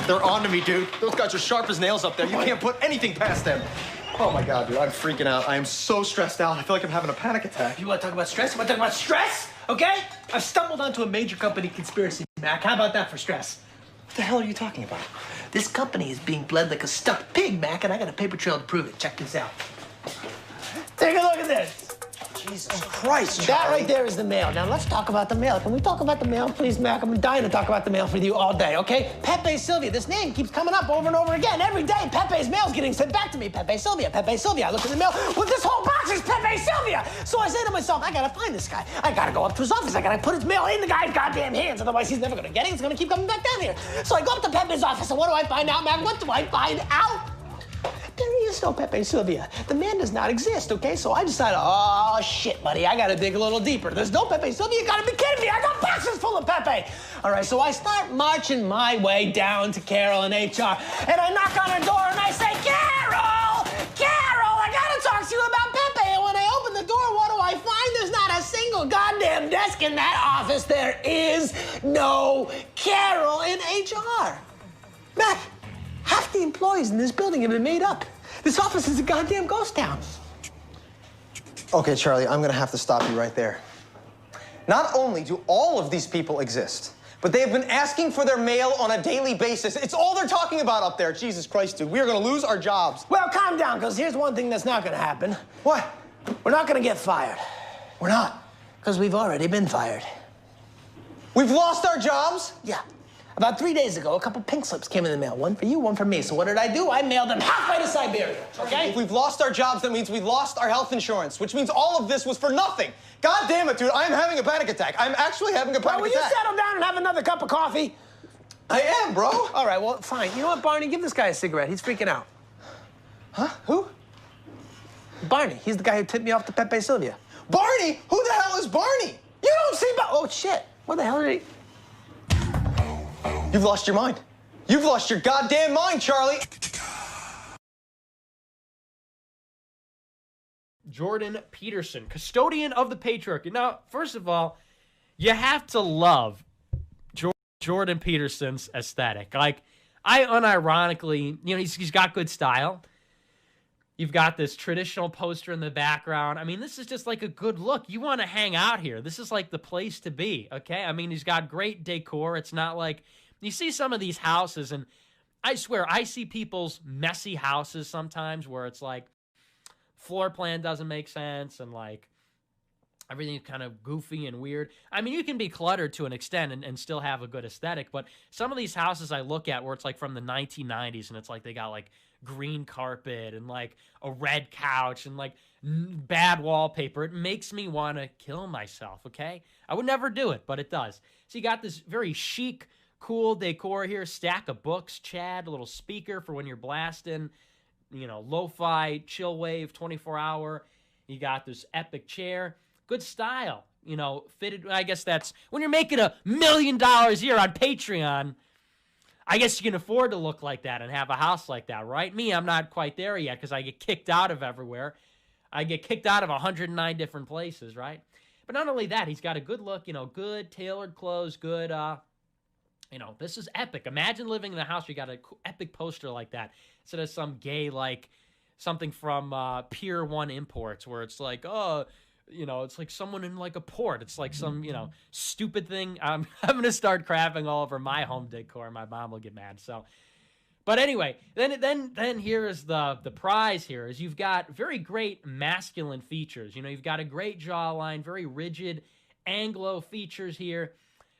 They're on to me, dude. Those guys are sharp as nails up there. You can't put anything past them. Oh, my God, dude. I'm freaking out. I am so stressed out. I feel like I'm having a panic attack. You want to talk about stress? You want to talk about stress? Okay? I've stumbled onto a major company conspiracy, Mac. How about that for stress? What the hell are you talking about? This company is being bled like a stuffed pig, Mac, and I got a paper trail to prove it. Check this out. Take a look at this. Jesus Christ, Charlie. That right there is the mail. Now, let's talk about the mail. Can we talk about the mail, please, Mac? I'm dying to talk about the mail with you all day, okay? Pepe Sylvia. This name keeps coming up over and over again. Every day, Pepe's mail's getting sent back to me. Pepe Sylvia, Pepe Sylvia. I look in the mail. Well, this whole box is Pepe Sylvia. So I say to myself, I gotta find this guy. I gotta go up to his office. I gotta put his mail in the guy's goddamn hands. Otherwise, he's never gonna get it. It's gonna keep coming back down here. So I go up to Pepe's office, and what do I find out, Mac? What do I find out? There is no Pepe Sylvia. The man does not exist, okay? So I decided, oh, shit, buddy, I gotta dig a little deeper. There's no Pepe Sylvia. You gotta be kidding me. I got boxes full of Pepe. All right, so I start marching my way down to Carol in HR, and I knock on her door, and I say, Carol! Carol, I gotta talk to you about Pepe. And when I open the door, what do I find? There's not a single goddamn desk in that office. There is no Carol in HR. Mac, half the employees in this building have been made up. This office is a goddamn ghost town. Okay, Charlie, I'm gonna have to stop you right there. Not only do all of these people exist, but they have been asking for their mail on a daily basis. It's all they're talking about up there. Jesus Christ, dude. We are gonna lose our jobs. Well, calm down, because here's one thing that's not gonna happen. What? We're not gonna get fired. We're not. Because we've already been fired. We've lost our jobs? Yeah. About 3 days ago, a couple pink slips came in the mail. One for you, one for me. So what did I do? I mailed them halfway to Siberia, okay? If we've lost our jobs, that means we lost our health insurance, which means all of this was for nothing. God damn it, dude. I'm having a panic attack. I'm actually having a panic Will attack. you settle down and have another cup of coffee? I am, bro. All right, well, fine. You know what, Barney? Give this guy a cigarette. He's freaking out. Huh? Who? Barney. He's the guy who tipped me off to Pepe Sylvia. Barney? Who the hell is Barney? You don't see... Oh, shit. What the hell did he... You've lost your mind. You've lost your goddamn mind, Charlie. Jordan Peterson, custodian of the patriarchy. Now, first of all, you have to love Jordan Peterson's aesthetic. Like, I unironically, you know, he's got good style. You've got this traditional poster in the background. I mean, this is just like a good look. You want to hang out here. This is like the place to be, okay? I mean, he's got great decor. It's not like... You see some of these houses, and I swear, I see people's messy houses sometimes where it's like floor plan doesn't make sense and like everything's kind of goofy and weird. I mean, you can be cluttered to an extent and still have a good aesthetic, but some of these houses I look at where it's like from the 1990s and it's like they got like green carpet and like a red couch and like bad wallpaper, it makes me want to kill myself, okay? I would never do it, but it does. So you got this very chic, cool decor here, stack of books, Chad, a little speaker for when you're blasting, you know, lo-fi, chill wave, 24-hour. You got this epic chair. Good style, you know, fitted. I guess that's when you're making $1 million a year on Patreon. I guess you can afford to look like that and have a house like that, right? Me, I'm not quite there yet because I get kicked out of everywhere. I get kicked out of 109 different places, right? But not only that, he's got a good look, you know, good tailored clothes, good, you know, this is epic. Imagine living in a house where you got an epic poster like that instead of some gay, like, something from Pier 1 Imports where it's like, oh, you know, it's like someone in, like, a port. It's like some, you know, stupid thing. I'm going to start crapping all over my home decor. My mom will get mad, so. But anyway, then here is the prize here is you've got very great masculine features. You know, you've got a great jawline, very rigid Anglo features here.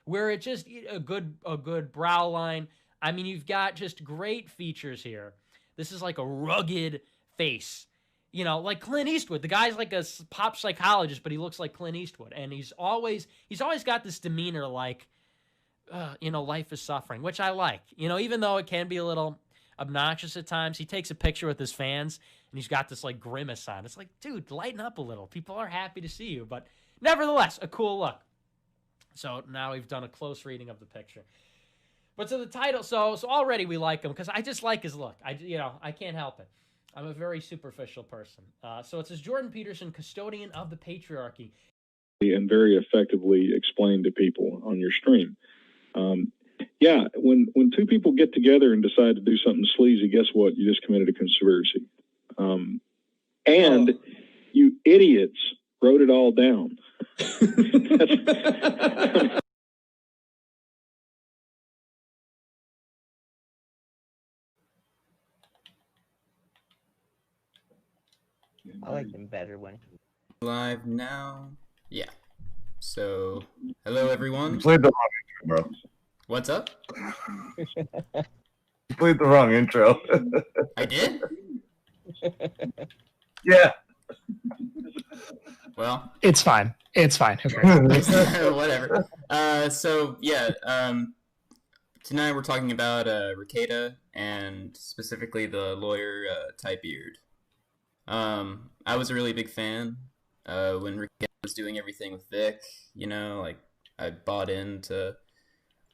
Where it's just a good brow line. I mean, you've got just great features here. This is like a rugged face. You know, like Clint Eastwood. The guy's like a pop psychologist, but he looks like Clint Eastwood. And he's always got this demeanor like, you know, life is suffering, which I like. You know, even though it can be a little obnoxious at times, he takes a picture with his fans, and he's got this, like, grimace on. It's like, dude, lighten up a little. People are happy to see you. But nevertheless, a cool look. So now we've done a close reading of the picture. But to the title, so already we like him because I just like his look. I can't help it. I'm a very superficial person. So it says Jordan Peterson, custodian of the patriarchy. And very effectively explained to people on your stream. Yeah, when two people get together and decide to do something sleazy, guess what? You just committed a conspiracy. And you idiots wrote it all down. I like them better when. Live now. Yeah. So, hello everyone. You played the wrong intro, bro. What's up? You played the wrong intro. I did? Yeah. Well, It's fine. It's fine. Who cares? whatever. So yeah, tonight we're talking about Rekieta and specifically the lawyer Ty Beard. I was a really big fan when Rekieta was doing everything with Vic. You know, like I bought into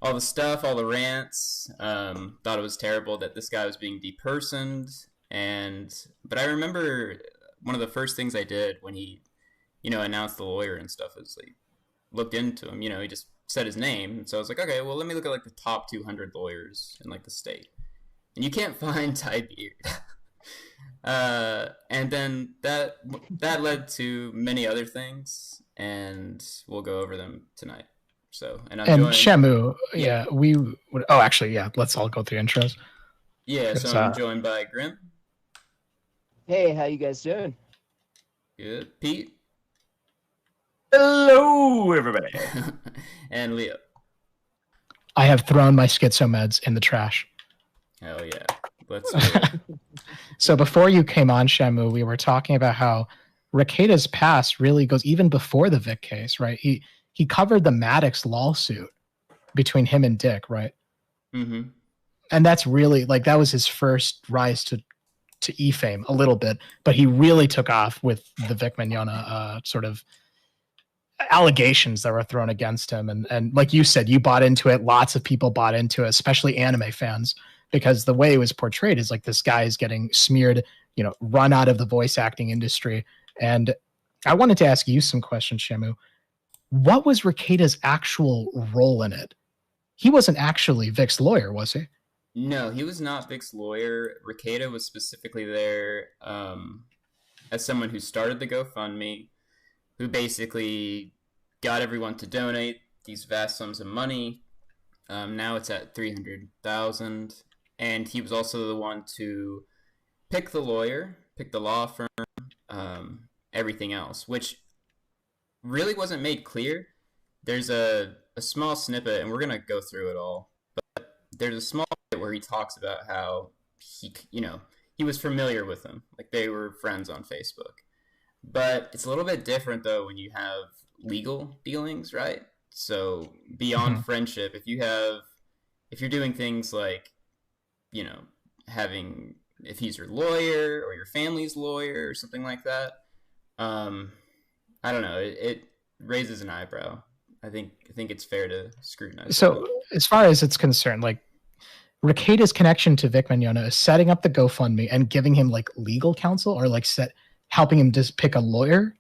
all the stuff, all the rants. Thought it was terrible that this guy was being depersoned. But I remember one of the first things I did when he, announced the lawyer and stuff was like looked into him. He just said his name, and so I was like, okay, well, let me look at like the top 200 lawyers in like the state, and you can't find Ty Beard. And then that led to many other things, and we'll go over them tonight. So, and ShaMoo, let's all go through intros. Yeah, so I'm joined by Grim. Hey, how you guys doing? Good. Pete. Hello, everybody. And Leo. I have thrown my schizomeds in the trash. Hell yeah. Let's do it. So before you came on, ShaMoo, we were talking about how Rekieta's past really goes even before the Vic case, right? He covered the Maddox lawsuit between him and Dick, right? Mm-hmm. And that's really that was his first rise to e-fame a little bit, but he really took off with the Vic Mignogna sort of allegations that were thrown against him. And like you said, you bought into it. Lots of people bought into it, especially anime fans, because the way it was portrayed is like this guy is getting smeared, run out of the voice acting industry. And I wanted to ask you some questions, ShaMoo. What was Rekieta's actual role in it? He wasn't actually Vic's lawyer, was he? No, he was not Vic's lawyer. Rekieta was specifically there as someone who started the GoFundMe, who basically got everyone to donate these vast sums of money. Now it's at $300,000, and he was also the one to pick the lawyer, pick the law firm, everything else, which really wasn't made clear. There's a small snippet, and we're gonna go through it all. But there's a small bit where he talks about how he was familiar with them, like they were friends on Facebook. But it's a little bit different though when you have legal dealings, right? So beyond friendship, if you're doing things like, if he's your lawyer or your family's lawyer or something like that, I don't know. It raises an eyebrow. I think it's fair to scrutinize. So as far as it's concerned, like Rekieta's connection to Vic Mignogna is setting up the GoFundMe and giving him like legal counsel, or like helping him just pick a lawyer.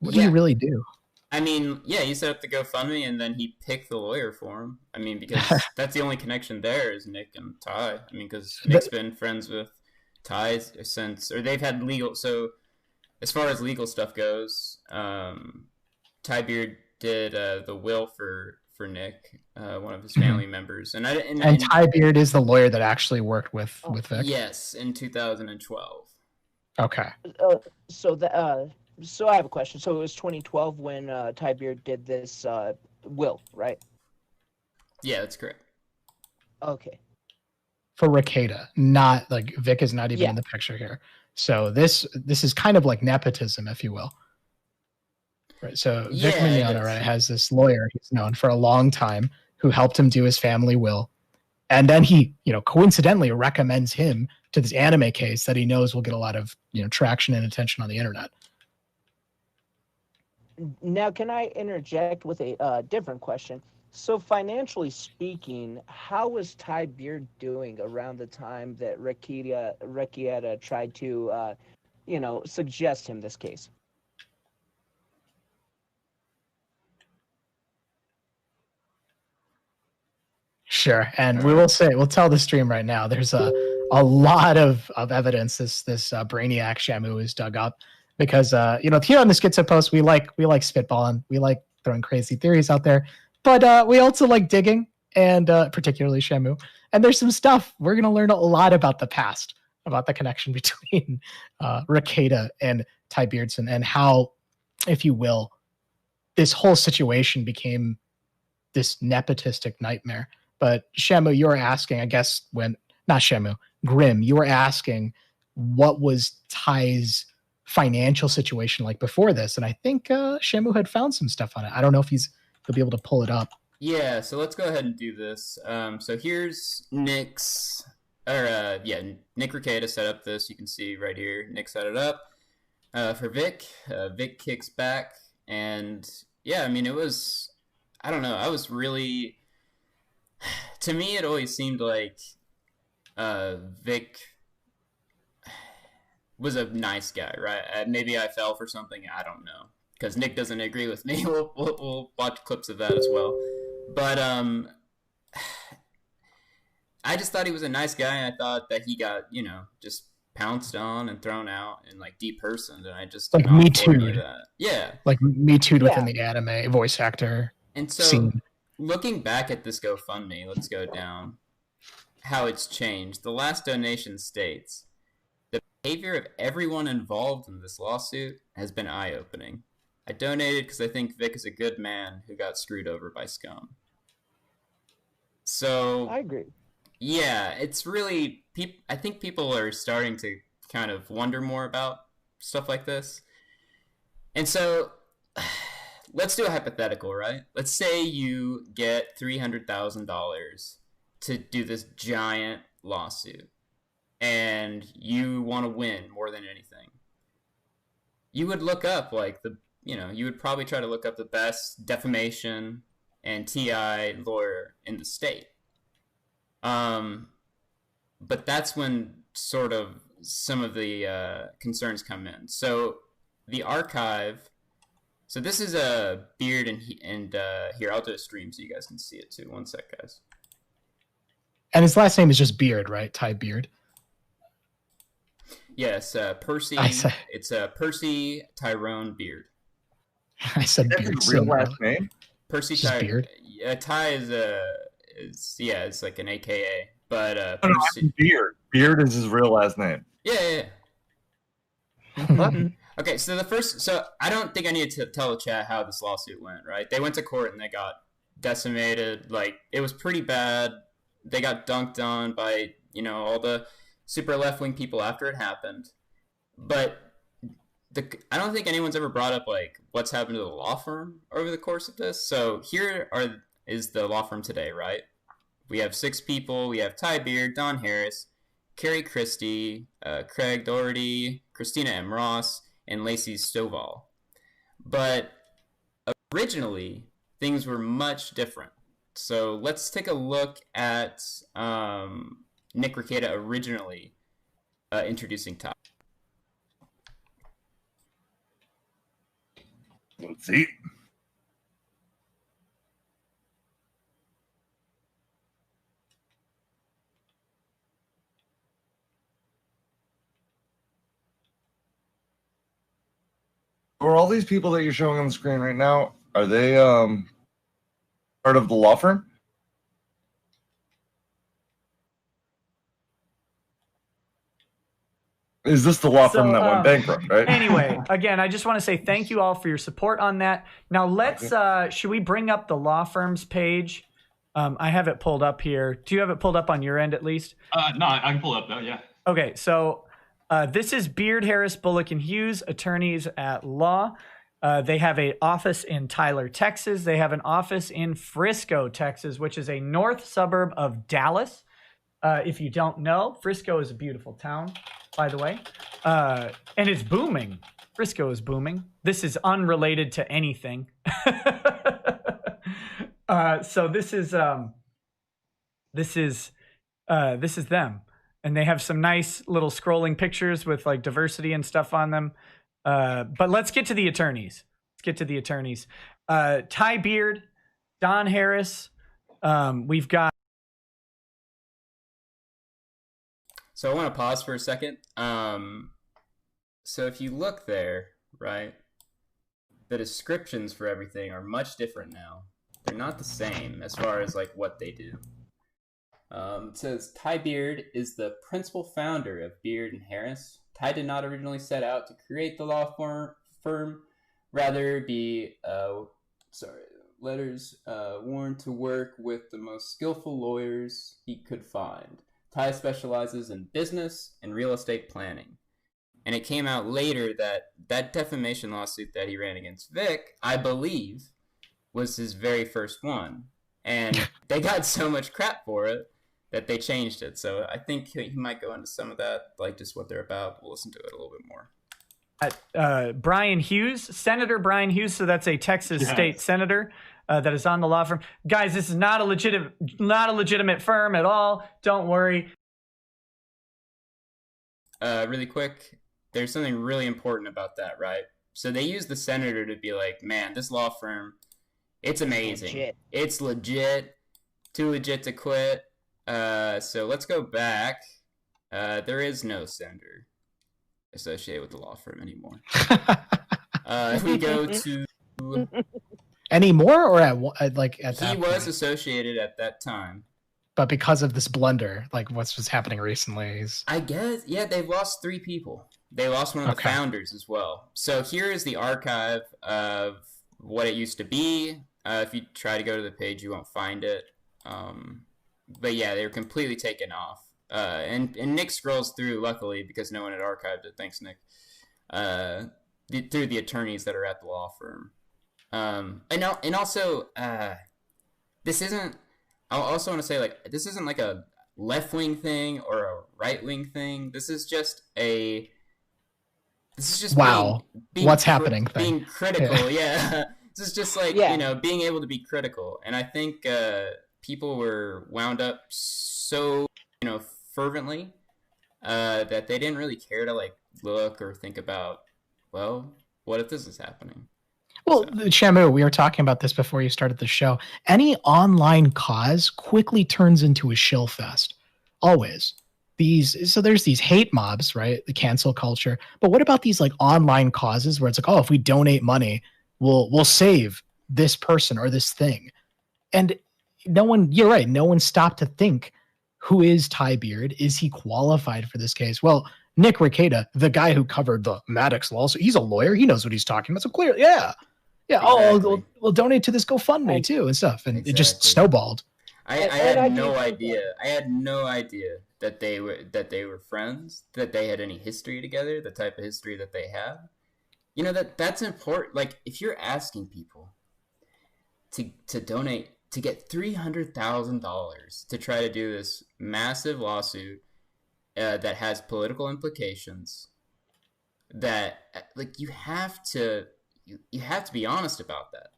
What do you really do? I mean, yeah, he set up the GoFundMe and then he picked the lawyer for him. I mean, because that's the only connection there is Nick and Ty. I mean, because Nick's been friends with Ty they've had legal. So as far as legal stuff goes, Ty Beard did the will for Nick, one of his family members, and Ty Beard is the lawyer that actually worked with Vic. Yes, in 2012. Okay. So I have a question. So it was 2012 when Ty Beard did this will, right? Yeah, that's correct. Okay. For Rekieta, not like Vic is not even in the picture here. So this is kind of like nepotism, if you will. Right. So Vic Mignogna, right, has this lawyer he's known for a long time who helped him do his family will. And then he, coincidentally recommends him to this anime case that he knows will get a lot of, traction and attention on the internet. Now, can I interject with a different question? So financially speaking, how was Ty Beard doing around the time that Rekieta tried to, suggest him this case? Sure. And we'll tell the stream right now. There's a lot of evidence this brainiac ShaMoo is dug up because here on the Schizo Post we like spitballing, we like throwing crazy theories out there, but we also like digging, and particularly ShaMoo. And there's some stuff we're gonna learn a lot about the past, about the connection between Rekieta and Ty Beardson, and how, if you will, this whole situation became this nepotistic nightmare. But ShaMoo, you were asking, I guess, not ShaMoo, Grim, you were asking what was Ty's financial situation like before this, and I think ShaMoo had found some stuff on it. I don't know if he'll be able to pull it up. Yeah, so let's go ahead and do this. So here's Nick Rekieta set up this. You can see right here, Nick set it up for Vic. Vic kicks back, and yeah, I mean, it was, I don't know, I was really, to me, it always seemed like Vic was a nice guy, right? Maybe I fell for something, I don't know, because Nick doesn't agree with me. We'll watch clips of that as well. But I just thought he was a nice guy, and I thought that he got, just pounced on and thrown out and like depersoned, and I just like Me Too. Yeah, like Me Too within the anime voice actor. And so, scene. Looking back at this GoFundMe, let's go down how it's changed. The last donation states, the behavior of everyone involved in this lawsuit has been eye-opening. I donated because I think Vic is a good man who got screwed over by scum. So I agree. Yeah, it's really, I think people are starting to kind of wonder more about stuff like this. And so let's do a hypothetical, right? Let's say you get $300,000 to do this giant lawsuit, and you want to win more than anything. You would look up you would probably try to look up the best defamation and TI lawyer in the state. But that's when sort of some of the concerns come in. So the archive. So this is a Beard, and here, I'll do a stream so you guys can see it too. One sec, guys. And his last name is just Beard, right? Ty Beard. Yes, Percy. It's Percy Tyrone Beard. I said Beard. That's his real last name? Percy Beard. Ty is it's like an AKA, but Percy. Beard. Beard is his real last name. Yeah. Okay, so I don't think I need to tell the chat how this lawsuit went, right? They went to court and they got decimated. Like, it was pretty bad. They got dunked on by, all the super left-wing people after it happened. But I don't think anyone's ever brought up, like, what's happened to the law firm over the course of this. So here is the law firm today, right? We have 6 people. We have Ty Beard, Don Harris, Carrie Christie, Craig Doherty, Christina M. Ross, and Lacey Stovall. But originally, things were much different. So let's take a look at Nick Rekieta originally introducing Ty. Let's see. Are all these people that you're showing on the screen right now, are they part of the law firm? Is this the law firm that went bankrupt, right? Anyway, again, I just want to say thank you all for your support on that. Now let's, should we bring up the law firm's page? I have it pulled up here. Do you have it pulled up on your end at least? No, I can pull it up though, yeah. Okay, so this is Beard, Harris, Bullock, and Hughes, attorneys at law. They have an office in Tyler, Texas. They have an office in Frisco, Texas, which is a north suburb of Dallas. If you don't know, Frisco is a beautiful town, by the way. And it's booming. Frisco is booming. This is unrelated to anything. So this is them. And they have some nice little scrolling pictures with like diversity and stuff on them. But let's get to the attorneys. Ty Beard, Don Harris. We've got So I want to pause for a second. So if you look there, right, the descriptions for everything are much different now. They're not the same as far as like what they do. It says Ty Beard is the principal founder of Beard and Harris. Ty did not originally set out to create the law firm, rather be warned to work with the most skillful lawyers he could find. Ty specializes in business and real estate planning. And it came out later that that defamation lawsuit that he ran against Vic, I believe, was his very first one. And they got so much crap for it that they changed it. So I think he might go into some of that, like just what they're about. We'll listen to it a little bit more. Brian Hughes, Senator Brian Hughes. So that's a Texas state senator that is on the law firm. Guys, this is not a legitimate firm at all. Don't worry. Really quick, there's something really important about that, right? So they use the senator to be like, man, this law firm, it's amazing. Legit. It's legit. Too legit to quit. So let's go back. There is no senator associated with the law firm anymore. We go to Anymore, or at that he was point? associated at that time. But because of this blunder, like what's happening recently, I guess, yeah, they've lost 3 people. They lost one of the founders as well. So here is the archive of what it used to be. If you try to go to the page, you won't find it. But yeah, they were completely taken off. And Nick scrolls through, luckily, because no one had archived it. Thanks, Nick. Through the attorneys that are at the law firm. And also, this isn't. I also want to say, like, this isn't like a left-wing thing or a right-wing thing. This is just wow, being what's happening? Being critical, yeah. This is just like, being able to be critical. And I think people were wound up so, fervently that they didn't really care to, like, look or think about, well, what if this is happening? Well, ShaMoo, we were talking about this before you started the show. Any online cause quickly turns into a shill fest. Always. There's these hate mobs, right? The cancel culture. But what about these like online causes where it's like, oh, if we donate money, we'll save this person or this thing. And you're right, no one stopped to think, who is Ty Beard? Is he qualified for this case? Well, Nick Rekieta, the guy who covered the Maddox lawsuit, he's a lawyer. He knows what he's talking about. So clearly, yeah. Exactly. We'll donate to this GoFundMe too and stuff, and it just snowballed. I had no idea. I had no idea that they were friends, that they had any history together, the type of history that they have. That's important. Like, if you're asking people to donate, to get $300,000 to try to do this massive lawsuit that has political implications, that like you have to be honest about that.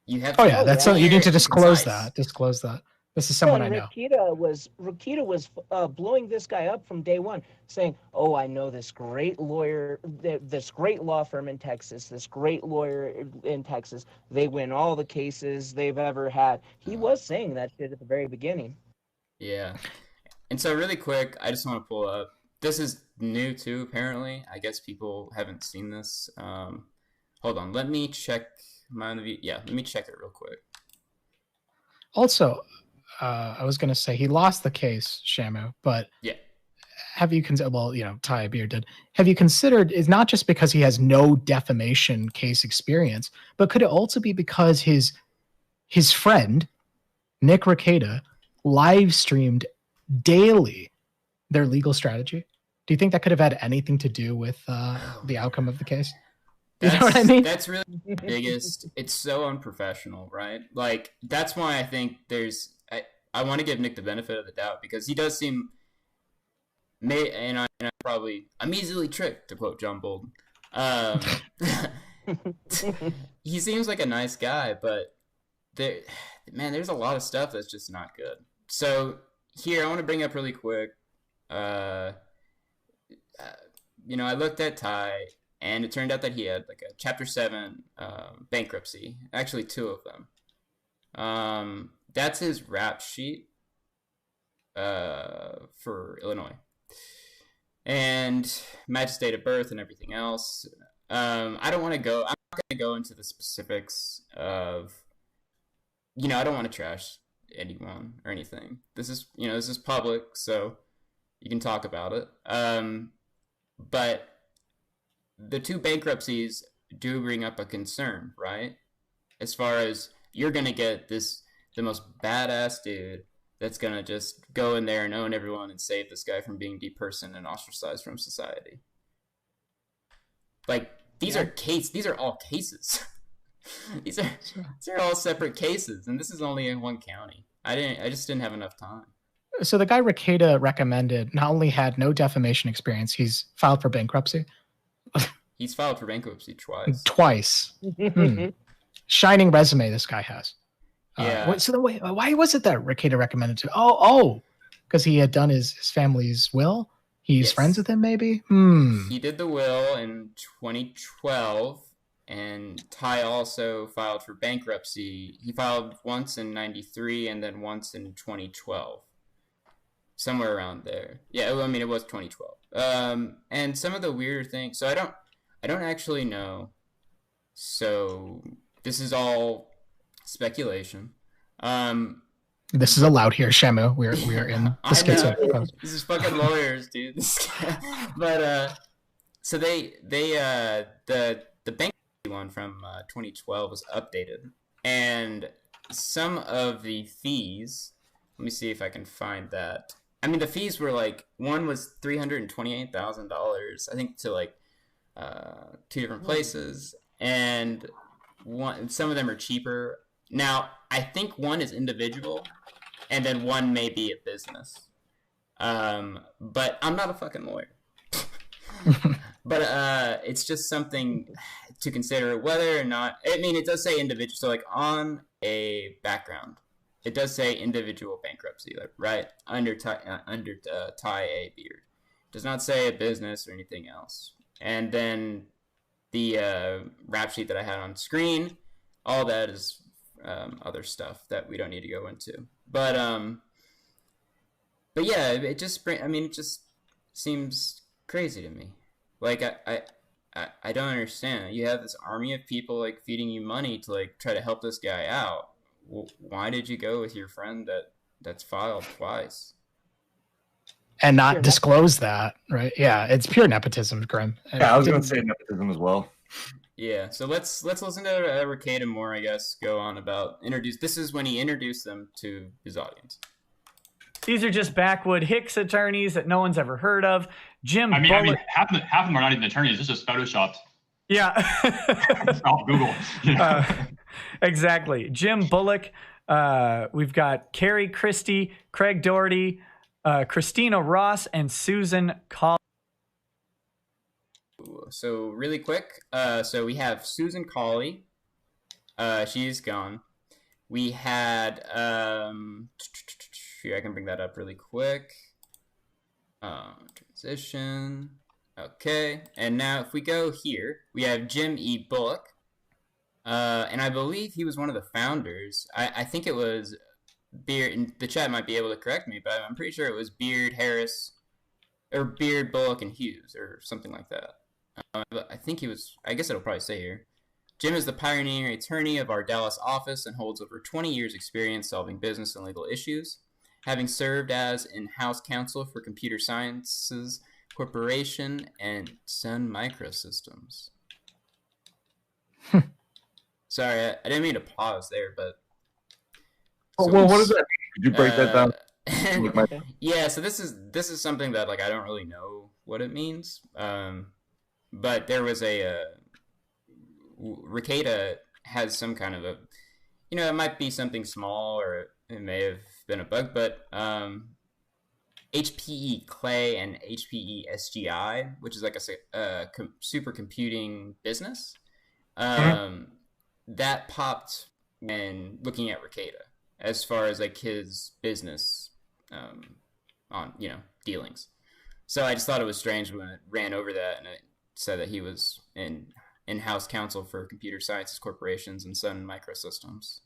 You have to. That's something you need to disclose that. Disclose that. This is someone I know. Rekieta was blowing this guy up from day one, saying, "Oh, I know this great lawyer, this great law firm in Texas, this great lawyer in Texas. They win all the cases they've ever had." He was saying that shit at the very beginning. Yeah. And so really quick, I just want to pull up. This is new too, apparently. I guess people haven't seen this. Hold on, let me check let me check it real quick. Also, I was going to say he lost the case, ShaMoo, but have you considered? Well, Ty Beard did. Have you considered? It's not just because he has no defamation case experience, but could it also be because his friend Nick Rekieta live streamed daily their legal strategy? Do you think that could have had anything to do with the outcome of the case? You know what I mean? That's really the biggest. It's so unprofessional, right? Like, that's why I think I want to give Nick the benefit of the doubt, because he does seem, I'm easily tricked, to quote John Bolton. He seems like a nice guy, but there's a lot of stuff that's just not good. So here, I want to bring up really quick. I looked at Ty, and it turned out that he had like a Chapter 7 bankruptcy. Actually, 2 of them. That's his rap sheet. for Illinois, and match date of birth and everything else. I don't want to go. I'm not going to go into the specifics of, I don't want to trash anyone or anything. This is public, so you can talk about it. But the two bankruptcies do bring up a concern, right? As far as you're going to get the most badass dude that's going to just go in there and own everyone and save this guy from being depersoned and ostracized from society. Like, these are all cases. these are all separate cases, and this is only in one county. I just didn't have enough time. So the guy Rekieta recommended not only had no defamation experience, he's filed for bankruptcy. He's filed for bankruptcy twice. Twice. Shining resume this guy has. Yeah. Why was it that Rekieta recommended to? Because he had done his family's will. He's friends with him, maybe. He did the will in 2012, and Ty also filed for bankruptcy. He filed once in '93 and then once in 2012, somewhere around there. Yeah, I mean it was 2012. And some of the weirder things. So I don't actually know. So this is all speculation. This is allowed here, ShaMoo. We're in the schizo. This is fucking lawyers, dude. But so the bankruptcy one from 2012 was updated, and some of the fees. Let me see if I can find that. I mean, the fees were like, one was $328,000, I think, to like 2 different places, and some of them are cheaper. Now, I think one is individual, and then one may be a business. But I'm not a fucking lawyer. But it's just something to consider whether or not. I mean, it does say individual. So, like, on a background, it does say individual bankruptcy, like, right under Ty A. Beard. It does not say a business or anything else. And then the rap sheet that I had on screen, all that is other stuff that we don't need to go into. But yeah, it just seems crazy to me. Like, I don't understand. You have this army of people like feeding you money to like try to help this guy out. Why did you go with your friend that's filed twice? And not disclose that, right? Yeah, it's pure nepotism, Grim. Yeah, I was going to say nepotism as well. Yeah, so let's listen to Rekieta more, I guess, go on about this is when he introduced them to his audience. These are just backwood Hicks attorneys that no one's ever heard of. I mean, half of them are not even attorneys. It's just photoshopped. Yeah. Off Google. Exactly. Jim Bullock. We've got Carrie Christie, Craig Doherty, Christina Ross, and Susan Colley. So really quick, so we have Susan Colley. She's gone. We had here, I can bring that up really quick. Transition. Okay, and now if we go here, we have Jim E. Bullock, and I believe he was one of the founders. I think it was Beard. And the chat might be able to correct me, but I'm pretty sure it was Beard, Harris, or Beard, Bullock, and Hughes, or something like that. I think he was. I guess it'll probably say here. Jim is the pioneering attorney of our Dallas office and holds over 20 years' experience solving business and legal issues, having served as in-house counsel for Computer Sciences Corporation and Sun Microsystems. Sorry, I didn't mean to pause there, but. Well, what does that mean? Could you break that down? Yeah, so this is something that like I don't really know what it means. But there was Rekieta has some kind of it might be something small or it may have been a bug, but HPE Clay and HPE SGI, which is like a supercomputing business, that popped when looking at Rekieta as far as like his business on dealings. So I just thought it was strange when it ran over that and it said that he was in-house counsel for Computer Sciences Corporations and Sun Microsystems.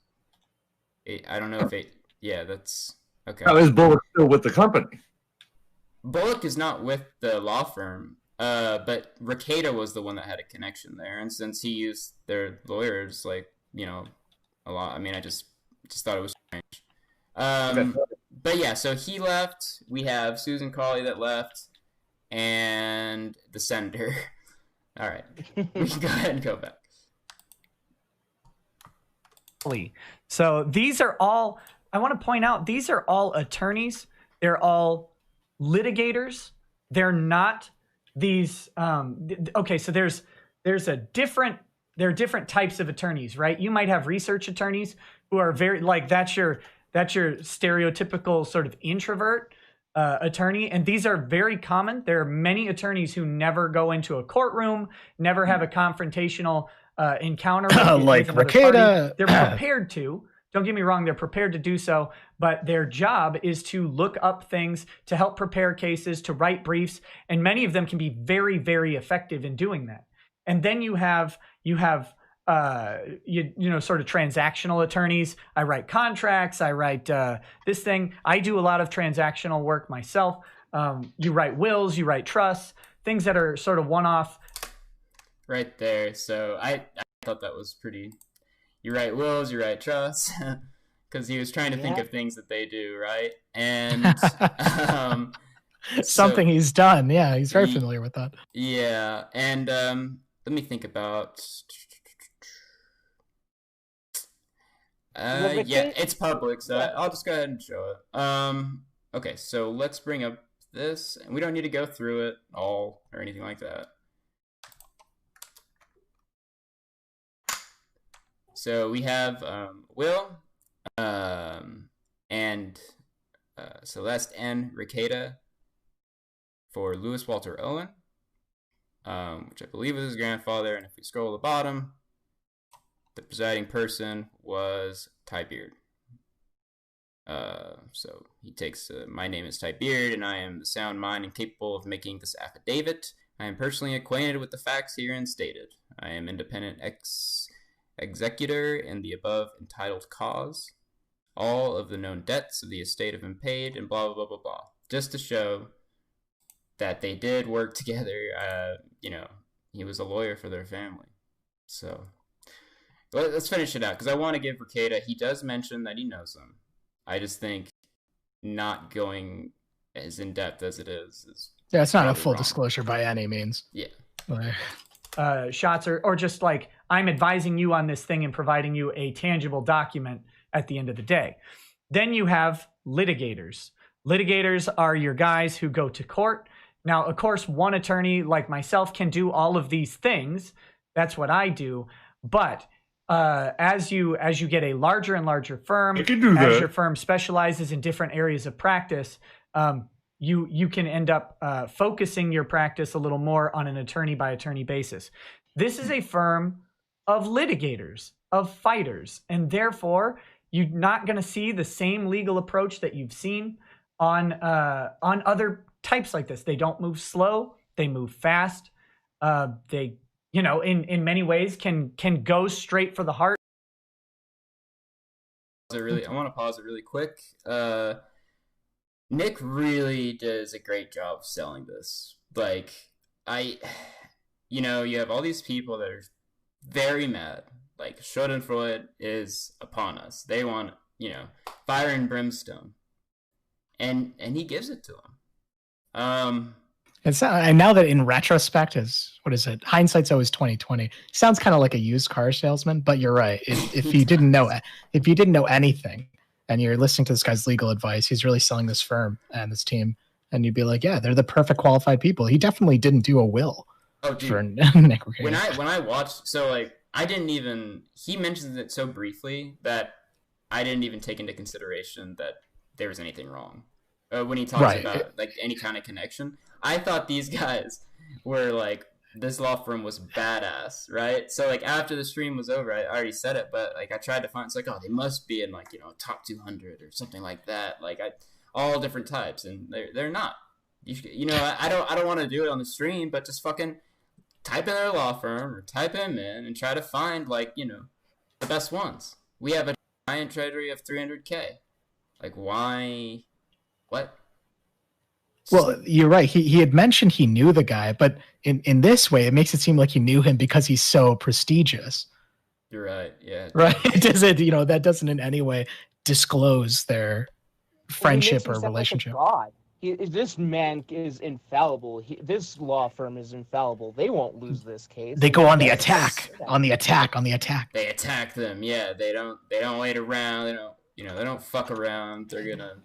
I don't know if that's Okay. How is Bullock still with the company? Bullock is not with the law firm, but Rekieta was the one that had a connection there, and since he used their lawyers, like, you know, a lot. I mean, I just thought it was strange. But yeah, so he left. We have Susan Cauley that left, and the senator. All right, we can go ahead and go back. So these are all, I want to point out, these are all attorneys. They're all litigators. They're not these, okay, so there are different types of attorneys, right? You might have research attorneys who are very, like, that's your stereotypical sort of introvert attorney, and these are very common. There are many attorneys who never go into a courtroom, never have a confrontational encounter like with another Rekieta. party. They're prepared to. Don't get me wrong, they're prepared to do so, but their job is to look up things, to help prepare cases, to write briefs, and many of them can be very, very effective in doing that. And then you have sort of transactional attorneys. I write contracts. I write this thing. I do a lot of transactional work myself. You write wills. You write trusts. Things that are sort of one-off. Right there. So I thought that was pretty. You write wills. You write trusts. Because he was trying to think of things that they do, right? And something he's done. Yeah, he's very familiar with that. Yeah, and let me think about. Yeah, it's public, so I'll just go ahead and show it. Okay, so let's bring up this, and we don't need to go through it all or anything like that. So we have Will, and Celeste N. Rekieta for Lewis Walter Owen, which I believe was his grandfather. And if we scroll to the bottom, the presiding person was Ty Beard. So he takes, my name is Ty Beard, and I am the sound mind and capable of making this affidavit. I am personally acquainted with the facts herein stated. I am independent executor in the above entitled cause. All of the known debts of the estate have been paid, and blah, blah, blah, blah, blah. Just to show that they did work together. You know, he was a lawyer for their family. So let's finish it out, because I want to give Rekieta, he does mention that he knows them. I just think not going as in-depth as it is yeah, it's not a full disclosure by any means. Yeah. Shots or just like, I'm advising you on this thing and providing you a tangible document at the end of the day. Then you have litigators. Litigators are your guys who go to court. Now, of course, one attorney like myself can do all of these things. That's what I do. But as you get a larger and larger firm, as your firm specializes in different areas of practice, you can end up focusing your practice a little more on an attorney by attorney basis. This is a firm of litigators, of fighters, and therefore you're not going to see the same legal approach that you've seen on other types like this. They don't move slow; they move fast. They, in many ways, can go straight for the heart. I want to pause it really quick. Nick really does a great job of selling this. Like, you have all these people that are very mad. Like, Schadenfreude is upon us. They want, fire and brimstone. And he gives it to them. And now that in retrospect hindsight's always 2020. Sounds kind of like a used car salesman, but you're right. If you didn't know anything and you're listening to this guy's legal advice, he's really selling this firm and this team, and you'd be like, yeah, they're the perfect qualified people. He definitely didn't do a will for Nick Rekieta. When I watched, he mentions it so briefly that I didn't even take into consideration that there was anything wrong. When he talks about like any kind of connection, I thought these guys were like, this law firm was badass, right? So like after the stream was over, I already said it, but like I tried to find, it's like, oh, they must be in like, top 200 or something like that. Like all different types, and they're not. I don't want to do it on the stream, but just fucking type in their law firm or type them in and try to find like, the best ones. We have a giant treasury of 300K. Like, why? What? Well, you're right. He had mentioned he knew the guy, but in this way, it makes it seem like he knew him because he's so prestigious. You're right. Yeah. Right? It doesn't, that doesn't in any way disclose their friendship or relationship. Like a god. This man is infallible. This law firm is infallible. They won't lose this case. They go on the attack. On the attack. They attack them. Yeah. They don't wait around. They don't. They don't fuck around. They're gonna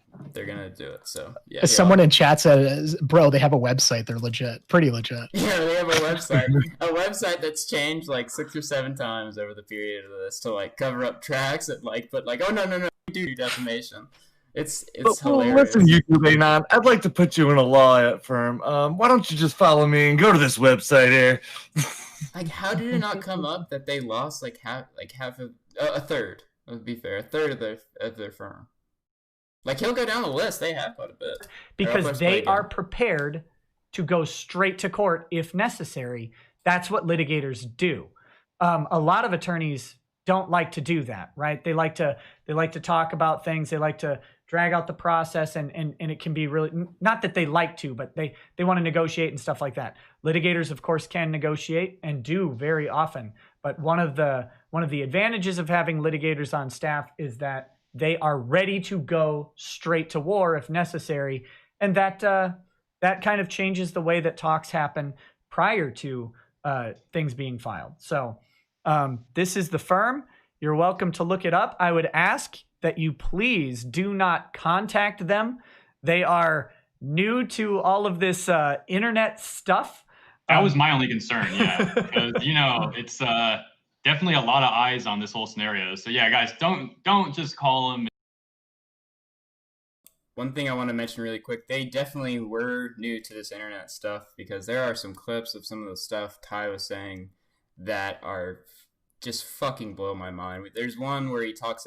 do it. So yeah. Someone in chat said, "Bro, they have a website. They're legit, pretty legit." Yeah, they have a website that's changed like 6 or 7 times over the period of this to like cover up tracks and but oh no, do defamation. It's hilarious. Listen, YouTube Anon, I'd like to put you in a law firm. Why don't you just follow me and go to this website here? Like, how did it not come up that they lost a third? That would be fair. A third of their firm. Like, he'll go down the list. They have quite a bit. Because they are prepared to go straight to court if necessary. That's what litigators do. A lot of attorneys don't like to do that, right? They like to talk about things. They like to drag out the process, and it can be really, not that they like to, but they want to negotiate and stuff like that. Litigators, of course, can negotiate and do very often. But one of the advantages of having litigators on staff is that they are ready to go straight to war if necessary, and that kind of changes the way that talks happen prior to things being filed. So this is the firm. You're welcome to look it up. I would ask that you please do not contact them. They are new to all of this internet stuff. That was my only concern, yeah, because it's definitely a lot of eyes on this whole scenario. So yeah, guys, don't just call them. One thing I want to mention really quick, they definitely were new to this internet stuff, because there are some clips of some of the stuff Ty was saying that are just fucking blow my mind. There's one where he talks,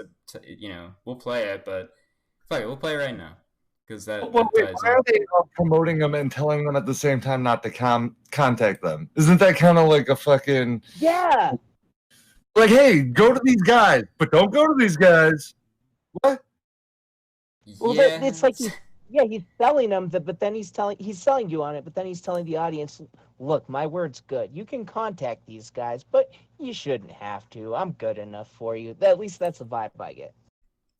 we'll play it, but fuck it, we'll play it right now. Why are they promoting them and telling them at the same time not to contact them? Isn't that kind of like a fucking... Yeah! Like, hey, go to these guys, but don't go to these guys. What? Well, yeah, it's like he's selling them, but then he's selling you on it, but then he's telling the audience, look, my word's good. You can contact these guys, but you shouldn't have to. I'm good enough for you. At least that's the vibe I get.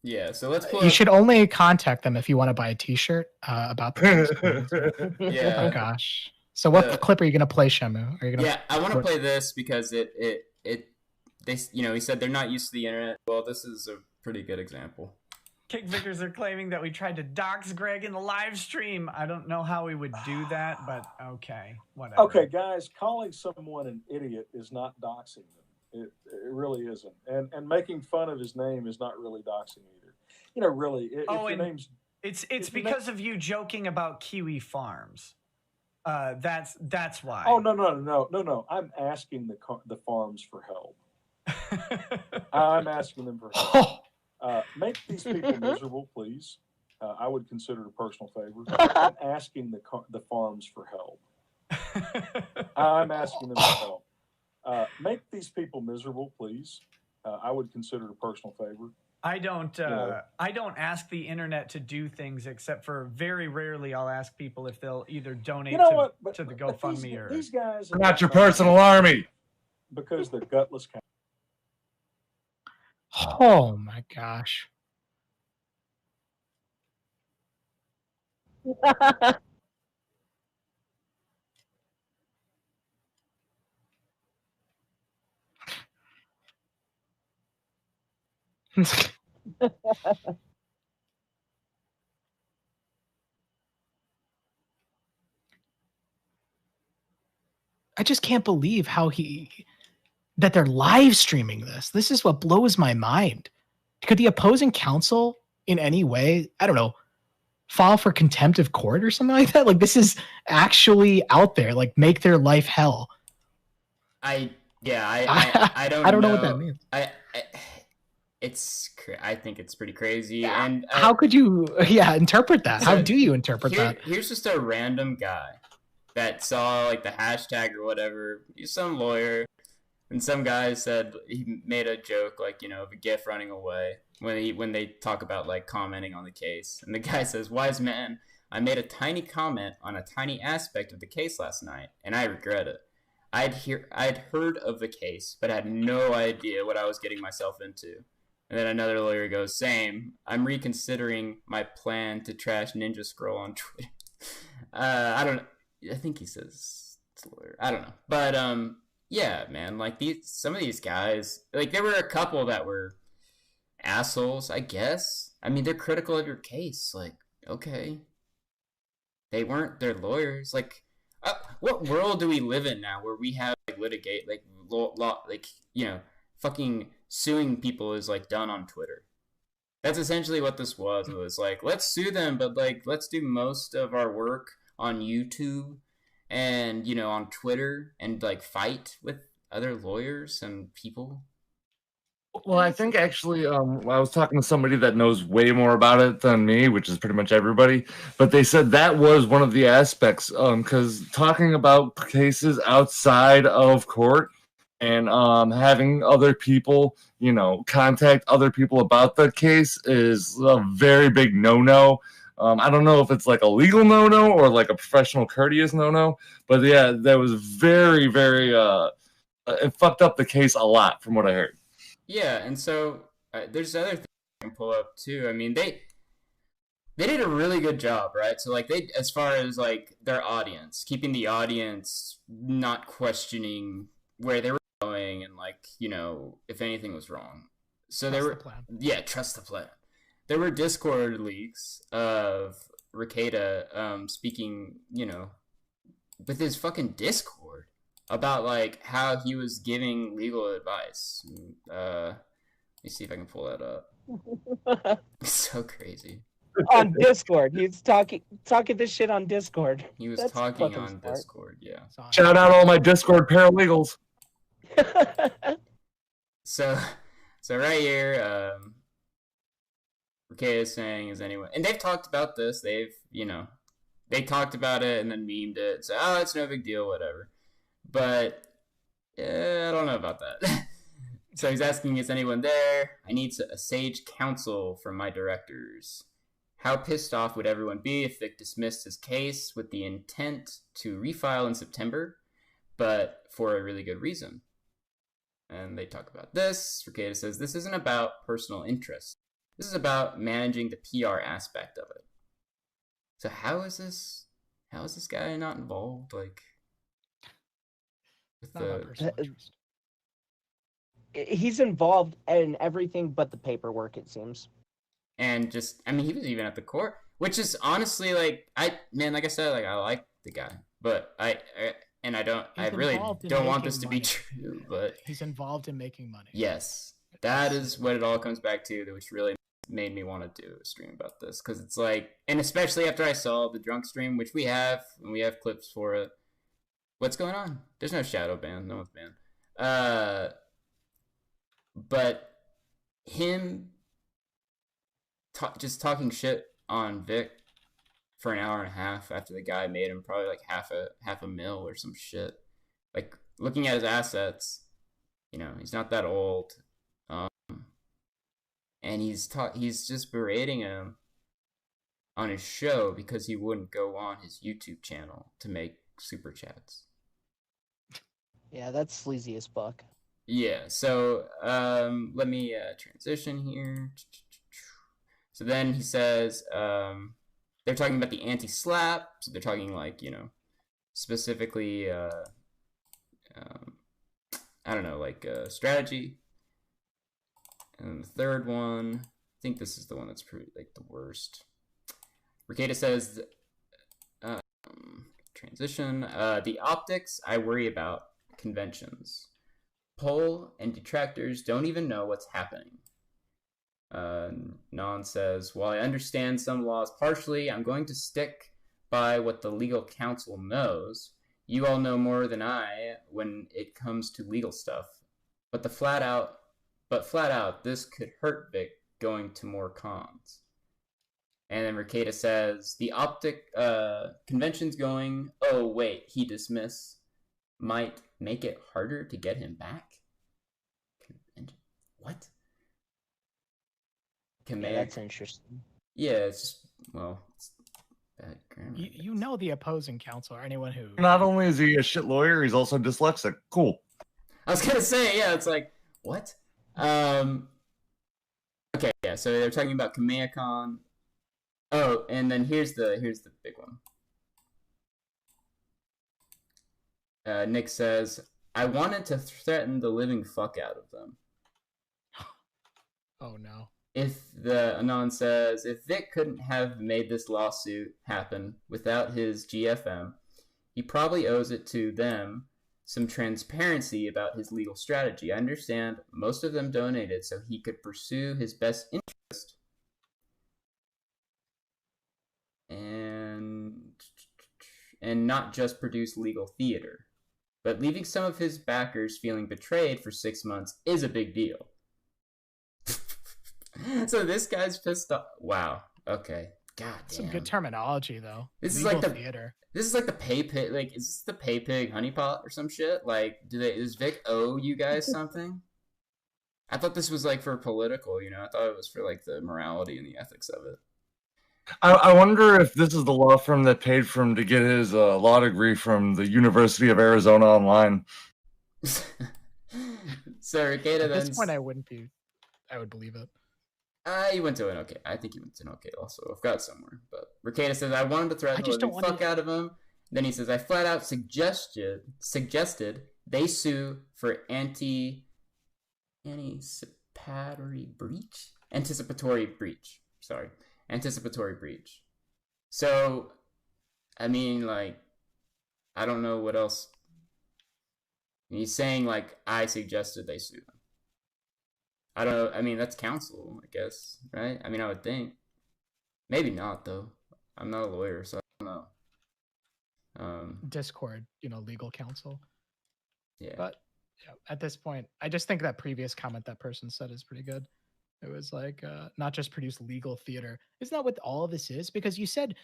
Yeah, so let's pull You should only contact them if you want to buy a T-shirt about the Yeah. Oh gosh. So what clip are you gonna play, ShaMoo? Are you gonna? Yeah, I want to play this because he said they're not used to the internet. Well, this is a pretty good example. Kick Vickers are claiming that we tried to dox Greg in the live stream. I don't know how we would do that, but okay, whatever. Okay, guys, calling someone an idiot is not doxing them. It really isn't. And making fun of his name is not really doxing either. Really, if your name's... It's because of you joking about Kiwi Farms. That's why. Oh, no. I'm asking the farms for help. I'm asking them for help. Make these people miserable, please. I would consider it a personal favor. I'm asking the farms for help. I'm asking them for help. Make these people miserable, please. I would consider it a personal favor. I don't ask the internet to do things, except for very rarely I'll ask people if they'll either donate to the GoFundMe or... These guys are not your personal army. Because they're gutless. Oh my gosh. I just can't believe that they're live streaming this. This is what blows my mind. Could the opposing counsel in any way, I don't know, file for contempt of court or something like that? Like, this is actually out there. Like, make their life hell. I don't know what that means. I think it's pretty crazy. Yeah. And how could you interpret that? How do you interpret that? Here's just a random guy that saw like the hashtag or whatever. He's some lawyer, and some guy said he made a joke like, of a GIF running away, when they talk about like commenting on the case, and the guy says, "Wise man, I made a tiny comment on a tiny aspect of the case last night, and I regret it. I'd heard of the case, but had no idea what I was getting myself into." And then another lawyer goes, "Same. I'm reconsidering my plan to trash Ninja Scroll on Twitter." I think he says it's a lawyer. I don't know, but yeah, man. Like some of these guys, like there were a couple that were assholes, I guess. I mean, they're critical of your case. Like, okay, they weren't their lawyers. Like, what world do we live in now where we have like litigate, like law, like fucking suing people is like done on Twitter? That's essentially what this was. It was like, let's sue them, but like let's do most of our work on YouTube and on Twitter and like fight with other lawyers and people. Well, I think actually, I was talking to somebody that knows way more about it than me, which is pretty much everybody. But they said that was one of the aspects, because talking about cases outside of court and having other people, contact other people about the case is a very big no-no. I don't know if it's like a legal no-no or like a professional courteous no-no, but yeah, that was very, very. It fucked up the case a lot, from what I heard. Yeah, and so there's other things I can pull up too. I mean, they did a really good job, right? So like as far as like their audience, keeping the audience not questioning where they were going and like if anything was wrong. So trust the plan. There were Discord leaks of Rekieta speaking, with his fucking Discord about like how he was giving legal advice. Let me see if I can pull that up. It's so crazy. On Discord, he's talking this shit on Discord. He was talking on Discord, yeah. Shout out all my Discord paralegals. So right here, Rekieta is saying, "Is anyone?" And they've talked about this. They've they talked about it and then memed it. So it's no big deal, whatever. But I don't know about that. So he's asking, "Is anyone there? I need a sage counsel from my directors. How pissed off would everyone be if Vic dismissed his case with the intent to refile in September, but for a really good reason?" And they talk about this. Rekieta says, "This isn't about personal interest. This is about managing the PR aspect of it." So how is this guy not involved? Like, he's involved in everything but the paperwork, it seems. And he was even at the court, which is honestly like, like I said, like I like the guy, but I really don't want this to be true, but he's involved in making money. Yes, that is what it all comes back to, which really made me want to do a stream about this, because it's like, and especially after I saw the drunk stream, which we have clips for it. What's going on? There's no shadow ban. No one's banned. But him just talking shit on Vic for an hour and a half after the guy made him probably like half a mil or some shit. Like, looking at his assets, he's not that old. And he's just berating him on his show because he wouldn't go on his YouTube channel to make super chats. Yeah, that's sleazy as fuck. Yeah, so let me transition here. So then he says they're talking about the anti-slap. So they're talking like, specifically, I don't know, like strategy. And the third one, I think this is the one that's pretty like the worst. Rekieta says, transition, the optics I worry about conventions. Poll and detractors don't even know what's happening. Non says, while I understand some laws partially, I'm going to stick by what the legal counsel knows. You all know more than I when it comes to legal stuff. But flat out, this could hurt Vic going to more cons. And then Rekieta says, the optic convention's going, oh wait, he dismissed, might make it harder to get him back? What? Kamea. that's interesting. Yeah, it's just, well, it's bad grammar. You know the opposing counsel or anyone who. Not only is he a shit lawyer, he's also dyslexic. Cool. I was gonna say, yeah, it's like, what? Okay, yeah, so they're talking about Kamea-con. Oh, and then here's the big one. Nick says, I wanted to threaten the living fuck out of them. Oh no. Anon says, if Vic couldn't have made this lawsuit happen without his GFM, he probably owes it to them some transparency about his legal strategy. I understand most of them donated so he could pursue his best interest and not just produce legal theater. But leaving some of his backers feeling betrayed for 6 months is a big deal. So this guy's pissed off. Wow. Okay. God damn. Some good terminology though. This Legal is like theater. This is like the pay pig. Like, is this the pay pig honeypot or some shit? Like, does Vic owe you guys something? I thought this was like for political. You know, I thought it was for like the morality and the ethics of it. I wonder if this is the law firm that paid for him to get his law degree from the University of Arizona Online. So Rekieta, At this point, I would believe it. He went to an okay. I think he went to an okay also. I've got it somewhere. But Rekieta says, I wanted to threaten the living fuck out of him. Then he says, I flat out suggested they sue for anticipatory breach. So, I mean, like, I don't know what else. He's saying, like, I suggested they sue them. I don't know. I mean, that's counsel, I guess, right? I mean, I would think. Maybe not, though. I'm not a lawyer, so I don't know. Discord, legal counsel. Yeah. But at this point, I just think that previous comment that person said is pretty good. It was like, not just produce legal theater. Isn't that what all of this is? Because you said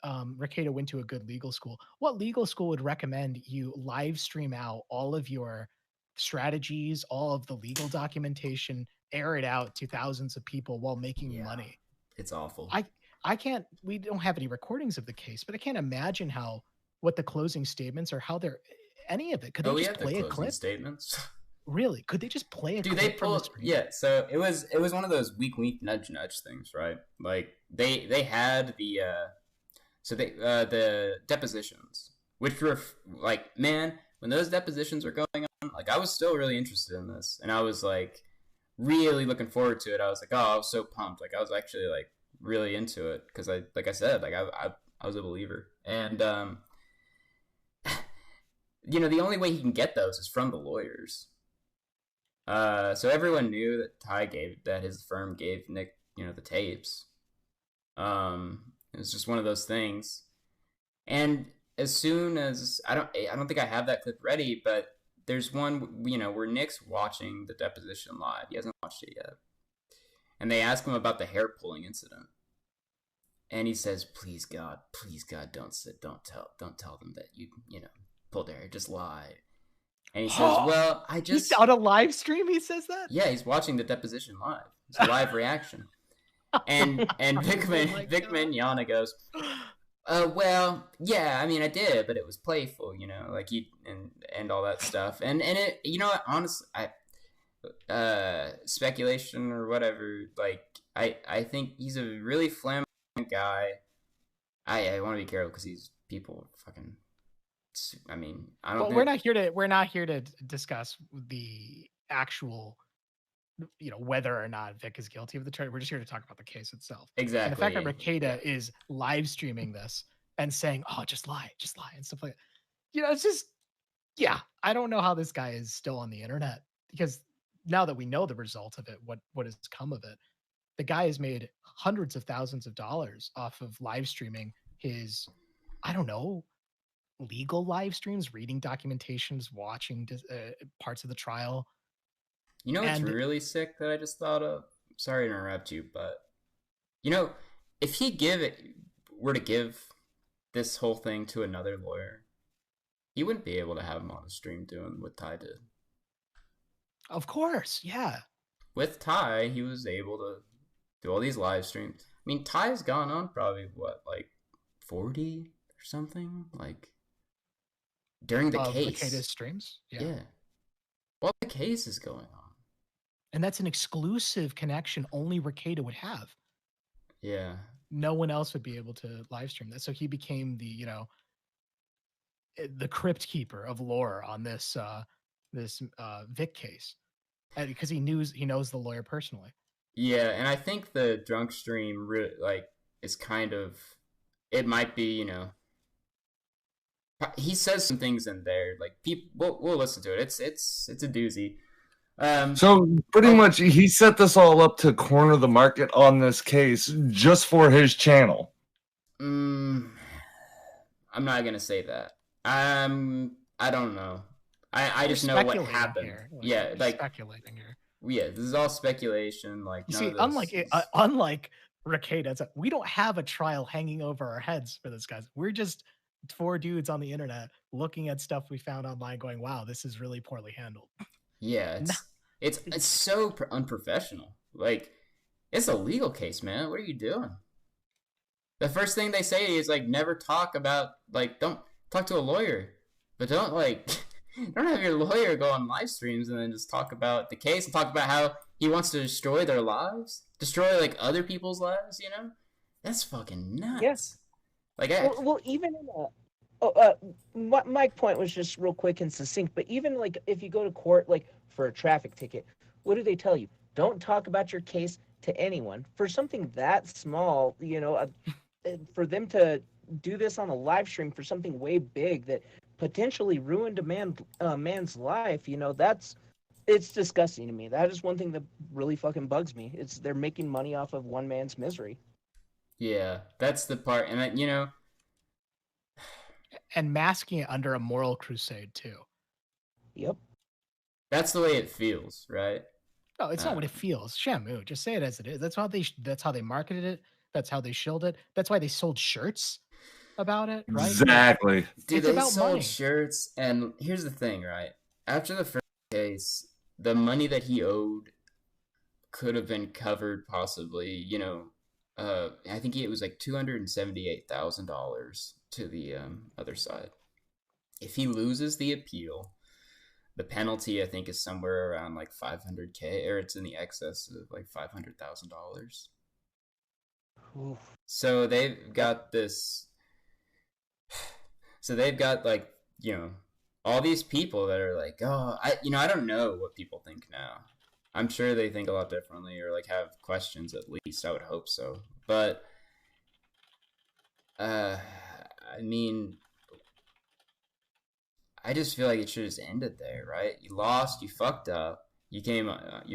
Rekieta went to a good legal school. What legal school would recommend you live stream out all of your strategies, all of the legal documentation, air it out to thousands of people while making money? It's awful. I can't, we don't have any recordings of the case, but I can't imagine what the closing statements or how they're, any of it. Could they just play a clip? Statements. Really? Could they just play a clip? They pull? Yeah. So it was one of those weak nudge things, right? Like they had the the depositions, which were like, man, when those depositions were going on, like I was still really interested in this, and I was like really looking forward to it. I was like, oh, I was so pumped. Like I was actually like really into it because I was a believer, and the only way he can get those is from the lawyers. So everyone knew that his firm gave Nick, the tapes. It was just one of those things. And as soon as I don't think I have that clip ready, but there's one, where Nick's watching the deposition live. He hasn't watched it yet. And they ask him about the hair pulling incident. And he says, please God, don't tell them that you pulled their hair, just lie. And he says, well, He's on a live stream, he says that? Yeah, he's watching the deposition live. It's a live reaction. And Vic Mignogna goes, well, yeah, I mean, I did, but it was playful, like and all that stuff. And it, honestly, speculation or whatever, like, I think he's a really flamboyant guy. I want to be careful because these people fucking... I mean, I don't. Well, we're not here to discuss the actual, whether or not Vic is guilty of the charge. We're just here to talk about the case itself. Exactly. And the fact that Rekieta is live streaming this and saying, "Oh, just lie," and stuff like that. It's just, I don't know how this guy is still on the internet, because now that we know the result of it, what has come of it, the guy has made hundreds of thousands of dollars off of live streaming his, I don't know, legal live streams, reading documentations, watching parts of the trial. What's really sick that I just thought of? Sorry to interrupt you, but if he were to give this whole thing to another lawyer, he wouldn't be able to have him on the stream doing what Ty did. Of course, yeah. With Ty, he was able to do all these live streams. I mean, Ty's gone on probably what, like 40 or something, like during the case. Rekieta's streams. Yeah. While the case is going on. And that's an exclusive connection only Rekieta would have. Yeah. No one else would be able to live stream that. So he became the, you know, the crypt keeper of lore on this Vic case, because he knows the lawyer personally. Yeah, and I think the drunk stream like is kind of, it might be, you know, he says some things in there like people we'll listen to it. It's a doozy. So pretty much he set this all up to corner the market on this case just for his channel. I'm not gonna say that. I don't know. I just know what happened. Yeah, like speculating here. Yeah, this is all speculation. Like, you see, unlike Rekieta, we don't have a trial hanging over our heads for this, guys. We're just 4 dudes on the internet looking at stuff we found online, going, "Wow, this is really poorly handled." Yeah, it's so unprofessional. Like, it's a legal case, man. What are you doing? The first thing they say is like, never talk about, like, don't talk to a lawyer, but don't like. Don't have your lawyer go on live streams and then just talk about the case and talk about how he wants to destroy their lives, destroy like other people's lives. You know, that's fucking nuts. Yes. Like, well, even in my point was just real quick and succinct. But even like if you go to court, like for a traffic ticket, what do they tell you? Don't talk about your case to anyone. For something that small, you know, for them to do this on a live stream for something way big that potentially ruined a man's life, you know, it's disgusting to me. That is one thing that really fucking bugs me. It's they're making money off of one man's misery. Yeah, that's the part, and you know, and masking it under a moral crusade too. Yep, that's the way it feels, right? No, it's not what it feels. ShaMoo, just say it as it is. That's how they marketed it. That's how they shilled it. That's why they sold shirts about it, right? Exactly. Dude, they sold shirts, and here's the thing, right? After the first case, the money that he owed could have been covered possibly, you know, I think it was like $278,000 to the other side. If he loses the appeal, the penalty I think is somewhere around like $500K, or it's in the excess of like $500,000. So they've got this. So they've got like, you know, all these people that are like, oh, I don't know what people think now. I'm sure they think a lot differently or like have questions at least. I would hope so. But, I mean, I just feel like it should have just ended there, right? You lost, you fucked up, you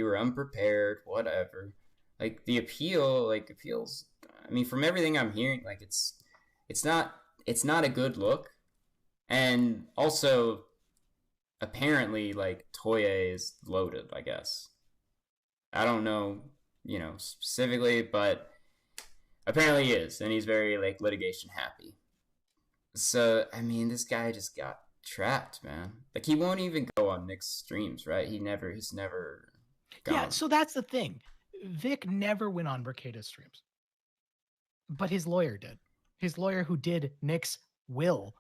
were unprepared, whatever. Like the appeals, I mean, from everything I'm hearing, like it's not a good look. And also, apparently, like, Toye is loaded, I guess. I don't know, you know, specifically, but apparently he is, and he's very, like, litigation happy. So, I mean, this guy just got trapped, man. Like, he won't even go on Nick's streams, right? He's never gone. Yeah, so that's the thing. Vic never went on Rekieta's streams. But his lawyer did. His lawyer who did Nick's will,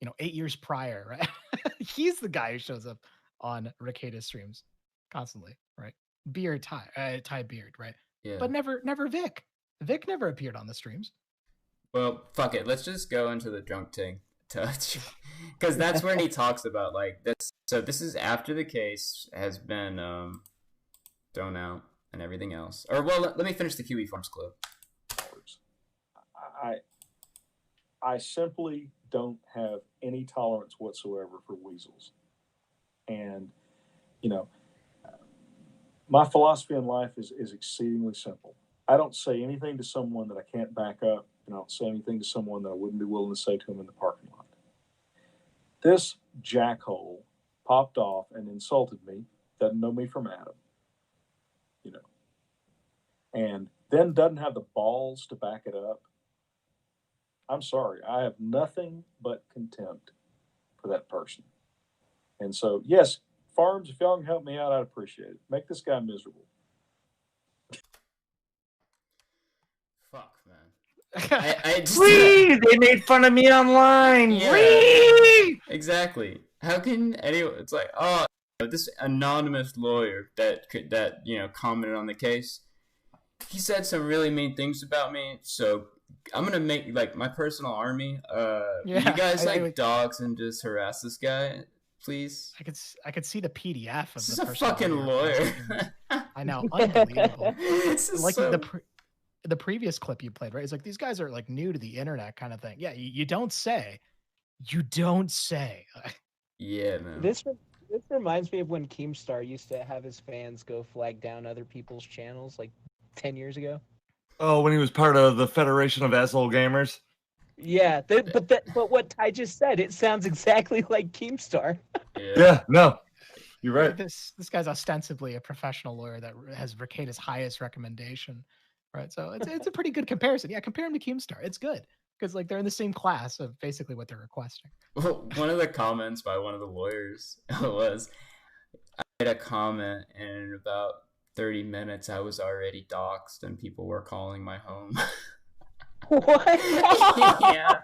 you know, 8 years prior, right? He's the guy who shows up on Rekieta's streams constantly, right? Ty Beard, right? Yeah. But never Vic. Vic never appeared on the streams. Well, fuck it. Let's just go into the drunk tank touch, because that's when he talks about like this. So this is after the case has been thrown out and everything else. Or well, let me finish the QE Farms clip. I simply don't have any tolerance whatsoever for weasels. And, you know, my philosophy in life is exceedingly simple. I don't say anything to someone that I can't back up, and I don't say anything to someone that I wouldn't be willing to say to him in the parking lot. This jackhole popped off and insulted me, doesn't know me from Adam, you know, and then doesn't have the balls to back it up. I'm sorry, I have nothing but contempt for that person. And so, yes, Farms, if y'all can help me out, I'd appreciate it. Make this guy miserable. I just They made fun of me online. Yeah. Exactly. How can anyone? It's like, oh, this anonymous lawyer that commented on the case. He said some really mean things about me, so I'm gonna make like my personal army. You guys dogs and just harass this guy, please. I could see the PDF of this the is a fucking lawyer. I know, unbelievable. Like the previous clip you played, right? It's like these guys are like new to the internet kind of thing. Yeah, you don't say. You don't say. Yeah, man. This reminds me of when Keemstar used to have his fans go flag down other people's channels like 10 years ago. Oh, when he was part of the Federation of Asshole Gamers. Yeah, but what Ty just said, it sounds exactly like Keemstar. Yeah, no, you're right. This guy's ostensibly a professional lawyer that has Rekieta's highest recommendation, right? So it's a pretty good comparison. Yeah, compare him to Keemstar. It's good because like they're in the same class of basically what they're requesting. Well, one of the comments by one of the lawyers was, I made a comment and in about 30 minutes I was already doxxed and people were calling my home. What? Yeah.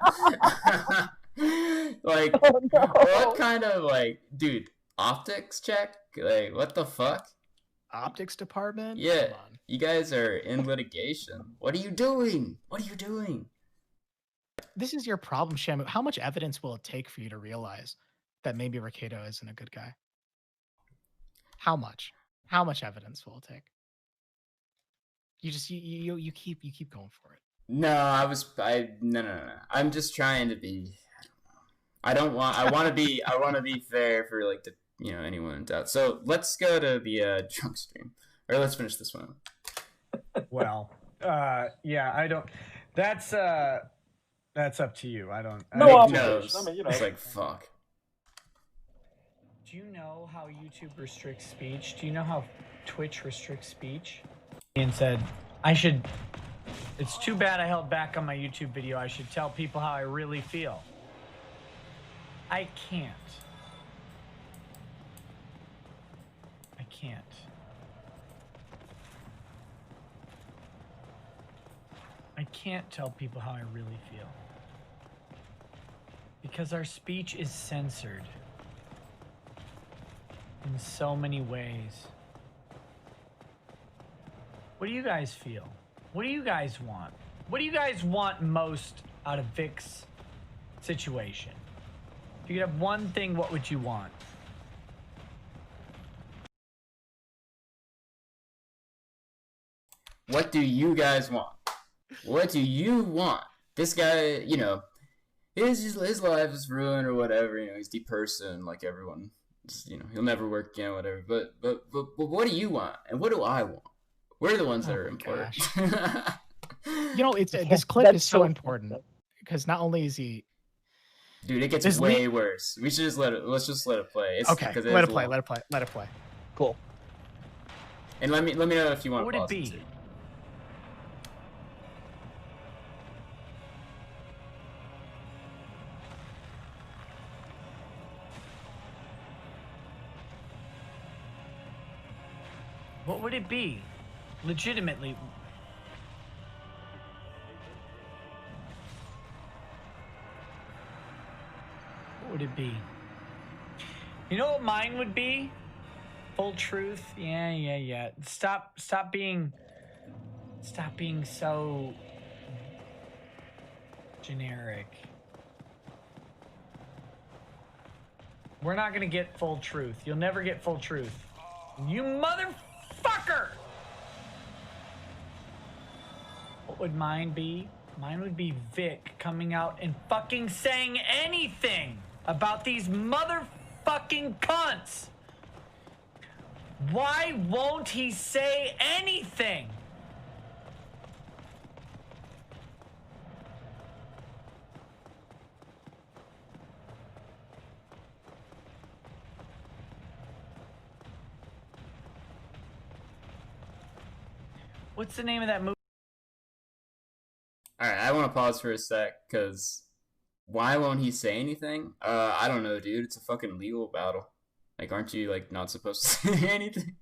Like, oh, no. What kind of like, dude, optics check? Like, what the fuck? Optics department? Yeah, you guys are in litigation. What are you doing? What are you doing? This is your problem, ShaMoo. How much evidence will it take for you to realize that maybe Rekieta isn't a good guy? How much? How much evidence will it take? You just you keep going for it. No, no. I'm just trying to be. I want to be fair for like anyone in doubt. So let's go to the drunk stream, or let's finish this one. Well, yeah, I don't. That's up to you. I don't. No obligation. I mean, It's like fuck. Do you know how YouTube restricts speech? Do you know how Twitch restricts speech? And said, it's too bad I held back on my YouTube video. I should tell people how I really feel. I can't. I can't. I can't tell people how I really feel. Because our speech is censored. In so many ways. What do you guys feel? What do you guys want? What do you guys want most out of Vic's situation? If you could have one thing, what would you want? What do you guys want? What do you want? This guy, his life is ruined or whatever. He's the person like everyone. Just, he'll never work again, whatever. But what do you want? And what do I want? We're the ones that are important. This clip is so important because not only is he, dude, it gets way worse. We should let's just let it play. Okay, let it play. Cool. And let me know if you want. What would it be? What would it be? Legitimately. What would it be? You know what mine would be? Full truth? Yeah. Stop being so generic. We're not gonna get full truth. You'll never get full truth. You motherfucker! What would mine be? Mine would be Vic coming out and fucking saying anything about these motherfucking cunts. Why won't he say anything? What's the name of that movie? All right, I want to pause for a sec because why won't he say anything? I don't know, dude. It's a fucking legal battle. Like, aren't you like not supposed to say anything?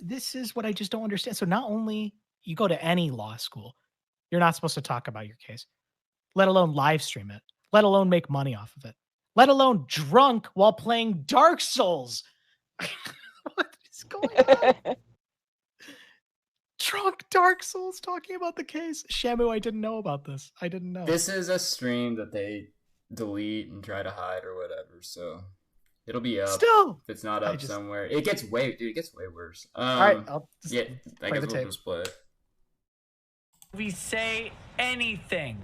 This is what I just don't understand. So not only you go to any law school, You're not supposed to talk about your case, let alone live stream it, let alone make money off of it, let alone drunk while playing Dark Souls. What is going on? Drunk Dark Souls talking about the case. ShaMoo, I didn't know about this. I didn't know. This is a stream that they delete and try to hide or whatever, so it'll be up. Still, if it's not up somewhere, it gets way worse. All right, I'll just yeah, I play guess the we'll tape. just play it. We say anything.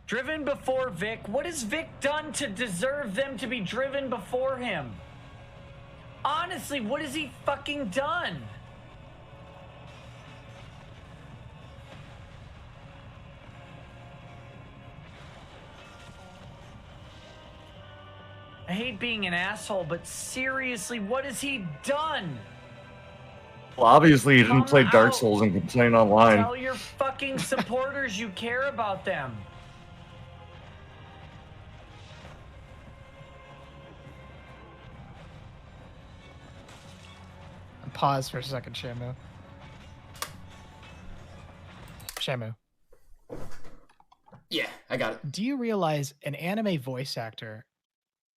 Driven before Vic. What has Vic done to deserve them to be driven before him? Honestly, what has he fucking done? I hate being an asshole, but seriously, what has he done? Well, obviously, he didn't Come play Dark out. Souls and complain online. Tell your fucking supporters you care about them. Pause for a second, ShaMoo. ShaMoo, Yeah, I got it. do you realize an anime voice actor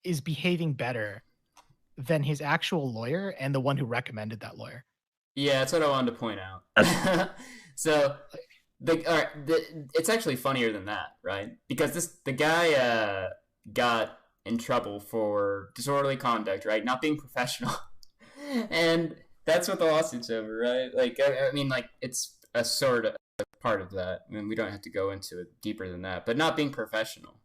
is behaving better than his actual lawyer and the one who recommended that lawyer? Yeah, that's what I wanted to point out. So, it's actually funnier than that, right? Because the guy got in trouble for disorderly conduct, right? Not being professional, and that's what the lawsuit's over, right? Like, I mean, like, it's a sort of part of that. I mean, we don't have to go into it deeper than that, but not being professional.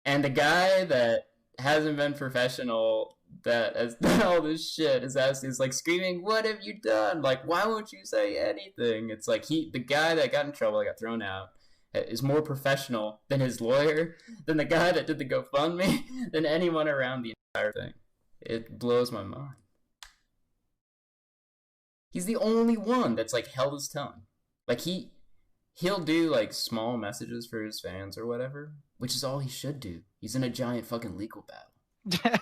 And the guy that hasn't been professional, that has done all this shit, is like screaming, "What have you done? Like, why won't you say anything?" It's like the guy that got in trouble, that got thrown out, is more professional than his lawyer, than the guy that did the GoFundMe, than anyone around the entire thing. It blows my mind. He's the only one that's like held his tongue. Like he'll do like small messages for his fans or whatever, which is all he should do. He's in a giant fucking legal battle.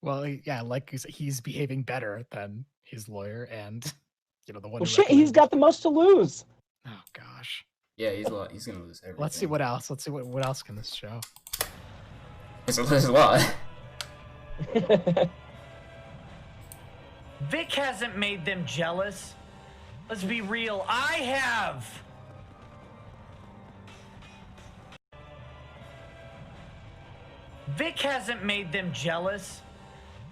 Well, yeah, like he's behaving better than his lawyer and the one. Well, who shit, he's recommended. got the most to lose. Oh gosh. Yeah, he's gonna lose everything. Let's see what else. Let's see what else can this show. There's a lot. Vic hasn't made them jealous. Let's be real. I have. Vic hasn't made them jealous.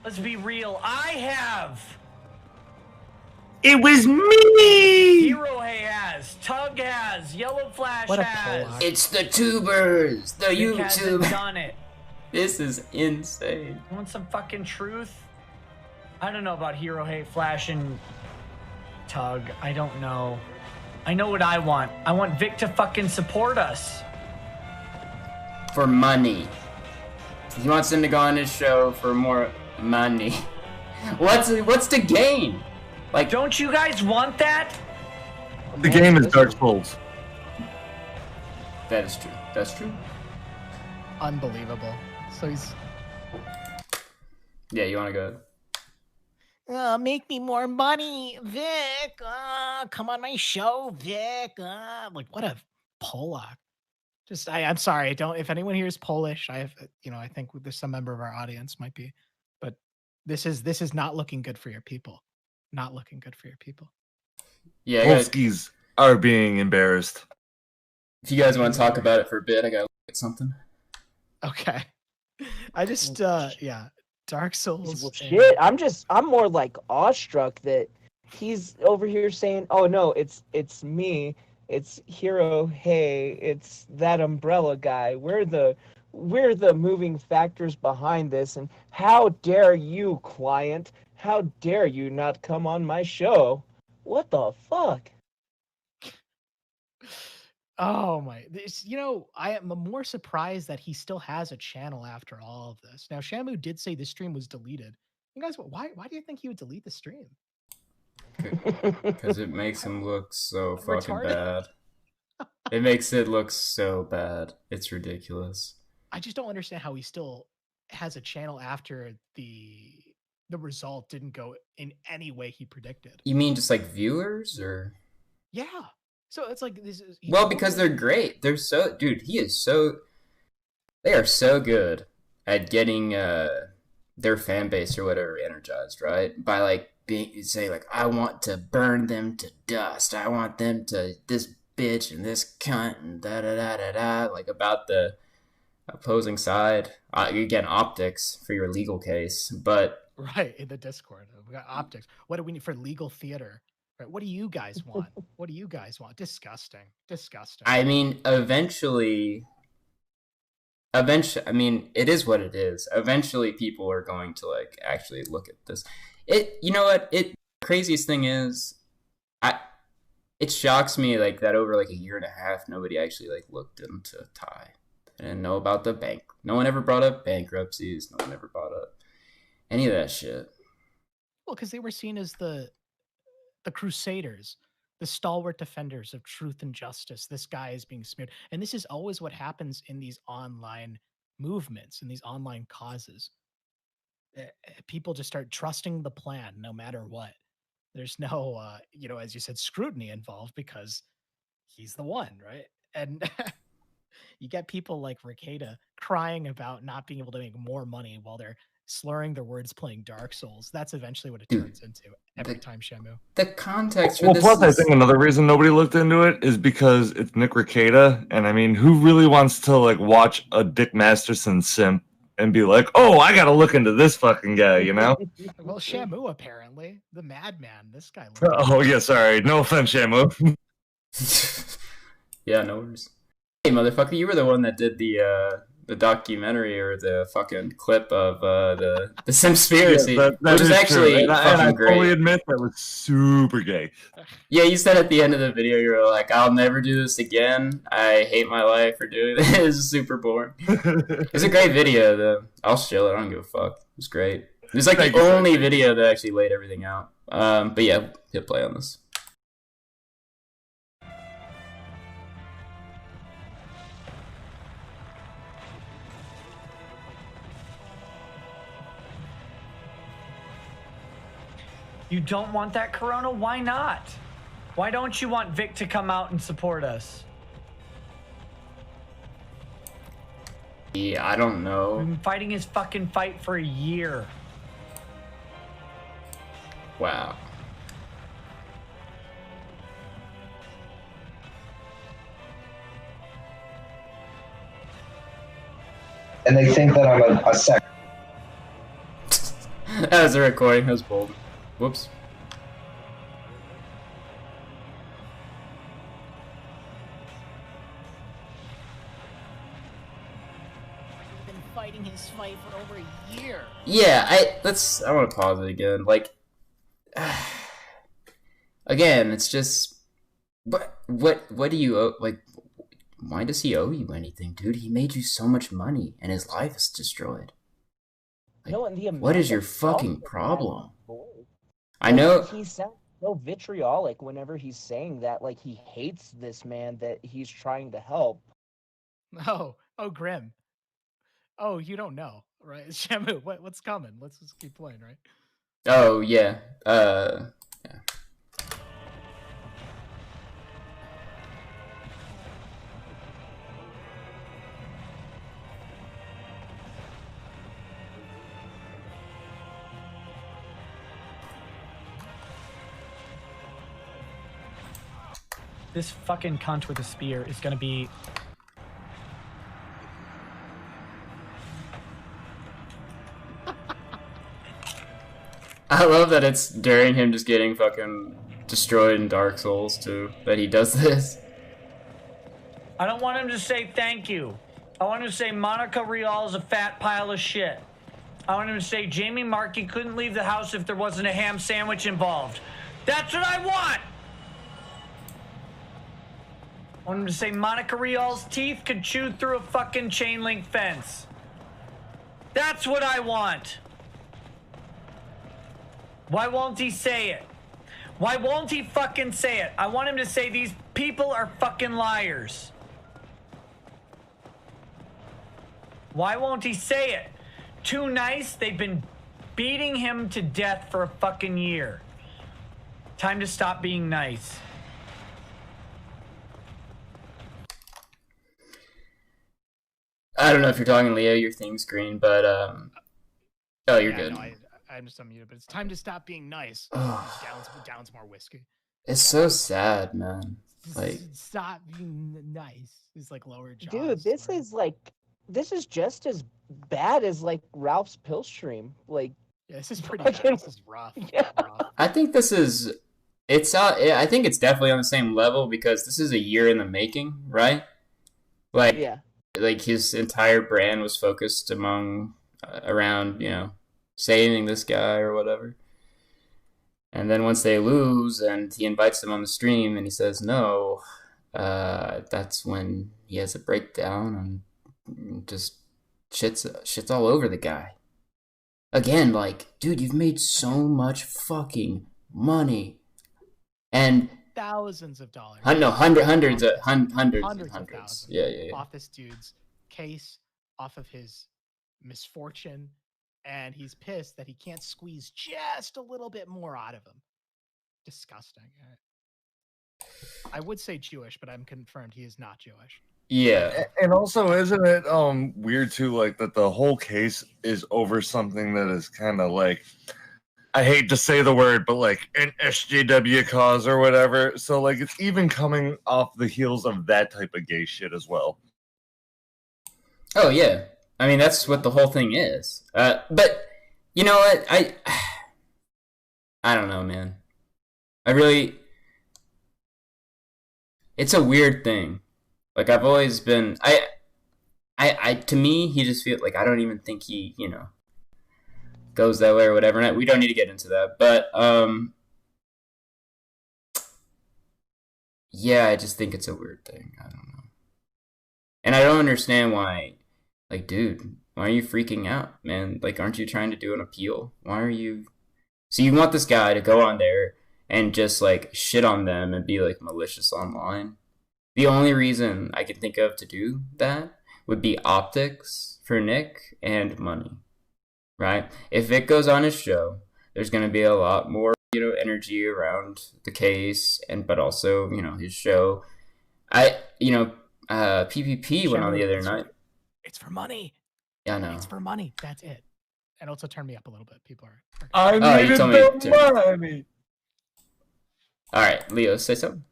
Let's be real. I have. It was me! Hero has. Tug has. Yellow Flash What a has. Pollock. It's the tubers, the Vic hasn't YouTube. done it. This is insane. You want some fucking truth? I don't know about Hero Hate Flash and Tug. I don't know. I know what I want. I want Vic to fucking support us. For money. He wants him to go on his show for more money. What's to gain? Like, Don't you guys want that? The game is Dark Souls. that is true. That's true. Unbelievable. So he's Yeah, you want to go? Make me more money, Vic. Come on my show, Vic. like, what a Pollock. Just I'm sorry. I don't. If anyone here is Polish, I have. I think there's some member of our audience might be, but this is not looking good for your people. Not looking good for your people. Yeah, I gotta, Polskis are being embarrassed. if you guys want to talk about it for a bit, I gotta look at something. Okay. I just yeah. Dark Souls. Well, and- shit, I'm more like awestruck that he's over here saying, "Oh no, it's me, it's Hero. Hey, it's that umbrella guy. We're the moving factors behind this. And how dare you, client? How dare you not come on my show? What the fuck?" Oh my! I am more surprised that he still has a channel after all of this. Now, ShaMoo did say the stream was deleted. You guys, why do you think he would delete the stream? Because it makes him look so fucking Retarded. bad. It makes it look so bad. It's ridiculous. I just don't understand how he still has a channel after the the result didn't go in any way he predicted. You mean just like viewers or? Yeah. So it's like this is Well, because they're great. They're so, dude. They are so good at getting their fan base or whatever energized, right? By like say like, I want to burn them to dust. I want them to this bitch and this cunt and da da da da da. Like about the opposing side. Again, optics for your legal case, but right in the Discord. We got optics. What do we need for legal theater? Right. What do you guys want? What do you guys want? Disgusting. Disgusting. I mean, eventually, I mean, it is what it is. Eventually, people are going to like actually look at this. You know what? Craziest thing is, it shocks me like that over like a year and a half, nobody actually like looked into Ty. They didn't know about the bank. No one ever brought up bankruptcies. No one ever brought up any of that shit. Well, because they were seen as the crusaders, the stalwart defenders of truth and justice. This guy is being smeared. And this is always what happens in these online movements, in these online causes. People just start trusting the plan no matter what. There's no, as you said, scrutiny involved because he's the one, right? And you get people like Rekieta crying about not being able to make more money while they're slurring their words playing Dark Souls. That's eventually what it turns into every time, ShaMoo. The context for well, this plus I think another reason nobody looked into it is because it's Nick Rekieta, and I mean, who really wants to like watch a Dick Masterson simp and be like, oh, I gotta look into this fucking guy, you know? Well, ShaMoo apparently, the madman. This guy. Oh yeah, sorry. No offense, ShaMoo. Yeah, no worries. Hey, motherfucker, you were the one that did the documentary or the fucking clip of the Simspiracy, Yeah, that which is actually true. fucking I great. fully admit that was super gay. Yeah, you said at the end of the video, you were like, I'll never do this again. I hate my life for doing this. It's super boring. It's a great video, though. I'll show it. I don't give a fuck. It's great. It's like the only video that actually laid everything out. But yeah, hit play on this. You don't want that, Corona? Why not? Why don't you want Vic to come out and support us? Yeah, I don't know. We've been fighting his fucking fight for a year. Wow. And they think that I'm a sex. That was a recording. That was bold. Whoops. We've been fighting his fight for over a year. Yeah, I want to pause it again. Like, again, it's just, what do you owe? Like, why does he owe you anything, dude? He made you so much money, and his life is destroyed. Like, No, and the what is your amount of fucking love problem? that I know. He sounds so vitriolic whenever he's saying that, like he hates this man that he's trying to help. Oh, Grim. Oh, you don't know, right? ShaMoo, what's coming? Let's just keep playing, right? Oh yeah. Yeah. This fucking cunt with a spear is gonna be... I love that it's during him just getting fucking destroyed in Dark Souls too, that he does this. I don't want him to say thank you. I want him to say Monica Rial is a fat pile of shit. I want him to say Jamie Markey couldn't leave the house if there wasn't a ham sandwich involved. That's what I want! I want him to say Monica Rial's teeth could chew through a fucking chain link fence. That's what I want. Why won't he say it? Why won't he fucking say it? I want him to say these people are fucking liars. Why won't he say it? Too nice? They've been beating him to death for a fucking year. Time to stop being nice. I don't know if you're talking, Leo. Your thing's green, but oh, you're good. No, I'm just unmuted, but it's time to stop being nice. down some more whiskey. It's so sad, man. Like, stop being nice. It's like lower jaws. Dude, this is just as bad as like Ralph's pill stream. Like, yeah, this is pretty bad. This is rough. Yeah. I think this is. I think it's definitely on the same level because this is a year in the making, right? Like, yeah. Like his entire brand was focused around, saving this guy or whatever. And then once they lose and he invites them on the stream and he says no, that's when he has a breakdown and just shits all over the guy. Again, like, dude, you've made so much fucking money. And thousands of dollars. Hundreds of thousands. Yeah. Off this dude's case, off of his misfortune, and he's pissed that he can't squeeze just a little bit more out of him. Disgusting. I would say Jewish, but I'm confirmed he is not Jewish. Yeah. And also, isn't it weird too, like that the whole case is over something that is kind of like, I hate to say the word, but like an SJW cause or whatever. So like it's even coming off the heels of that type of gay shit as well. Oh yeah. I mean, that's what the whole thing is. But you know what? I don't know, man. It's a weird thing. Like, I've always been, to me, he just feels like, I don't even think he, goes that way or whatever. And we don't need to get into that. But, yeah, I just think it's a weird thing. I don't know. And I don't understand why, like, dude, why are you freaking out, man? Like, aren't you trying to do an appeal? Why are you... So you want this guy to go on there and just, like, shit on them and be, like, malicious online? The only reason I can think of to do that would be optics for Nick and money, right? If Vic goes on his show, there's going to be a lot more, energy around the case, but also, his show. PPP went on the other night. It's for money. Yeah, I know. It's for money. That's it. And also turn me up a little bit. People are... you told me money. All right, Leo, say something.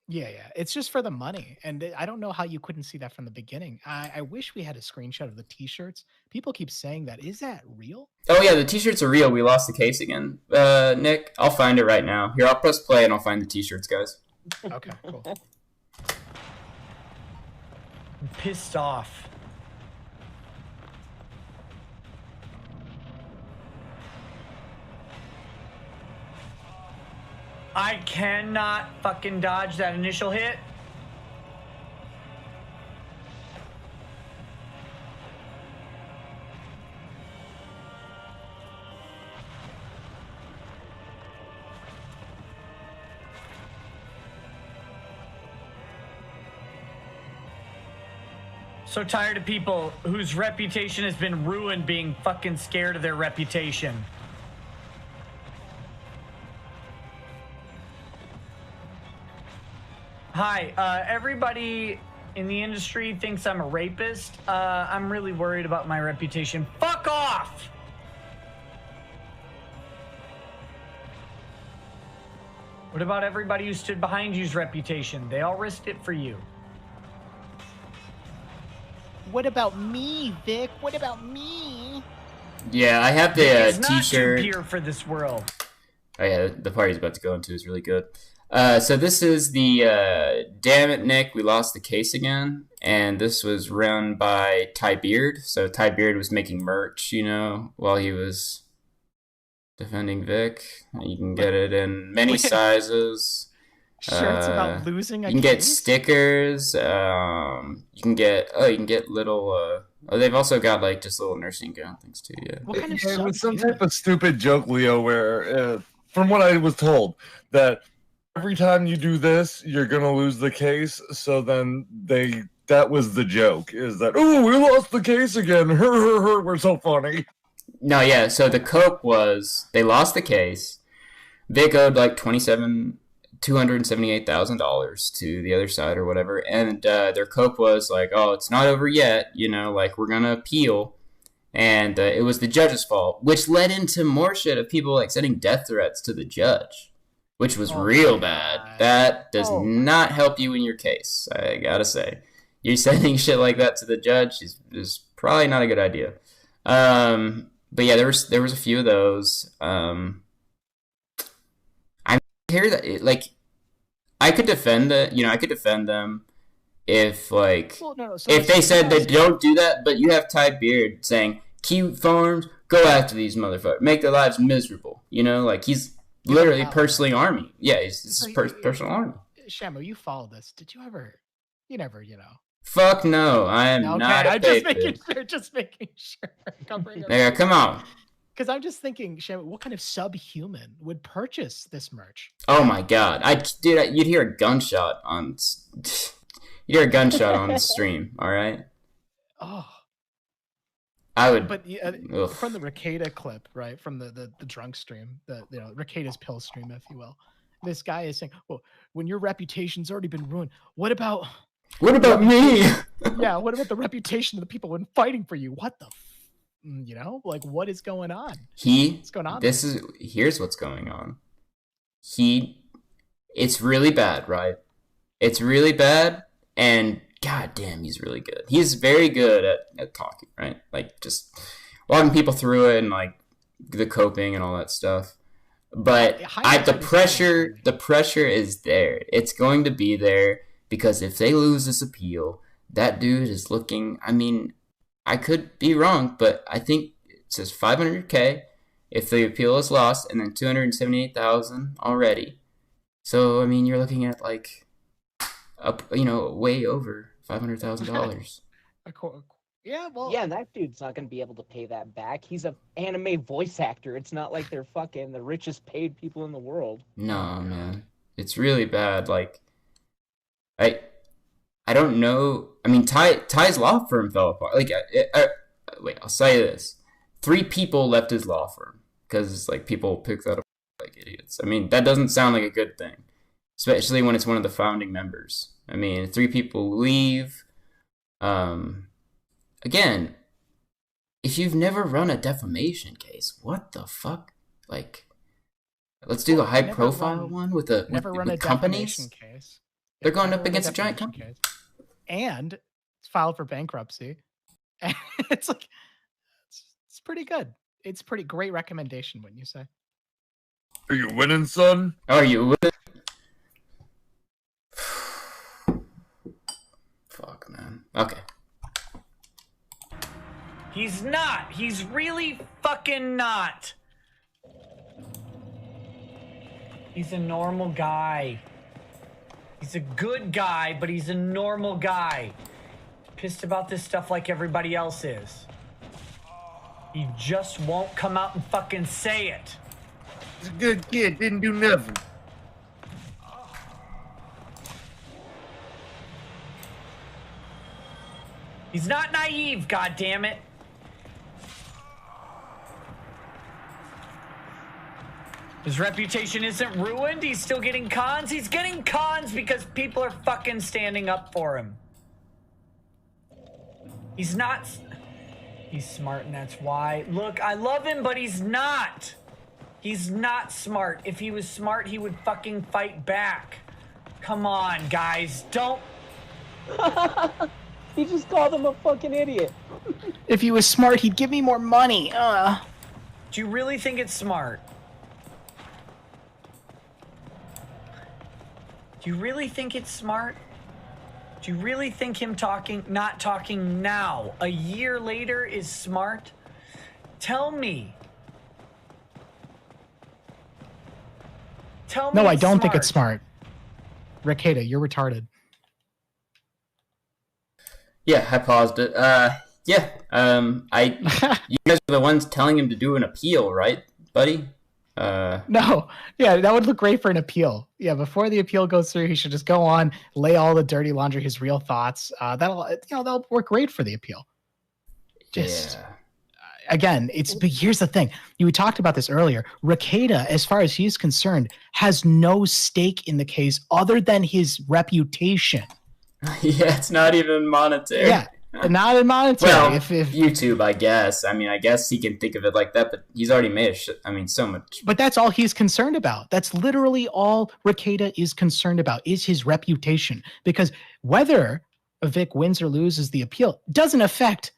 Yeah. It's just for the money. And I don't know how you couldn't see that from the beginning. I wish we had a screenshot of the t-shirts. People keep saying that. Is that real? Oh, yeah, the t-shirts are real. We lost the case again. Nick, I'll find it right now. Here, I'll press play and I'll find the t-shirts, guys. Okay, cool. I'm pissed off. I cannot fucking dodge that initial hit. So tired of people whose reputation has been ruined being fucking scared of their reputation. Hi, everybody in the industry thinks I'm a rapist. I'm really worried about my reputation. Fuck off! What about everybody who stood behind you's reputation? They all risked it for you. What about me, Vic? What about me? Yeah, I have the It's not t-shirt. too pure for this world. Oh yeah, the party's about to go into is really good. So this is the Damn It Nick, we lost the case again, and this was run by Ty Beard. So Ty Beard was making merch, while he was defending Vic. You can get it in many sizes. Shirts about losing a You can get case? stickers. You can get little. They've also got like just little nursing gown things too. Yeah. What kind of Yeah, it was stuff? some type of stupid joke, Leo, where, from what I was told, that every time you do this, you're gonna lose the case. So then that was the joke, is that, oh, we lost the case again. We're so funny. No, yeah. So the cope was they lost the case. Vic owed like $278,000 to the other side or whatever, and their cope was like, "Oh, it's not over yet. Like we're gonna appeal." And it was the judge's fault, which led into more shit of people like sending death threats to the judge, which was real bad. That does not help you in your case. I gotta say, you're sending shit like that to the judge is probably not a good idea. But yeah, there was a few of those. I hear that like I could defend I could defend them if like if they said they don't do that, but you have Ty Beard saying cute farms go after these motherfuckers, make their lives miserable. Like he's literally personally army. Yeah, he's personal army. ShaMoo, you follow this? Did you ever? You never, Fuck no, I am not. I'm just making sure. Just making sure. Come on. Because I'm just thinking, ShaMoo, what kind of subhuman would purchase this merch? Oh my god, you'd hear a gunshot on. You'd hear a gunshot on the stream. All right. Oh. I would. But from the Rekieta clip, right, from the drunk stream, Rekieta's pill stream, if you will, this guy is saying, "Well, when your reputation's already been ruined, what about me? Yeah, what about the reputation of the people when fighting for you? What the, like what is going on? What's going on? Here's what's going on. It's really bad, right? It's really bad, and god damn, he's really good. He's very good at talking, right? Like just walking people through it and like the coping and all that stuff. But the pressure is there. It's going to be there because if they lose this appeal, that dude is looking. I mean, I could be wrong, but I think it says $500K if the appeal is lost, and then $278,000 already. So I mean, you're looking at like way over $500,000. Yeah, well, yeah, and that dude's not going to be able to pay that back. He's an anime voice actor. It's not like they're fucking the richest paid people in the world. No, man, it's really bad. Like, I don't know. I mean, Ty's law firm fell apart. Like, wait, I'll say this: 3 people left his law firm because like people picked that up like idiots. I mean, that doesn't sound like a good thing, especially when it's one of the founding members. I mean, 3 people leave. Again, if you've never run a defamation case, what the fuck? Like, let's do a high-profile one with companies. Case. They're going up against a giant company, and it's filed for bankruptcy. And it's like, it's pretty good. It's pretty great recommendation, wouldn't you say? Are you winning, son? Are you winning? Fuck, man. Okay. He's not. He's really fucking not. He's a normal guy. He's a good guy, but he's a normal guy. Pissed about this stuff like everybody else is. He just won't come out and fucking say it. He's a good kid, didn't do nothing. He's not naive, goddammit. His reputation isn't ruined. He's still getting cons. He's getting cons because people are fucking standing up for him. He's not. He's smart, and that's why. Look, I love him, but he's not. He's not smart. If he was smart, he would fucking fight back. Come on, guys. Don't. He just called him a fucking idiot. If he was smart, he'd give me more money. Do you really think it's smart? Do you really think it's smart? Do you really think him not talking now, a year later, is smart? Tell me. Tell me. No, I don't think it's smart. Rekieta, you're retarded. Yeah, I paused it. You guys are the ones telling him to do an appeal, right, buddy? No, yeah, that would look great for an appeal. Yeah, before the appeal goes through, he should just go on, lay all the dirty laundry, his real thoughts. That'll work great for the appeal. again, but here's the thing. You talked about this earlier. Rekieta, as far as he's concerned, has no stake in the case other than his reputation. Yeah, it's not even monetary. Yeah, not in monetary. Well, if YouTube, I guess. I mean, I guess he can think of it like that, but he's already made so much. But that's all he's concerned about. That's literally all Rekieta is concerned about, is his reputation. Because whether Vic wins or loses the appeal doesn't affect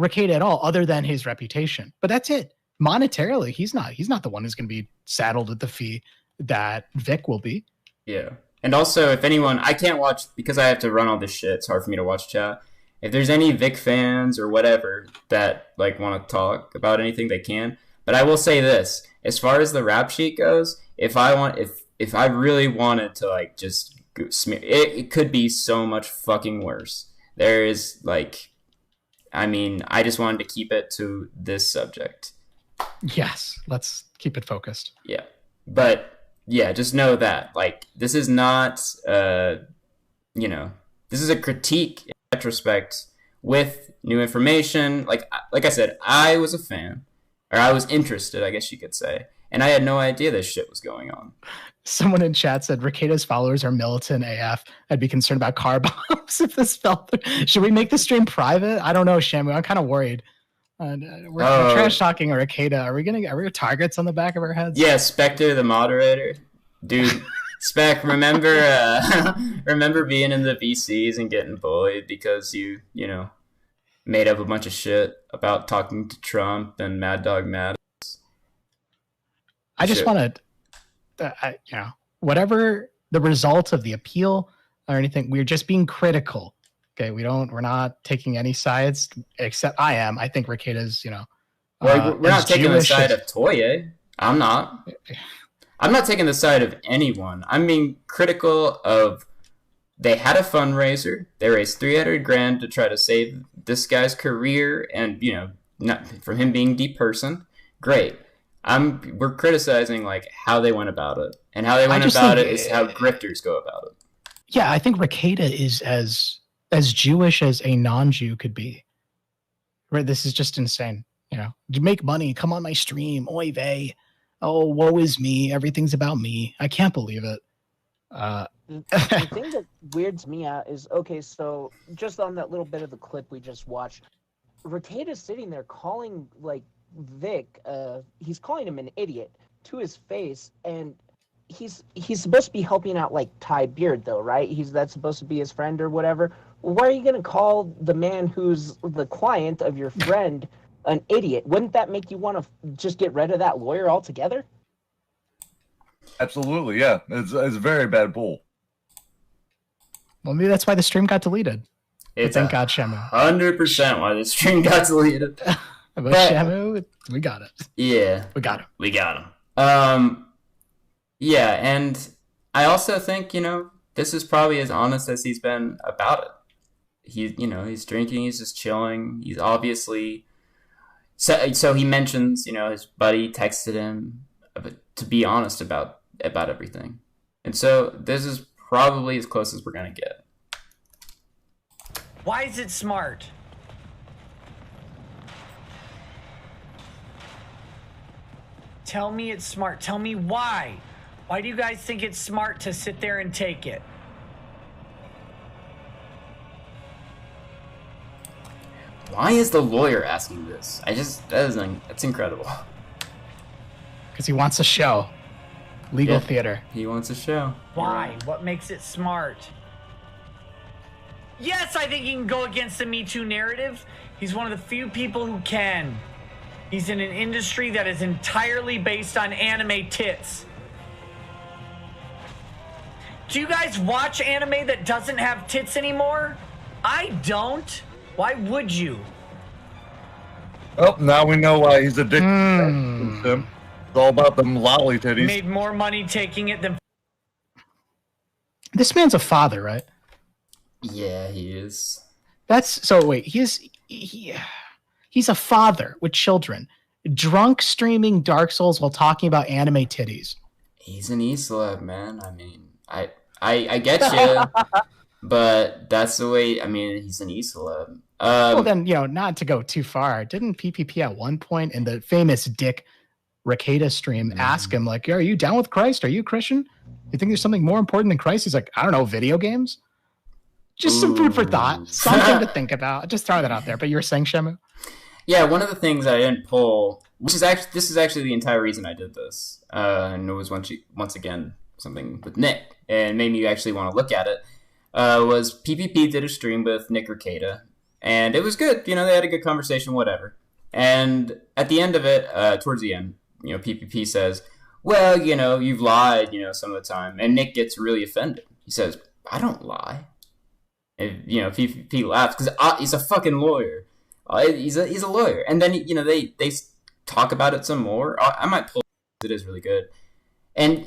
Rekieta at all, other than his reputation. But that's it. Monetarily, he's not the one who's going to be saddled with the fee that Vic will be. Yeah. And also, if anyone, I can't watch, because I have to run all this shit, it's hard for me to watch chat. If there's any Vic fans or whatever that like want to talk about anything, they can. But I will say this, as far as the rap sheet goes, if I really wanted to like just smear, it could be so much fucking worse. There is like, I mean, I just wanted to keep it to this subject. Yes, let's keep it focused. Yeah. But yeah, just know that like this is not this is a critique in retrospect with new information. Like I said, I was a fan, or I was interested, I guess you could say, and I had no idea this shit was going on. Someone in chat said Rekieta's followers are militant AF. I'd be concerned about car bombs if this fell through. Should we make the stream private? I don't know, ShaMoo. I'm kind of worried. We're trash talking Rekieta. Are we targets on the back of our heads? Yeah, Spectre, the moderator, dude. Spec, remember being in the VCs and getting bullied because you made up a bunch of shit about talking to Trump and Mad Dog Maddox. I just wanted, whatever the result of the appeal or anything, we're just being critical. Okay, we're not taking any sides, except I am. I think Rekieta's, we're not taking the side of Toye. I'm not taking the side of anyone. I'm being critical of, they had a fundraiser. They raised $300,000 to try to save this guy's career and, not from him being depersoned. Great. We're criticizing like how they went about it. And how they went about it is how grifters go about it. Yeah, I think Rekieta is as Jewish as a non-Jew could be. Right? This is just insane. You make money, come on my stream, oy vey. Oh, woe is me. Everything's about me. I can't believe it. The thing that weirds me out is, okay, so just on that little bit of the clip we just watched, Rekieta's sitting there calling like Vic, he's calling him an idiot to his face, and he's supposed to be helping out like Ty Beard though, right? That's supposed to be his friend or whatever. Why are you gonna call the man who's the client of your friend an idiot? Wouldn't that make you want to just get rid of that lawyer altogether? Absolutely, yeah. It's a very bad bull. Well, maybe that's why the stream got deleted. Thank God, ShaMoo. 100% why the stream got deleted. But ShaMoo, we got it. Yeah. We got him. We got him. Yeah, and I also think, this is probably as honest as he's been about it. He's drinking, he's just chilling. He's obviously... So he mentions, his buddy texted him to be honest about everything. And so this is probably as close as we're going to get. Why is it smart? Tell me it's smart. Tell me why. Why do you guys think it's smart to sit there and take it? Why is the lawyer asking this? That's incredible. Because he wants a show. Legal theater. He wants a show. Why? What makes it smart? Yes, I think he can go against the Me Too narrative. He's one of the few people who can. He's in an industry that is entirely based on anime tits. Do you guys watch anime that doesn't have tits anymore? I don't. Why would you? Oh, now we know why he's addicted to them. It's all about them lolly titties. Made more money taking it than... This man's a father, right? Yeah, he is. Wait, he's a father with children, drunk streaming Dark Souls while talking about anime titties. He's an E-celeb, man. I mean, I get you, but that's the way. I mean, he's an E-celeb. Well, then, not to go too far, didn't PPP at one point in the famous Dick Rekieta stream ask him, like, are you down with Christ? Are you Christian? You think there's something more important than Christ? He's like, I don't know, video games? Just some food for thought. Something to think about. Just throw that out there. But you were saying, ShaMoo? Yeah, one of the things I didn't pull, this is actually the entire reason I did this, and it was once again something with Nick, and made me actually want to look at it, was PPP did a stream with Nick Rekieta, and it was good. They had a good conversation, whatever. And at the end of it, towards the end, PPP says, well, you've lied, some of the time. And Nick gets really offended. He says, I don't lie. And, PPP laughs because he's a fucking lawyer. He's a lawyer. And then, they talk about it some more. I might pull it. It is really good. And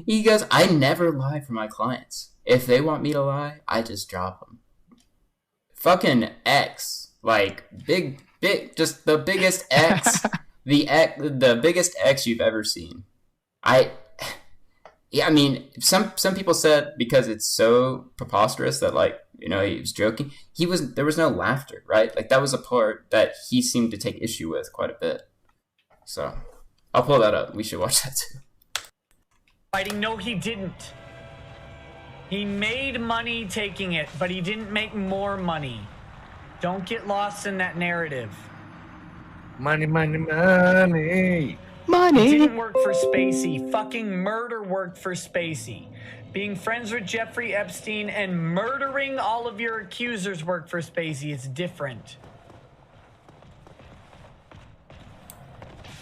he goes, I never lie for my clients. If they want me to lie, I just drop them. Fucking X. Like, big, just the biggest X. the biggest X you've ever seen. Some people said because it's so preposterous that, like, he was joking. There was no laughter, right? Like, that was a part that he seemed to take issue with quite a bit. So, I'll pull that up. We should watch that too. Fighting? No, he didn't. He made money taking it, but he didn't make more money. Don't get lost in that narrative. Money, money, money. Money. It didn't work for Spacey. Fucking murder worked for Spacey. Being friends with Jeffrey Epstein and murdering all of your accusers worked for Spacey. It's different.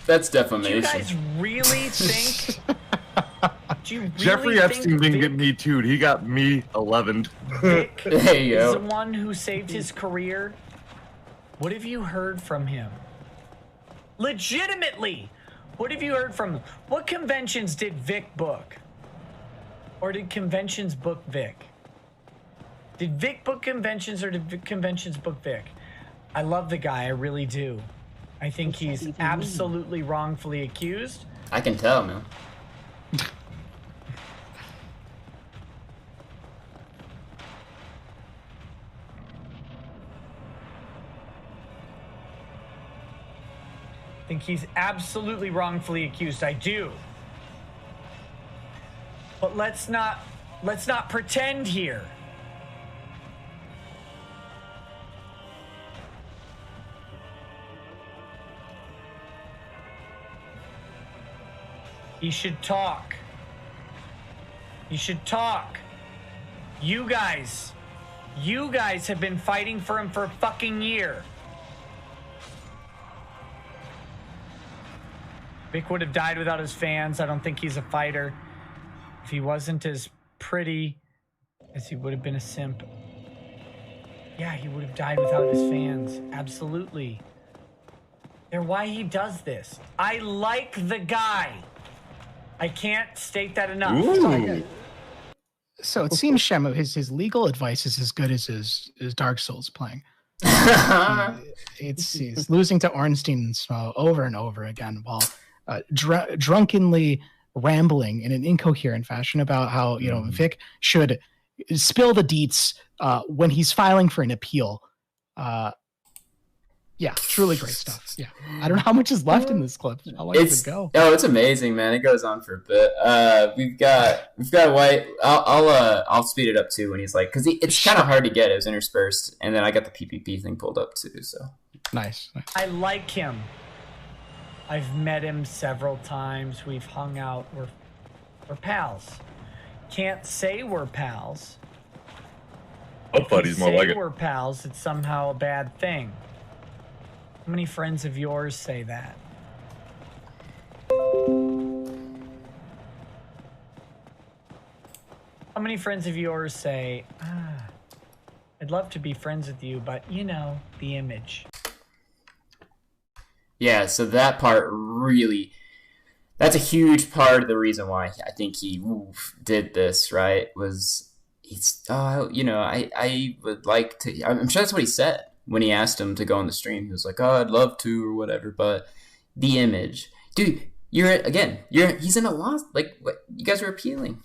That's defamation. Do you guys really think... Do you really Jeffrey Epstein think didn't get me too'd. He got me 11'd. Vic There you is go. the one who saved his career? What have you heard from him? Legitimately, what have you heard from him? What conventions did Vic book? Or did conventions book Vic? Did Vic book conventions or did conventions book Vic? I love the guy, I really do. I think he's absolutely wrongfully accused. I can tell, man. I think he's absolutely wrongfully accused. I do. But let's not pretend here. He should talk. He should talk. You guys have been fighting for him for a fucking year. Vic would have died without his fans. I don't think he's a fighter. If he wasn't as pretty as he would have been a simp. Yeah, he would have died without his fans. Absolutely. They're why he does this. I like the guy. I can't state that enough. Ooh. So it seems ShaMoo, his legal advice is as good as his Dark Souls playing. He's losing to Ornstein and ShaMoo over and over again while drunkenly rambling in an incoherent fashion about how Vic should spill the deets when he's filing for an appeal. Yeah, truly great stuff. Yeah, I don't know how much is left in this clip. How long does it go? Oh, it's amazing, man. It goes on for a bit. We've got White. I'll speed it up too when he's like, because it's kind of hard to get. It was interspersed, and then I got the PPP thing pulled up too. So nice. I like him. I've met him several times. We've hung out. We're pals. Can't say we're pals. Oh, buddy's more like it. We're pals. It's somehow a bad thing. How many friends of yours say that? How many friends of yours say, I'd love to be friends with you, but the image. Yeah, so that part really, that's a huge part of the reason why I think he did this, right? I would like to, I'm sure that's what he said when he asked him to go on the stream. He was like, oh, I'd love to or whatever, but the image. Dude, he's in a loss. Like, what, you guys are appealing.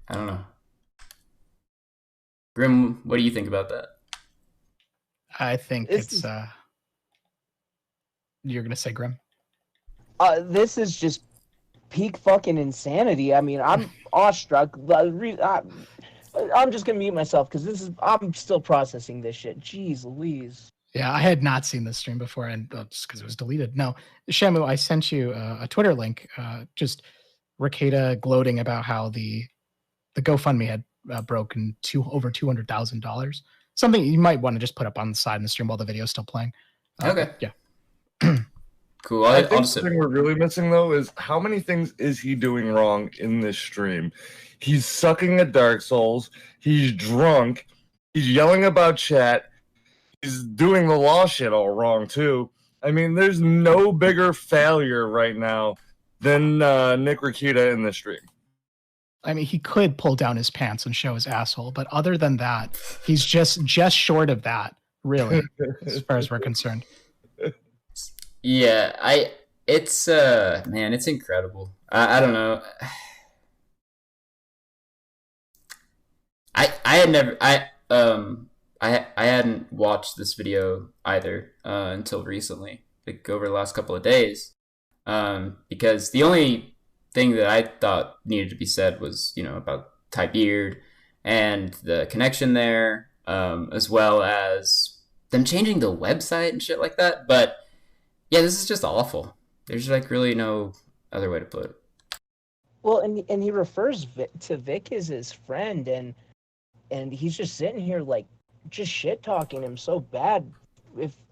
I don't know. Grim, what do you think about that? I think it's you're gonna say Grim. This is just peak fucking insanity. I mean, I'm awestruck. I'm just gonna mute myself because I'm still processing this shit. Jeez Louise. Yeah, I had not seen this stream before, and just because it was deleted. No, ShaMoo, I sent you a Twitter link. Just Rekieta gloating about how the GoFundMe had broken over $200,000. Something you might want to just put up on the side in the stream while the video is still playing. Okay. Yeah. Cool. I think the thing we're really missing, though, is how many things is he doing wrong in this stream? He's sucking at Dark Souls. He's drunk. He's yelling about chat. He's doing the law shit all wrong, too. I mean, there's no bigger failure right now than Nick Rekieta in this stream. I mean, he could pull down his pants and show his asshole, but other than that, he's just short of that, really, as far as we're concerned. Yeah, it's man, it's incredible. I don't know. I hadn't watched this video either until recently, like over the last couple of days, because the only thing that I thought needed to be said was, you know, about Ty Beard and the connection there, as well as them changing the website and shit like that. But yeah, this is just awful. There's like really no other way to put it. Well, and he refers to Vic as his friend, and he's just sitting here like just shit talking him so bad.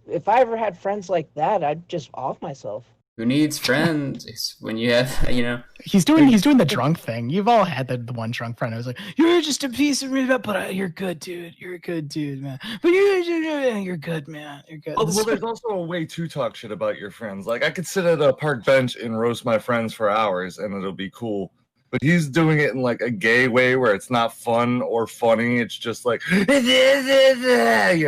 If I ever had friends like that, I'd just off myself. Who needs friends? It's when you have, you know. He's doing the drunk thing. You've all had the one drunk friend who was like, "You're just a piece of shit, but you're good, dude. You're a good dude, man. But you're good, man. You're good." Oh, well, there's also a way to talk shit about your friends. Like, I could sit at a park bench and roast my friends for hours, and it'll be cool. But he's doing it in like a gay way where it's not fun or funny. It's just like, you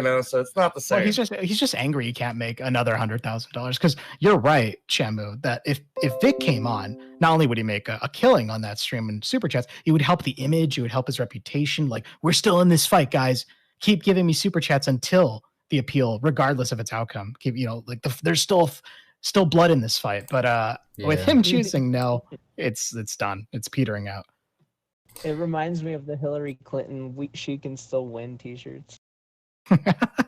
know, so it's not the same. Well, he's just angry he can't make another $100,000. Because you're right, ShaMoo, that if Vic came on, not only would he make a killing on that stream and super chats, it would help the image, it would help his reputation. Like, we're still in this fight, guys. Keep giving me super chats until the appeal, regardless of its outcome. Keep, you know, like there's still blood in this fight. But with him choosing no, it's done. It's petering out. It reminds me of the Hillary Clinton "She Can Still Win" t-shirts. It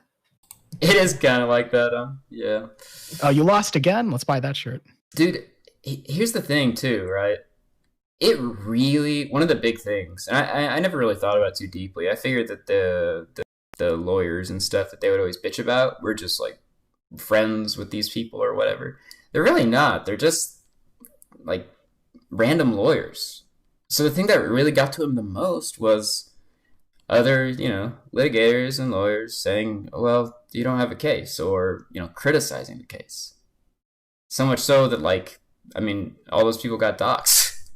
is kind of like that, yeah. Oh, you lost again? Let's buy that shirt. Dude, here's the thing, too, right? It really, one of the big things, and I never really thought about it too deeply. I figured that the lawyers and stuff that they would always bitch about were just, like, friends with these people or whatever. They're really not. They're just, like, random lawyers. So the thing that really got to him the most was other, you know, litigators and lawyers saying, well, you don't have a case, or, you know, criticizing the case. So much so that, like, I mean, all those people got doxxed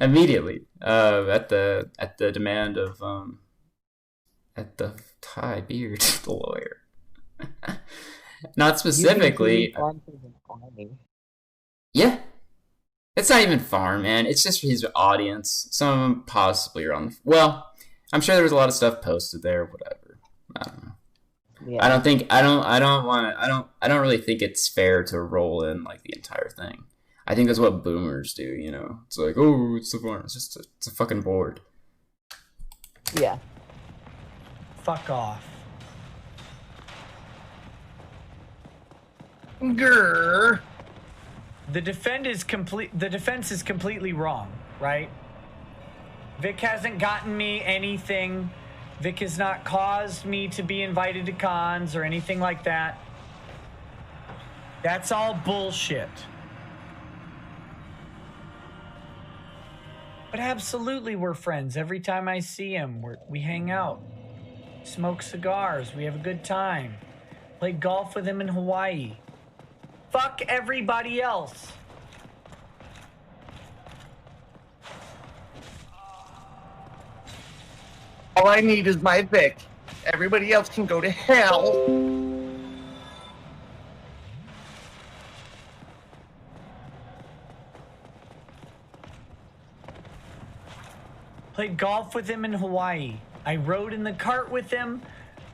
immediately at the demand of at the Ty Beard, the lawyer. Not specifically. Yeah. It's not even farm, man. It's just for his audience. Some of them possibly are on the... Well, I'm sure there was a lot of stuff posted there, whatever. I don't know. Yeah. I don't really think it's fair to roll in like the entire thing. I think that's what boomers do, you know. It's like, oh, it's the farm. It's just it's a fucking board. Yeah. Fuck off. Grr. The defense is completely wrong, right? Vic hasn't gotten me anything. Vic has not caused me to be invited to cons or anything like that. That's all bullshit. But absolutely we're friends. Every time I see him, we hang out, smoke cigars, we have a good time, play golf with him in Hawaii. Fuck everybody else. All I need is my Vic. Everybody else can go to hell. Played golf with him in Hawaii. I rode in the cart with him.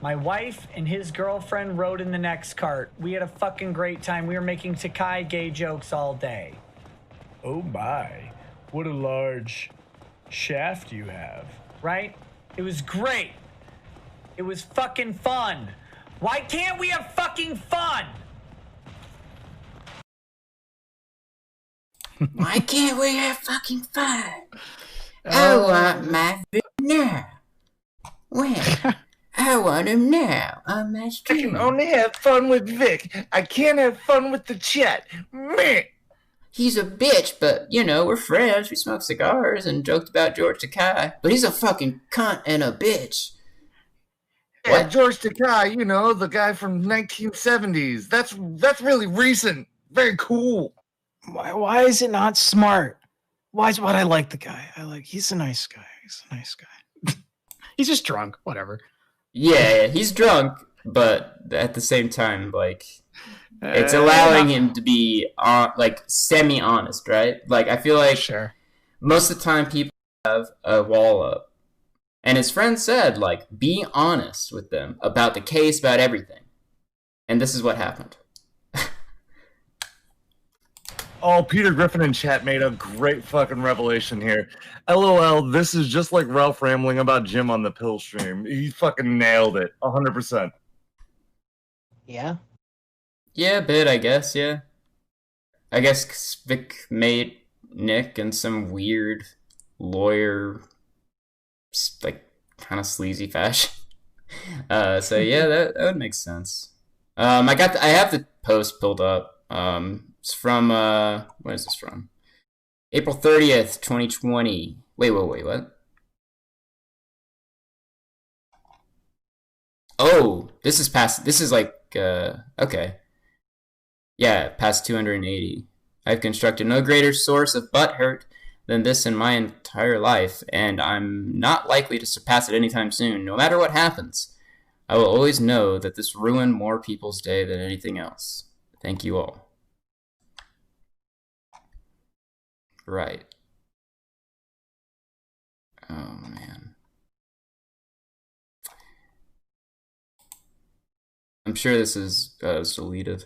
My wife and his girlfriend rode in the next cart. We had a fucking great time. We were making Takai gay jokes all day. Oh my, what a large shaft you have. Right? It was great. It was fucking fun. Why can't we have fucking fun? Why can't we have fucking fun? I want my Vic now. When? I want him now on my I stream. can only have fun with Vic. I can't have fun with the chat. Meh. He's a bitch, but, you know, we're friends. We smoked cigars and joked about George Takei. But he's a fucking cunt and a bitch. Yeah, George Takei, you know, the guy from 1970s. That's really recent. Very cool. Why is it not smart? Why'd I like the guy? He's a nice guy. He's just drunk. Whatever. Yeah, he's drunk, but at the same time, like, it's allowing him to be like semi-honest, right? Like, I feel like most of the time people have a wall up, and his friend said, like, be honest with them about the case, about everything, and this is what happened. Oh, Peter Griffin in chat made a great fucking revelation here. LOL, this is just like Ralph rambling about Jim on the pill stream. He fucking nailed it, 100%. Yeah. Yeah, a bit, I guess, yeah. I guess Vic made Nick in some weird lawyer, like, kind of sleazy fashion. So yeah, that would make sense. I have the post pulled up. It's from, when is this from? April 30th, 2020. Wait, what? Oh, this is like, okay. Yeah, past 280. I've constructed no greater source of butthurt than this in my entire life, and I'm not likely to surpass it anytime soon. No matter what happens, I will always know that this ruined more people's day than anything else. Thank you all. Right. Oh, man. I'm sure this is deleted.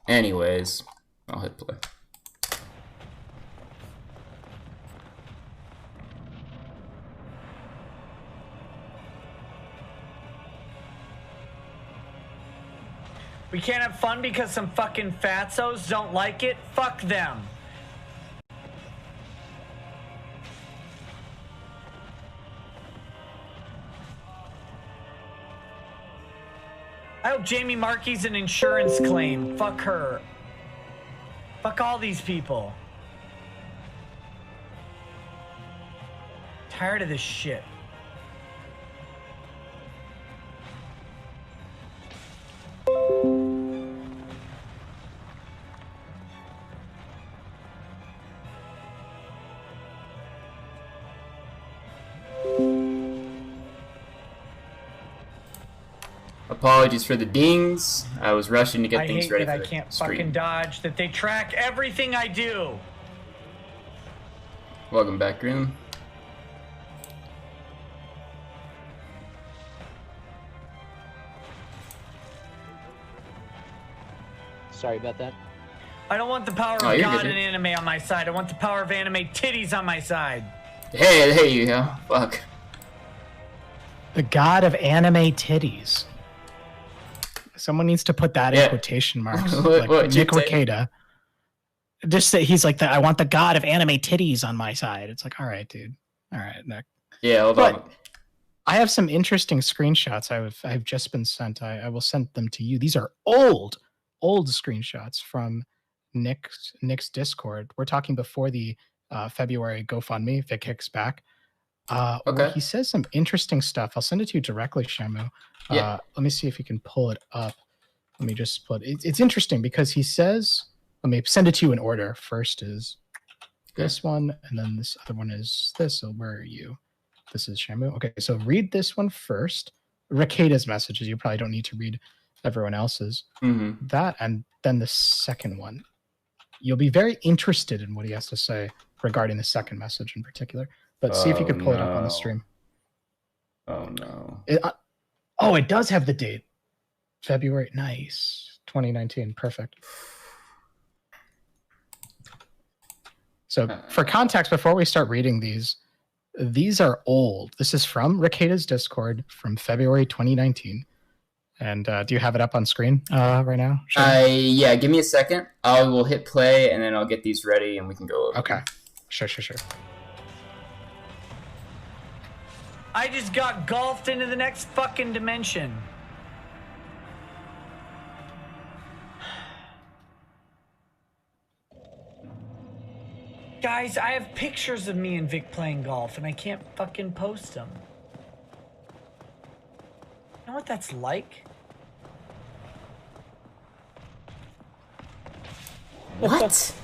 Anyways, I'll hit play. We can't have fun because some fucking fatzos don't like it? Fuck them. I hope Jamie Markey's an insurance claim. Fuck her. Fuck all these people. Tired of this shit. Apologies for the dings. I was rushing to get things ready for the I can't stream. fucking dodge, that they track everything I do. Welcome back, Grim. Sorry about that. I don't want the power of God and anime on my side. I want the power of anime titties on my side. Hey, there you go. Fuck. The god of anime titties. Someone needs to put that in quotation marks. Like Nick Rekieta. Just say he's like, I want the god of anime titties on my side. It's like, all right, dude. All right, Nick. Yeah, hold on. I have some interesting screenshots I've just been sent. I will send them to you. These are old screenshots from Nick's Discord. We're talking before the February GoFundMe. Vic kicks back. Where he says some interesting stuff. I'll send it to you directly, ShaMoo. Let me see if you can pull it up. Let me just put it. It's interesting because he says, let me send it to you in order. First is this one, and then this other one is this. So where are you? This is ShaMoo. Okay, so read this one first. Rekieta's messages. You probably don't need to read everyone else's. Mm-hmm. That, and then the second one. You'll be very interested in what he has to say regarding the second message in particular. But see if you can pull it up on the stream. Oh no. Oh, it does have the date. February. Nice. 2019. Perfect. So for context, before we start reading these are old. This is from Rekieta's Discord from February 2019. And do you have it up on screen right now? Yeah, give me a second. I will hit play, and then I'll get these ready, and we can go over. Okay. Sure. I just got golfed into the next fucking dimension. Guys, I have pictures of me and Vic playing golf, and I can't fucking post them. You know what that's like? What?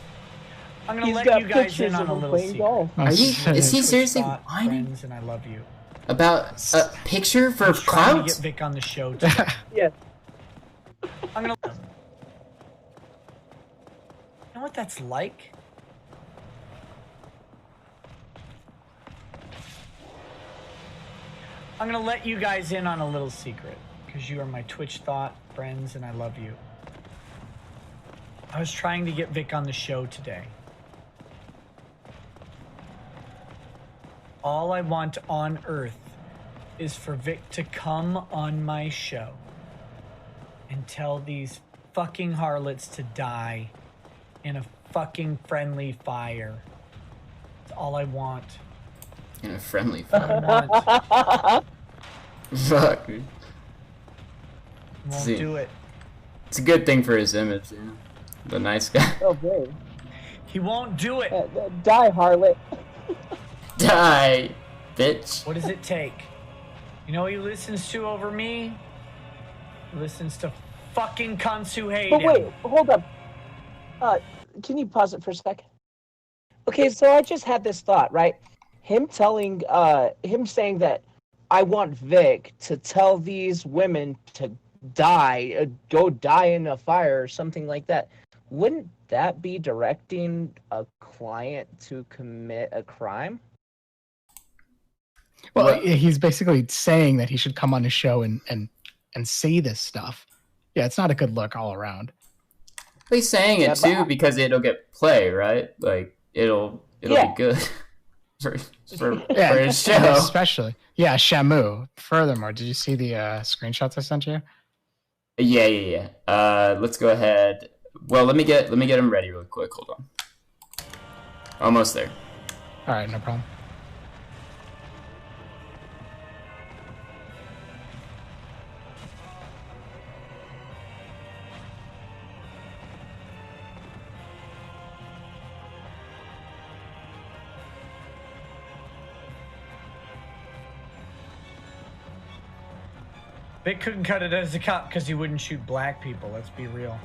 I'm gonna He's let got you guys in pictures on of a him little playing secret. golf. Are you? Is he seriously Thought, whining friends, and I love you. about a picture for I'm trying to clout? get Vic on the show today. Yeah. I'm gonna. You know what that's like? I'm gonna let you guys in on a little secret, because you are my Twitch thought friends, and I love you. I was trying to get Vic on the show today. All I want on earth is for Vic to come on my show and tell these fucking harlots to die in a fucking friendly fire. That's all I want. In a friendly I want. Fuck, dude. Won't See. do it. It's a good thing for his image, yeah. The nice guy. Oh, great. He won't do it. Die, harlot. Die, bitch. What does it take? You know who he listens to over me? He listens to fucking cunts who hate But him. wait, hold up. Can you pause it for a second? Okay, so I just had this thought, right? Him saying that I want Vic to tell these women to die, go die in a fire or something like that. Wouldn't that be directing a client to commit a crime? Well, he's basically saying that he should come on his show and say this stuff. Yeah, it's not a good look all around. He's saying it too because it'll get play, right? Like it'll be good for his show. Especially. Yeah, ShaMoo. Furthermore, did you see the screenshots I sent you? Yeah. Let's go ahead. Well, let me get him ready really quick. Hold on. Almost there. All right, no problem. They couldn't cut it as a cop because he wouldn't shoot black people. Let's be real.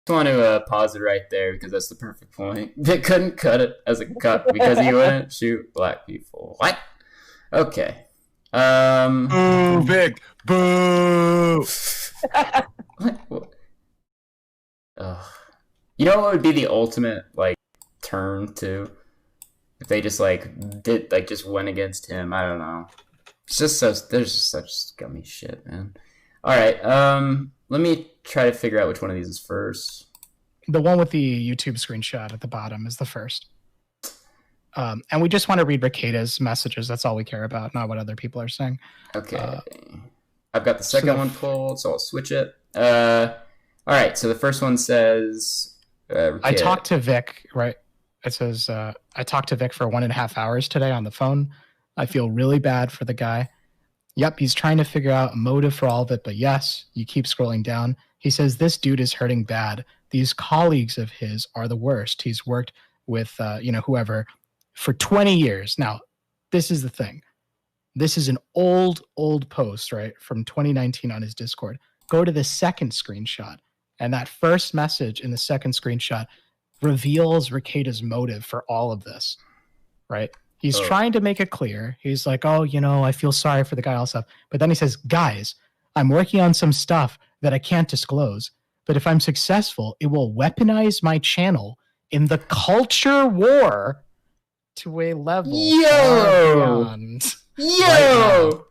I want to pause it right there because that's the perfect point. They couldn't cut it as a cop because he wouldn't shoot black people. What? Okay. Boo, Vic. Boo. What? You know what would be the ultimate turn to if they just just went against him? I don't know. It's just there's just such scummy shit, man. All right. Let me try to figure out which one of these is first. The one with the YouTube screenshot at the bottom is the first. And we just want to read Rekieta's messages. That's all we care about, not what other people are saying. Okay. I've got the second one pulled, so I'll switch it. All right. So the first one says, I talked to Vic, right? It says, I talked to Vic for 1.5 hours today on the phone. I feel really bad for the guy. Yep, he's trying to figure out a motive for all of it, but yes, you keep scrolling down. He says, this dude is hurting bad. These colleagues of his are the worst. He's worked with, whoever for 20 years. Now, this is the thing. This is an old post, right, from 2019 on his Discord. Go to the second screenshot, and that first message in the second screenshot reveals Rekieta's motive for all of this, right? He's trying to make it clear. He's like, oh, I feel sorry for the guy also. But then he says, guys, I'm working on some stuff that I can't disclose. But if I'm successful, it will weaponize my channel in the culture war to a level far beyond. Yo!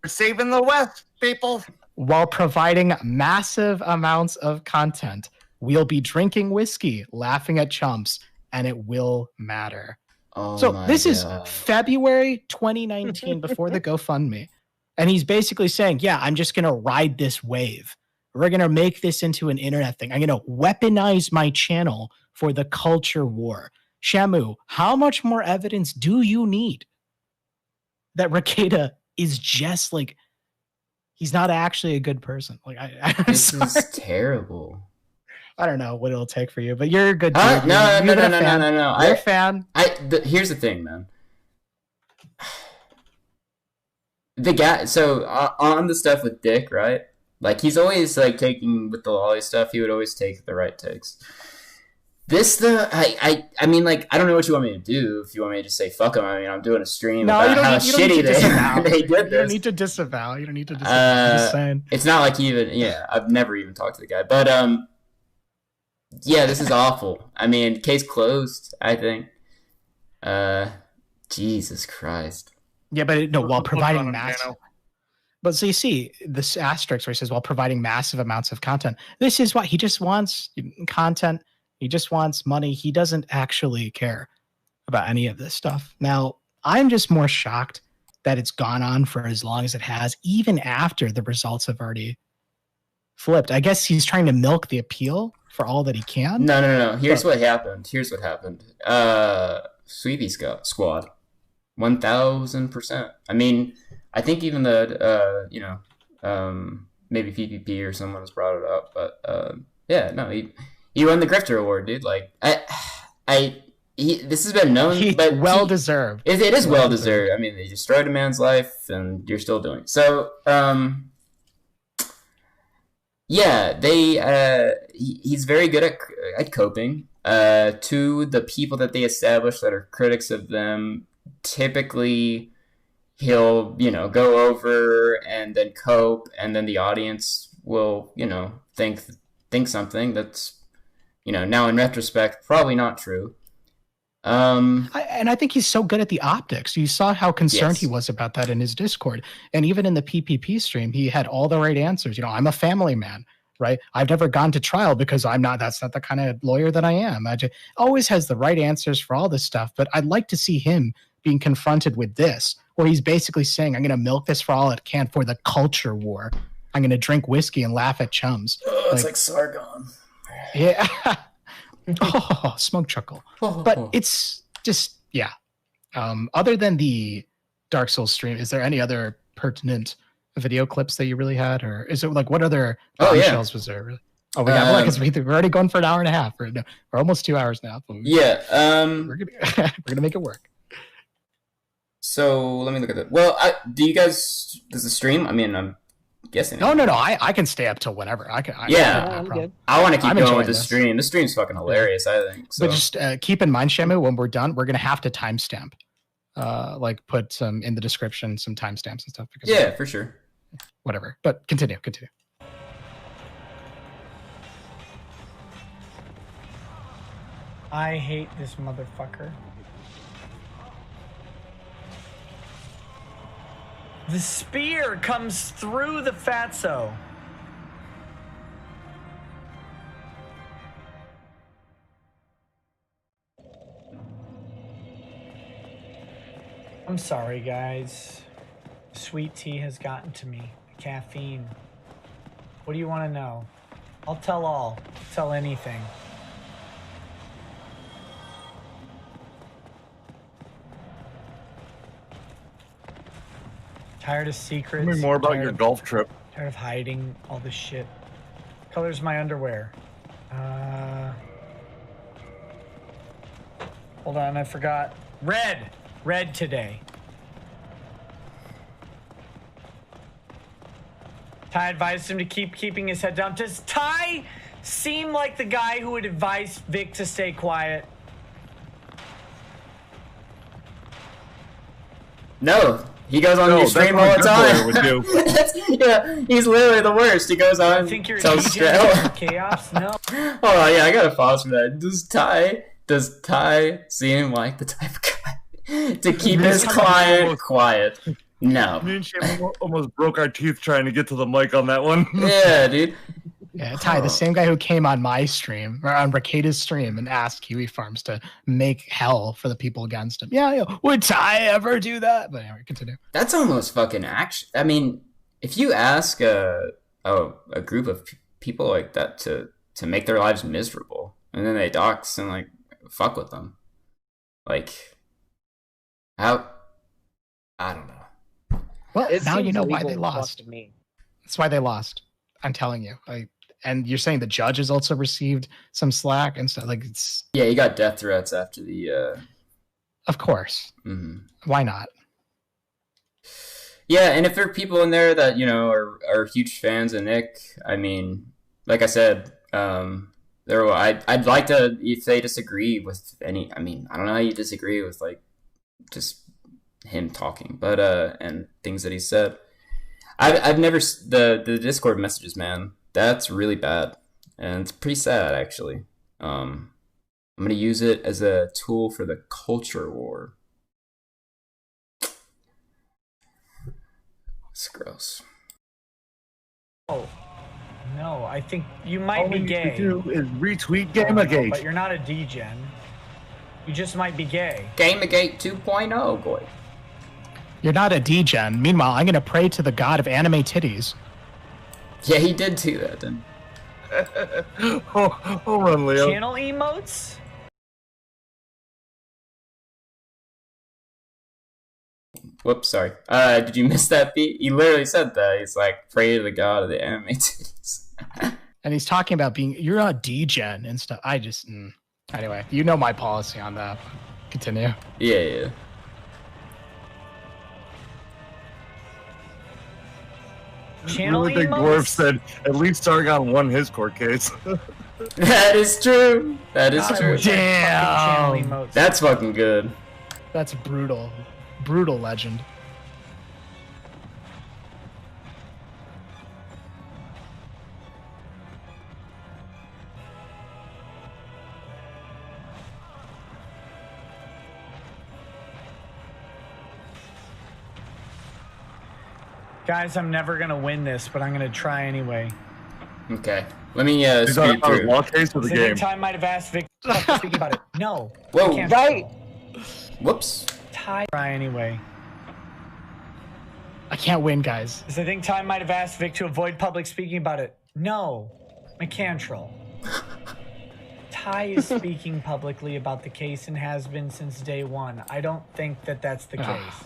We're saving the West, people. While providing massive amounts of content, we'll be drinking whiskey, laughing at chumps, and it will matter. Oh So my this is God. February 2019 before the GoFundMe. And he's basically saying, yeah, I'm just going to ride this wave. We're going to make this into an internet thing. I'm going to weaponize my channel for the culture war. ShaMoo, how much more evidence do you need that Rekieta is just like, he's not actually a good person? Like, This is terrible. I don't know what it'll take for you, but you're a good dude. No. You're a fan. Here's the thing, man. The guy, so on the stuff with Dick, right? Like, he's always like taking with the lolly stuff. He would always take the right takes. I mean, like, I don't know what you want me to do. If you want me to just say fuck him, I mean, I'm doing a stream No, about you don't how need, you don't need shitty to disavow. they did You this. don't need to disavow. You don't need to disavow. I'm just saying. It's not like I've never even talked to the guy, but yeah, this is awful. I mean, case closed, I think. Jesus Christ. Yeah, but no, while providing massive. But so you see, this asterisk where he says, while providing massive amounts of content, this is what he just wants content. He just wants money. He doesn't actually care about any of this stuff. Now, I'm just more shocked that it's gone on for as long as it has, even after the results have already flipped. I guess he's trying to milk the appeal for all that he can. No. Here's what happened. Sweepy Squad. 1000%. I mean, I think even the maybe PPP or someone has brought it up, but yeah, no, he won the Grifter Award, dude. Like, this has been known, but well deserved. It is well deserved. I mean, they destroyed a man's life, and you're still doing it. So, yeah, he's very good at coping. To the people that they establish that are critics of them, typically he'll, go over and then cope, and then the audience will, think something that's, now in retrospect, probably not true. And I think he's so good at the optics. You saw how concerned Yes. he was about that in his Discord. And even in the PPP stream, he had all the right answers. I'm a family man, right? I've never gone to trial because that's not the kind of lawyer that I am. Always has the right answers for all this stuff. But I'd like to see him being confronted with this, where he's basically saying, I'm going to milk this for all it can for the culture war. I'm going to drink whiskey and laugh at chums. It's like Sargon. Yeah. Oh, smoke chuckle. But it's just, yeah. Other than the Dark Souls stream, is there any other pertinent video clips that you really had? Or is it like, what other bombshells was there really? Oh, we got because we're already going for an hour and a half. We're almost 2 hours now. Yeah. We're gonna make it work. So let me look at that. Well, does the stream? I mean, I'm guessing. No. I can stay up till whenever. I want to keep going with the stream. The stream's fucking hilarious, I think. So. But just keep in mind, ShaMoo, when we're done, we're gonna have to timestamp. Like put some in the description, some timestamps and stuff. Because for sure. Whatever. But continue. I hate this motherfucker. The spear comes through the fatso. I'm sorry, guys. Sweet tea has gotten to me. Caffeine. What do you want to know? I'll tell all. I'll tell anything. Tired of secrets. Tell me more about your golf trip. Tired of hiding all this shit. Color's my underwear. Hold on, I forgot. Red! Red today. Ty advised him to keep keeping his head down. Does Ty seem like the guy who would advise Vic to stay quiet? No. He goes on your stream all the time. Yeah, he's literally the worst. He goes on. I think you're tells chaos. No. Oh yeah, I gotta pause for that. Does Ty seem like the type of guy to keep his client quiet? No. Me and Shane almost broke our teeth trying to get to the mic on that one. Yeah, dude. Yeah, Ty, the same guy who came on my stream or on Rekieta's stream and asked Kiwi Farms to make hell for the people against him. Yeah, would Ty ever do that? But anyway, continue. That's almost fucking action. I mean, if you ask a group of people like that to make their lives miserable, and then they dox and like fuck with them, like how? I don't know. Well, now you know why they lost. That's why they lost. I'm telling you. And you're saying the judge has also received some slack and stuff. Like it's. Yeah, he got death threats after the. Of course. Mm-hmm. Why not? Yeah, and if there are people in there that are huge fans of Nick, I mean, like I said, I'd like to, if they disagree with any. I mean, I don't know how you disagree with like just him talking, but and things that he said. I've never the Discord messages, man. That's really bad, and it's pretty sad actually. I'm gonna use it as a tool for the culture war. It's gross. Oh no, I think you might be gay. All you do is retweet Gamergate. But you're not a degen. You just might be gay. Gamergate 2.0, boy. You're not a degen. Meanwhile, I'm gonna pray to the god of anime titties. Yeah, he did do that, didn't he? Hold on, Leo. Channel emotes? Whoops, sorry. Did you miss that beat? He literally said that. He's like, pray to the god of the anime titties. And he's talking about you're a degen and stuff. Anyway, you know my policy on that. Continue. Yeah. Channel really big dwarf said, at least Sargon won his court case. That is true. That is true. Damn. That's fucking good. That's brutal. Brutal legend. Guys, I'm never gonna win this, but I'm gonna try anyway. Okay. Let me speed through. Law case of the game. Time might have asked Vic to speak about it. No. Whoa. Right. Whoops. Try anyway. I can't win, guys. I think Time might have asked Vic to avoid public speaking about it. No. McCantrell. Ty is speaking publicly about the case and has been since day one. I don't think that that's the case.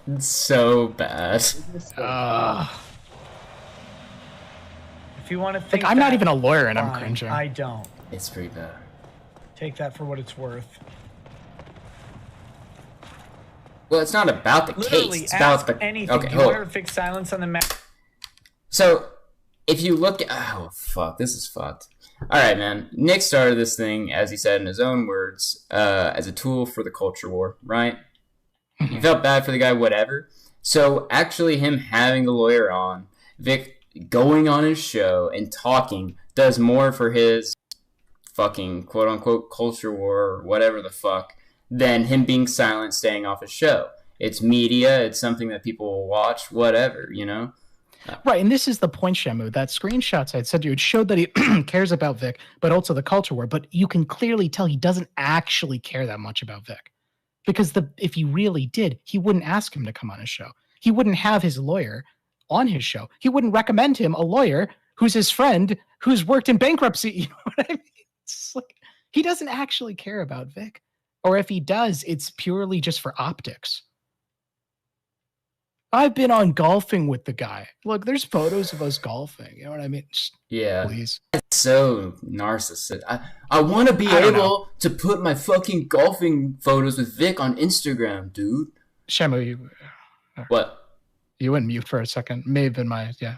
It's so bad. If you want to think, I'm not even a lawyer and I'm cringing. I don't. It's pretty bad. Take that for what it's worth. Well, it's not about the Literally, case. It's about the anything. Okay, you hold want to fix silence on the map? So, if you look at this is fucked. All right, man. Nick started this thing, as he said in his own words, as a tool for the culture war, right? He felt bad for the guy, whatever. So actually him having the lawyer on, Vic going on his show and talking does more for his fucking quote-unquote culture war or whatever the fuck than him being silent, staying off his show. It's media. It's something that people will watch, whatever, you know? Right, and this is the point, ShaMoo. That screenshots I had said to you, it showed that he cares about Vic, but also the culture war. But you can clearly tell he doesn't actually care that much about Vic. Because if he really did, he wouldn't ask him to come on his show. He wouldn't have his lawyer on his show. He wouldn't recommend him a lawyer who's his friend who's worked in bankruptcy. You know what I mean? It's like he doesn't actually care about Vic. Or if he does, it's purely just for optics. I've been on golfing with the guy. Look, there's photos of us golfing. You know what I mean? Just, yeah. Please. It's so narcissistic. I want to be able to put my fucking golfing photos with Vic on Instagram, dude. ShaMoo, you... What? You went mute for a second. May have been my... Yeah.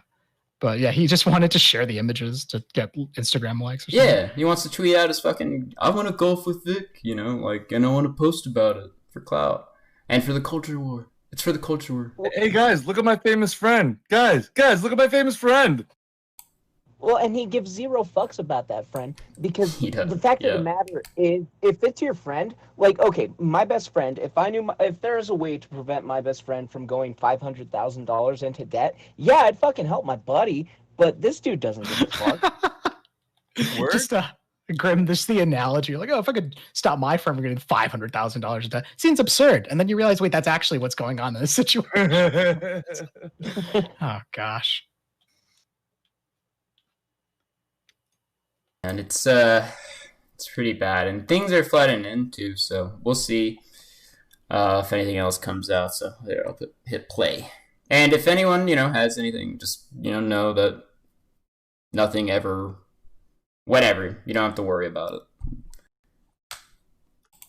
But yeah, he just wanted to share the images to get Instagram likes or something. Yeah, he wants to tweet out his fucking, I want to golf with Vic, you know, like, and I want to post about it for clout and for the culture war. It's for the culture war. Hey guys, look at my famous friend. Guys, look at my famous friend. Well, and he gives zero fucks about that friend because He does, the fact of yeah. the matter is, if it's your friend, like, okay, my best friend, if there is a way to prevent my best friend from going $500,000 into debt, yeah, I'd fucking help my buddy, but this dude doesn't give a fuck. Word? Just Grim, this is the analogy. You're like, oh, if I could stop my friend from getting $500,000 in debt, seems absurd. And then you realize, wait, that's actually what's going on in this situation. Oh gosh. And it's pretty bad, and things are flooding in too. So we'll see if anything else comes out. So there, I'll hit play. And if anyone has anything, just know that nothing ever, whatever. You don't have to worry about it.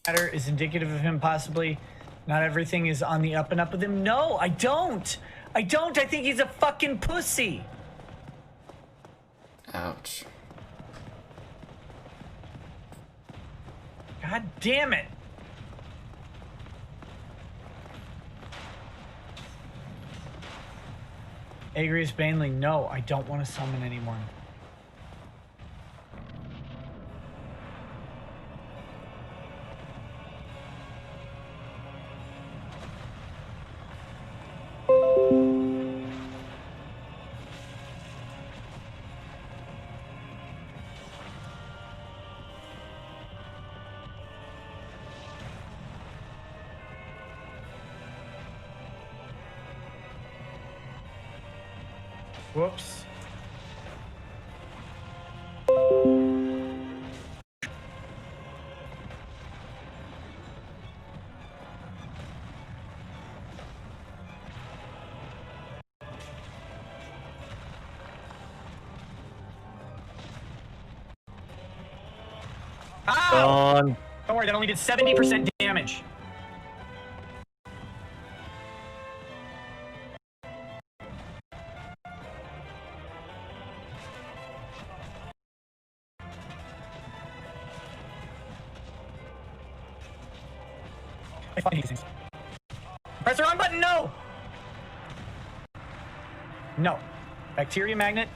Matter is indicative of him possibly. Not everything is on the up and up with him. No, I don't. I think he's a fucking pussy. Ouch. God damn it. Agrius Baneling, no, I don't want to summon anymore. Whoops. Gone. Don't worry, that only did 70% damage. I fucking hate these things. Press the wrong button, no! No. Bacteria magnet.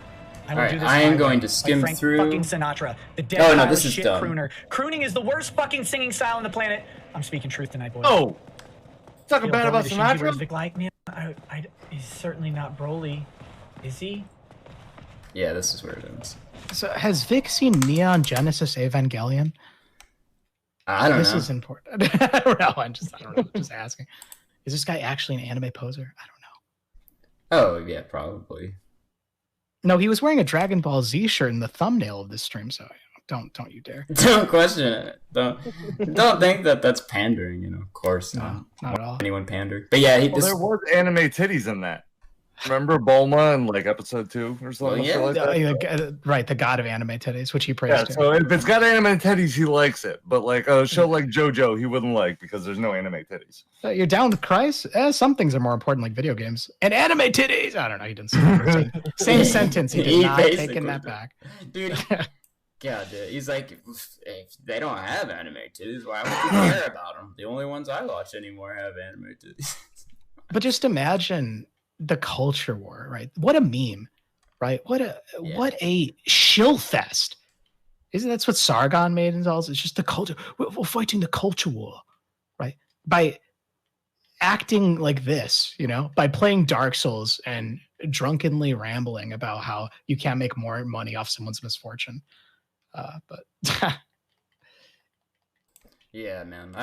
I will Alright, do this I am my going way. to skim Like Frank through. fucking Sinatra, the dead Oh, no, pile this of is shit done. crooner. Crooning is the worst fucking singing style on the planet. I'm speaking truth tonight, boys. Oh, talking Feel bad about Broly to Shinji, where's Sinatra? Vic like, man, he's certainly not Broly, is he? Yeah, this is where it ends. So has Vic seen Neon Genesis Evangelion? I don't This know. is important. I don't know. I'm just asking. Is this guy actually an anime poser? I don't know. Oh yeah, probably. No, he was wearing a Dragon Ball Z shirt in the thumbnail of this stream, so don't you dare. Don't question it. Don't think that that's pandering. Of course, No, not at all. anyone pander. But yeah, Well, there was anime titties in that. Remember Bulma in like episode 2 or something? Well, yeah. like that? Right, the god of anime titties, which he praised. Yeah, so if it's got anime titties, he likes it. But like a show like JoJo, he wouldn't like because there's no anime titties. You're down with Christ? Some things are more important, like video games. And anime titties! I don't know, he didn't say that. Same sentence, he did not taking that back. Dude, God, dude, he's like, if they don't have anime titties, why would you care about them? The only ones I watch anymore have anime titties. But just imagine the culture war, right? What a meme, right? What a shill fest. Isn't that's what Sargon made and all? It's just the culture. We're fighting the culture war, right? By acting like this, by playing Dark Souls and drunkenly rambling about how you can't make more money off someone's misfortune. But Yeah, man.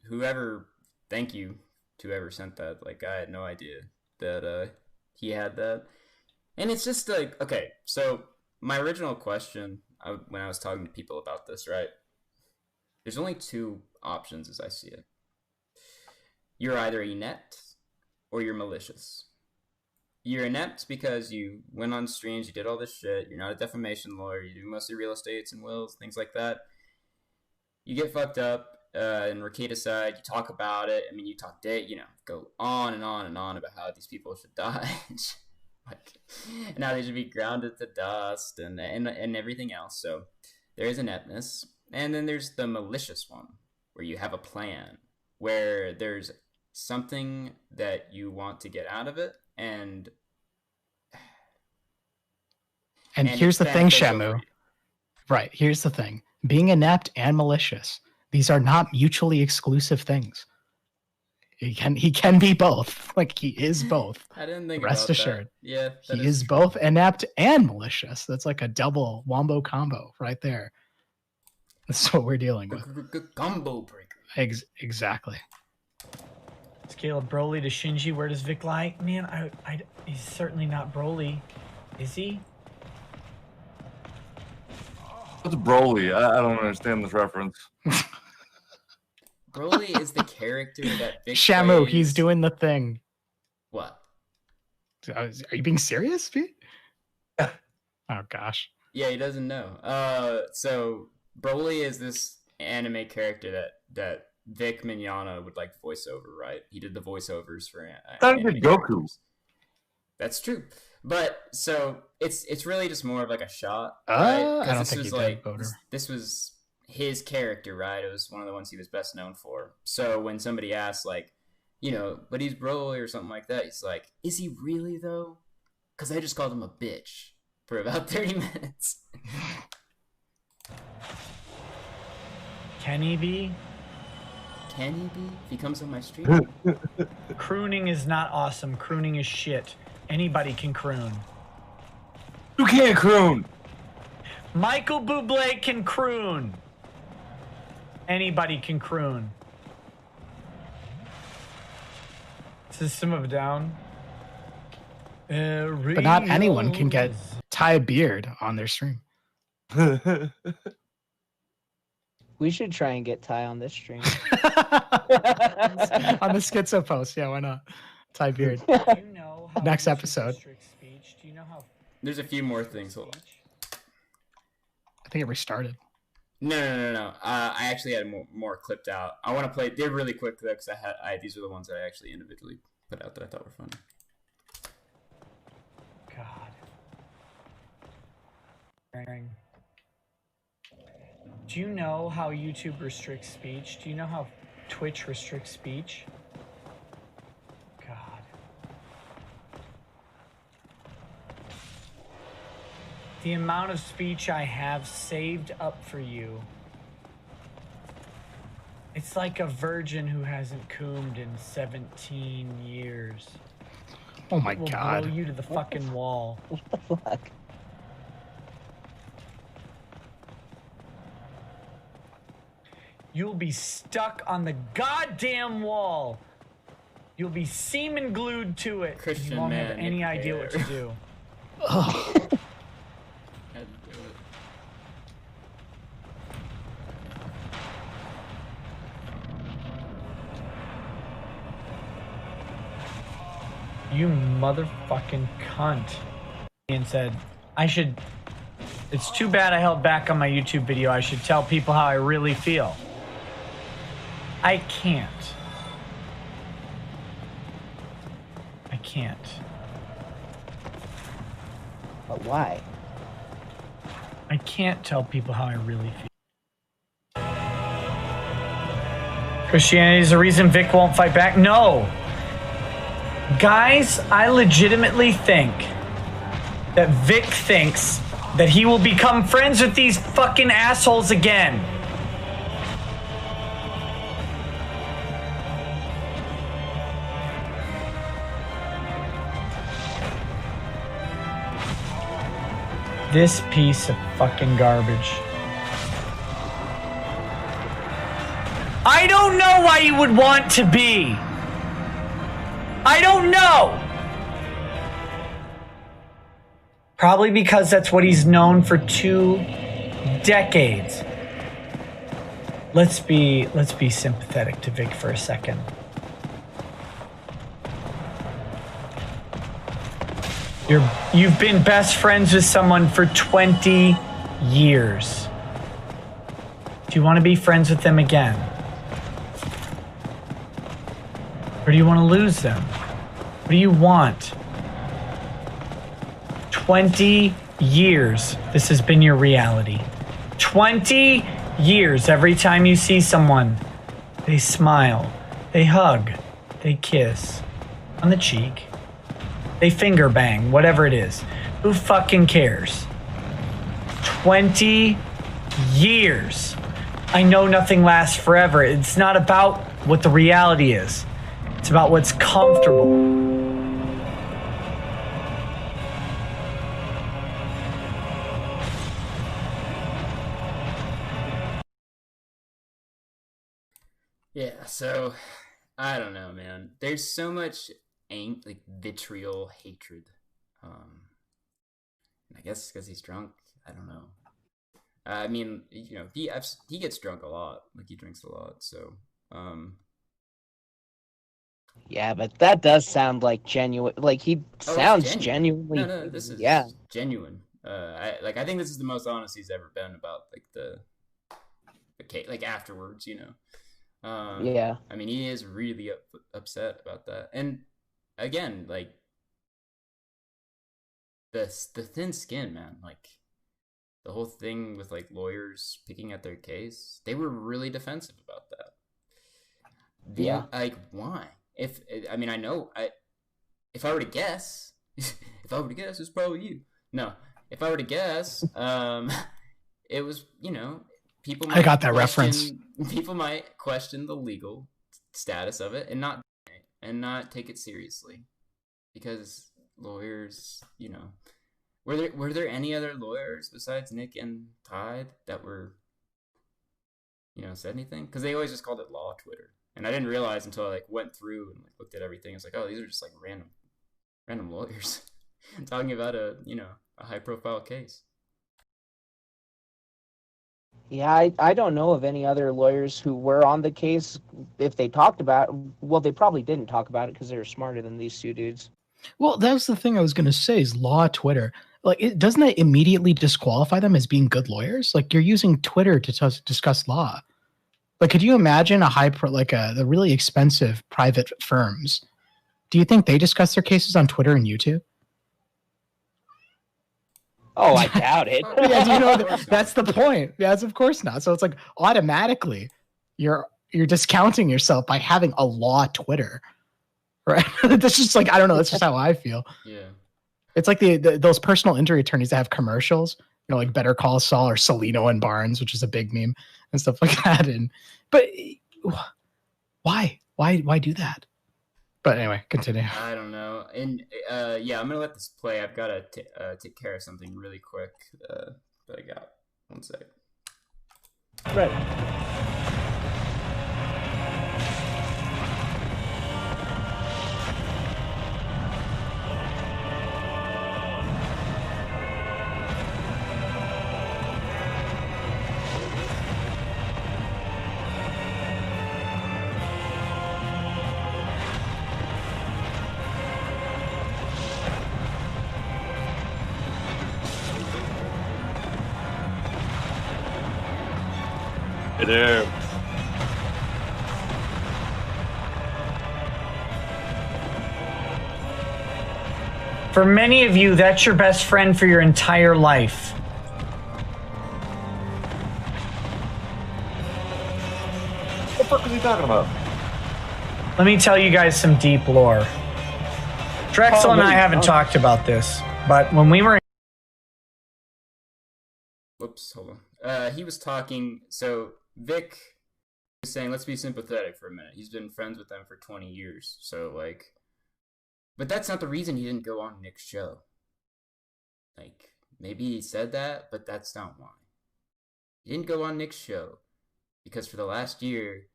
Whoever, thank you to whoever sent that. Like, I had no idea that he had that. And it's just like, okay, so my original question when I was talking to people about this, right? There's only two options as I see it. You're either inept or you're malicious. You're inept because you went on streams, you did all this shit, you're not a defamation lawyer, you do mostly real estates and wills, things like that. You get fucked up, in Rekieta side, you talk about it, you talk go on and on and on about how these people should die. And how they should be grounded to dust and everything else. So there is ineptness. And then there's the malicious one, where you have a plan, where there's something that you want to get out of it, and here's the it's thing, beneficial ShaMoo. for you. Right, here's the thing. Being inept and malicious, these are not mutually exclusive things. He can be both. Like, he is both. I didn't think Rest about assured. that. Yeah, that He is true. both inept and malicious. That's like a double wombo combo right there. That's what we're dealing with. Combo breaker. Exactly. It's Caleb Broly to Shinji. Where does Vic lie? Man, he's certainly not Broly. Is he? What's Broly? I don't understand this reference. Broly is the character that Vic ShaMoo, plays. he's doing the thing. What? Are you being serious, Pete? Oh gosh. Yeah, he doesn't know. So Broly is this anime character that Vic Mignogna would like voice over, right? He did the voiceovers for That is anime Goku. characters. That's true. But so it's really just more of like a shot, right? I don't Because think this he was did, like Boder. this was his character, right? It was one of the ones he was best known for. So when somebody asks, like, you know, but he's Broly or something like that, he's like, is he really though? Because I just called him a bitch for about 30 minutes. Can he be? Can he be? If he comes on my stream? Crooning is not awesome. Crooning is shit. Anybody can croon. You can't croon. Michael Bublé can croon. Anybody can croon. System of a Down. But not anyone can get Ty Beard on their stream. We should try and get Ty on this stream. On the Schizo post, yeah, why not? Ty Beard. Do you know how Next YouTube episode. restricts speech? Do you know how? There's a few more things. Hold on. I think it restarted. No. I actually had more clipped out. I want to play. They're really quick though, because these are the ones that I actually individually put out that I thought were funny. God. Do you know how YouTube restricts speech? Do you know how Twitch restricts speech? God. The amount of speech I have saved up for you. It's like a virgin who hasn't coomed in 17 years. Oh my It will god. blow you to the fucking wall. What the fuck? You'll be stuck on the goddamn wall. You'll be semen glued to it. Christian You won't man, have any Nick idea what to Hair. do. Had to do it. You motherfucking cunt. And said, it's too bad I held back on my YouTube video. I should tell people how I really feel. I can't. But why? I can't tell people how I really feel. Christianity is the reason Vic won't fight back? No. Guys, I legitimately think that Vic thinks that he will become friends with these fucking assholes again. This piece of fucking garbage. I don't know why you would want to be. I don't know. Probably because that's what he's known for 2 decades. Let's be sympathetic to Vic for a second. You've been best friends with someone for 20 years. Do you want to be friends with them again? Or do you want to lose them? What do you want? 20 years, this has been your reality. 20 years, every time you see someone, they smile, they hug, they kiss on the cheek, they finger bang, whatever it is. Who fucking cares? 20 years. I know nothing lasts forever. It's not about what the reality is. It's about what's comfortable. Yeah, so I don't know, man. There's so much like vitriol, hatred. I guess because he's drunk. I don't know. I mean, you know, he gets drunk a lot. Like he drinks a lot. So, Yeah, but that does sound like genuine. Like he sounds genuinely. No, this is genuine. I think this is the most honest he's ever been about like the case, like afterwards, you know. Yeah. I mean, he is really upset about that, and again, like the thin skin, man. Like the whole thing with like lawyers picking at their case, they were really defensive about that. Yeah. Like why? If I mean, if I were to guess, it's probably you. No, if I were to guess, it was, you know, people might I got that reference. People might question the legal status of it and not take it seriously, because lawyers, you know, were there any other lawyers besides Nick and Tide that were, you know, said anything? Because they always just called it law Twitter. And I didn't realize until I like went through and like looked at everything. It's like, oh, these are just like random lawyers talking about a high profile case. Yeah, I don't know of any other lawyers who were on the case. If they talked about it, well, they probably didn't talk about it because they were smarter than these two dudes. Well, that was the thing I was going to say is law Twitter. Like, doesn't that immediately disqualify them as being good lawyers? Like, you're using Twitter to discuss law. Like, could you imagine the really expensive private firms? Do you think they discuss their cases on Twitter and YouTube? Oh, I doubt it. Yeah, do you know that's the point? Yes, of course not. So it's like automatically you're discounting yourself by having a law Twitter, right? That's just like, I don't know. That's just how I feel. Yeah. It's like those personal injury attorneys that have commercials, you know, like Better Call Saul or Salino and Barnes, which is a big meme and stuff like that. But why do that? But anyway, continue. I don't know. And yeah, I'm gonna let this play. I've got to take care of something really quick that I got. One sec. Right. Hey there. For many of you, that's your best friend for your entire life. What the fuck was he talking about? Let me tell you guys some deep lore. Drexel and I haven't talked about this, but when we were... Whoops, hold on. He was talking, so Vic was saying, let's be sympathetic for a minute. He's been friends with them for 20 years, so like... But that's not the reason he didn't go on Nick's show. Like, maybe he said that, but that's not why. He didn't go on Nick's show because for the last year,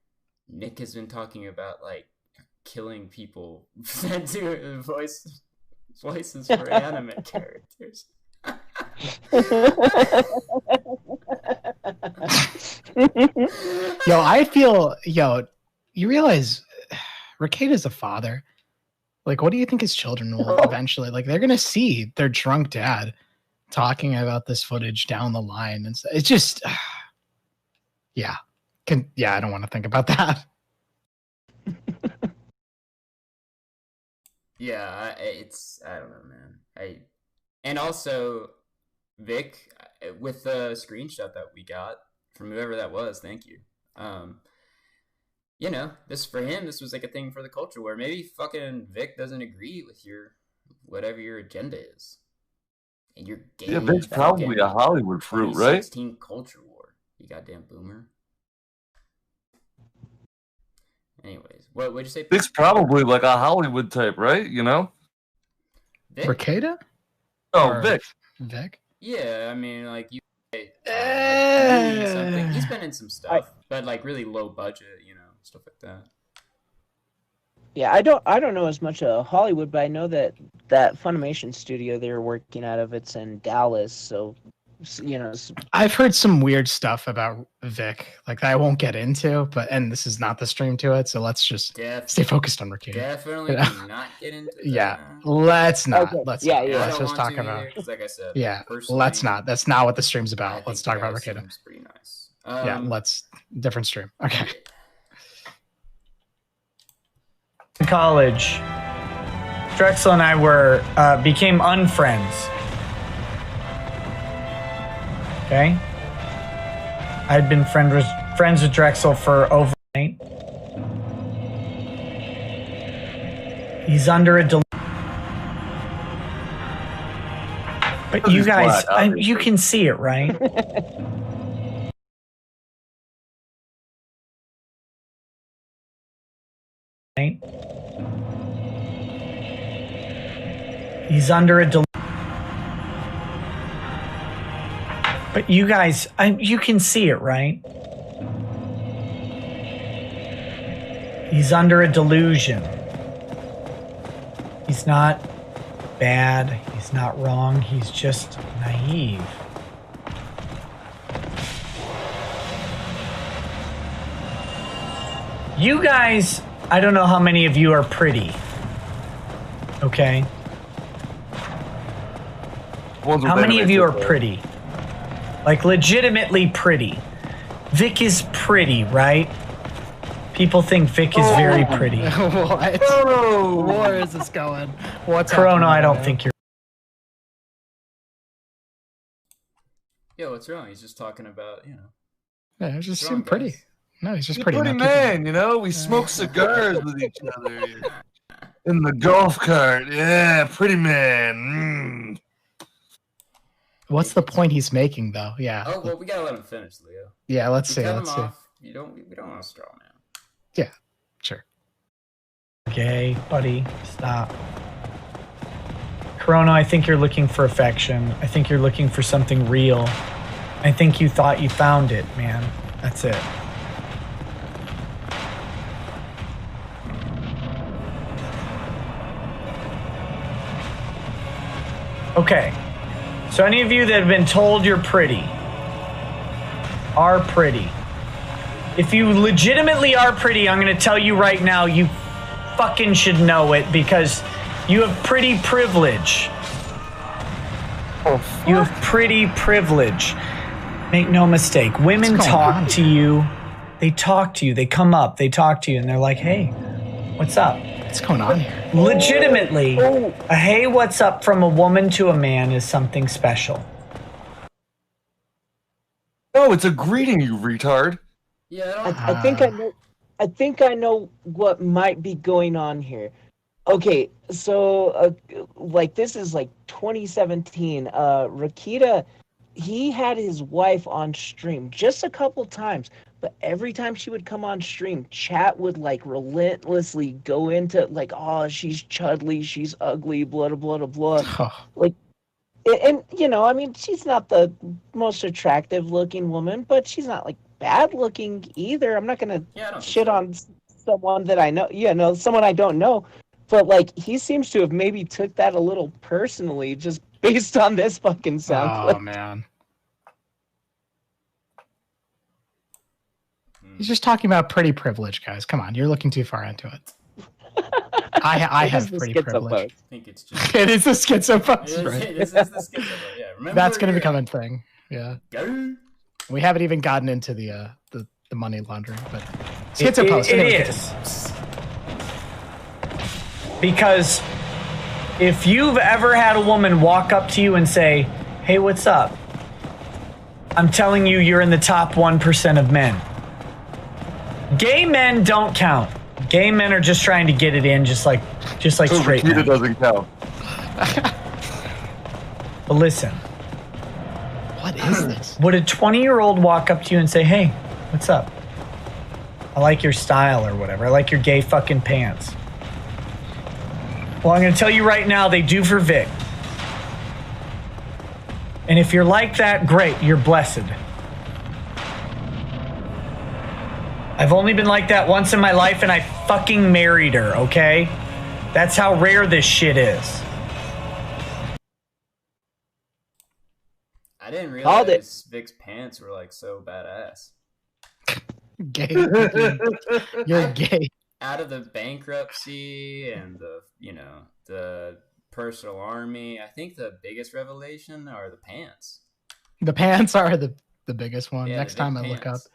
Nick has been talking about, like, killing people to voices for anime characters. I feel, you realize Rekieta's a father. Like, what do you think his children will eventually, like, they're going to see their drunk dad talking about this footage down the line. And it's just, I don't want to think about that. Yeah, I don't know, man. And also, Vic, with the screenshot that we got from whoever that was, thank you. you know, this for him, this was like a thing for the culture where maybe fucking Vic doesn't agree with your whatever your agenda is, and you're gay. Yeah, Vic's probably a Hollywood fruit, right? 2016 culture war. You goddamn boomer. Anyways, what would you say? Vic's probably like a Hollywood type, right? You know? Vic? Rekieta? Oh, Or Vic. Vic? Yeah, I mean, like you. Something. He's been in some stuff, but like really low budget, you know, stuff like that. Yeah, I don't know as much of Hollywood, but I know that Funimation studio they were working out of, it's in Dallas, so you know. I've heard some weird stuff about Vic, like that I won't get into, and this is not the stream to it, so let's just stay focused on Rekieta. Definitely do not get into that. Yeah, let's not. Okay. Let's Yeah, not. yeah. Let's I don't just want talk to about. either, 'cause like I said, Yeah, personally, let's not. That's not what the stream's I about. think Let's talk about that Rekieta. seems pretty nice. Yeah, let's different stream. Okay. In college, Drexel and I were became unfriends. Okay, I'd been friends with Drexel for over a night. He's under a but you guys, you can see it, right? He's under a but you guys, you can see it, right? He's under a delusion. He's not bad. He's not wrong. He's just naive. You guys, I don't know how many of you are pretty. Okay? How many of you are pretty? Like legitimately pretty. Vic is pretty, right? People think Vic is very pretty. What? Where is this going? What's Corona, happening I don't right think you're. Yeah, what's wrong? He's just talking about, you know. now? Yeah, it just What's wrong, seemed pretty. guys? No, he's just He's a pretty. pretty Now keep it- man, you know? We smoke cigars with each other in the golf cart. Yeah, pretty man. What's the point he's making, though? Yeah. Oh well, we gotta let him finish, Leo. Yeah, let's You see. cut Let's him see. off. We don't want to straw man. Yeah, sure. Okay, buddy, stop. Corona, I think you're looking for affection. I think you're looking for something real. I think you thought you found it, man. That's it. Okay. So any of you that have been told you're pretty are pretty. If you legitimately are pretty, I'm going to tell you right now, you fucking should know it because you have pretty privilege. You have pretty privilege. Make no mistake. Women talk to you. They talk to you. They come up. They talk to you. And they're like, hey, what's up? What's going on here? Legitimately, a hey, what's up from a woman to a man is something special. No, it's a greeting, you retard. Yeah, I think I know. I think I know what might be going on here. Okay, so like this is like 2017. Rekieta, he had his wife on stream just a couple times, but every time she would come on stream, chat would like relentlessly go into like, oh, she's chudly, she's ugly, blah blah blah blah. Like, and you know, I mean, she's not the most attractive looking woman, but she's not like bad looking either. I'm not gonna shit on someone that I know, someone I don't know. But like, he seems to have maybe took that a little personally, just based on this fucking sound clip. Oh man. He's just talking about pretty privilege, guys. Come on, you're looking too far into it. I have pretty privilege. I think it's just. It is the schizo post, right? This is the schizo. Yeah, remember. That's going to become a thing. Yeah. Go. We haven't even gotten into the money laundering, but schizo post. It is. Because if you've ever had a woman walk up to you and say, hey, what's up? I'm telling you, you're in the top 1% of men. Gay men don't count. Gay men are just trying to get it in, just like So straight Rekieta men. doesn't count. But listen, What is this? would a 20-year-old walk up to you and say, "Hey, what's up? I like your style," or whatever. "I like your gay fucking pants." Well, I'm going to tell you right now, they do for Vic. And if you're like that, great, you're blessed. I've only been like that once in my life, and I fucking married her, okay? That's how rare this shit is. I didn't Called it. realize Vic's pants were like so badass. Gay. You're gay. Out of the bankruptcy and the personal army, I think the biggest revelation are the pants. The pants are the biggest one. Yeah, Next the Vic time I look up pants.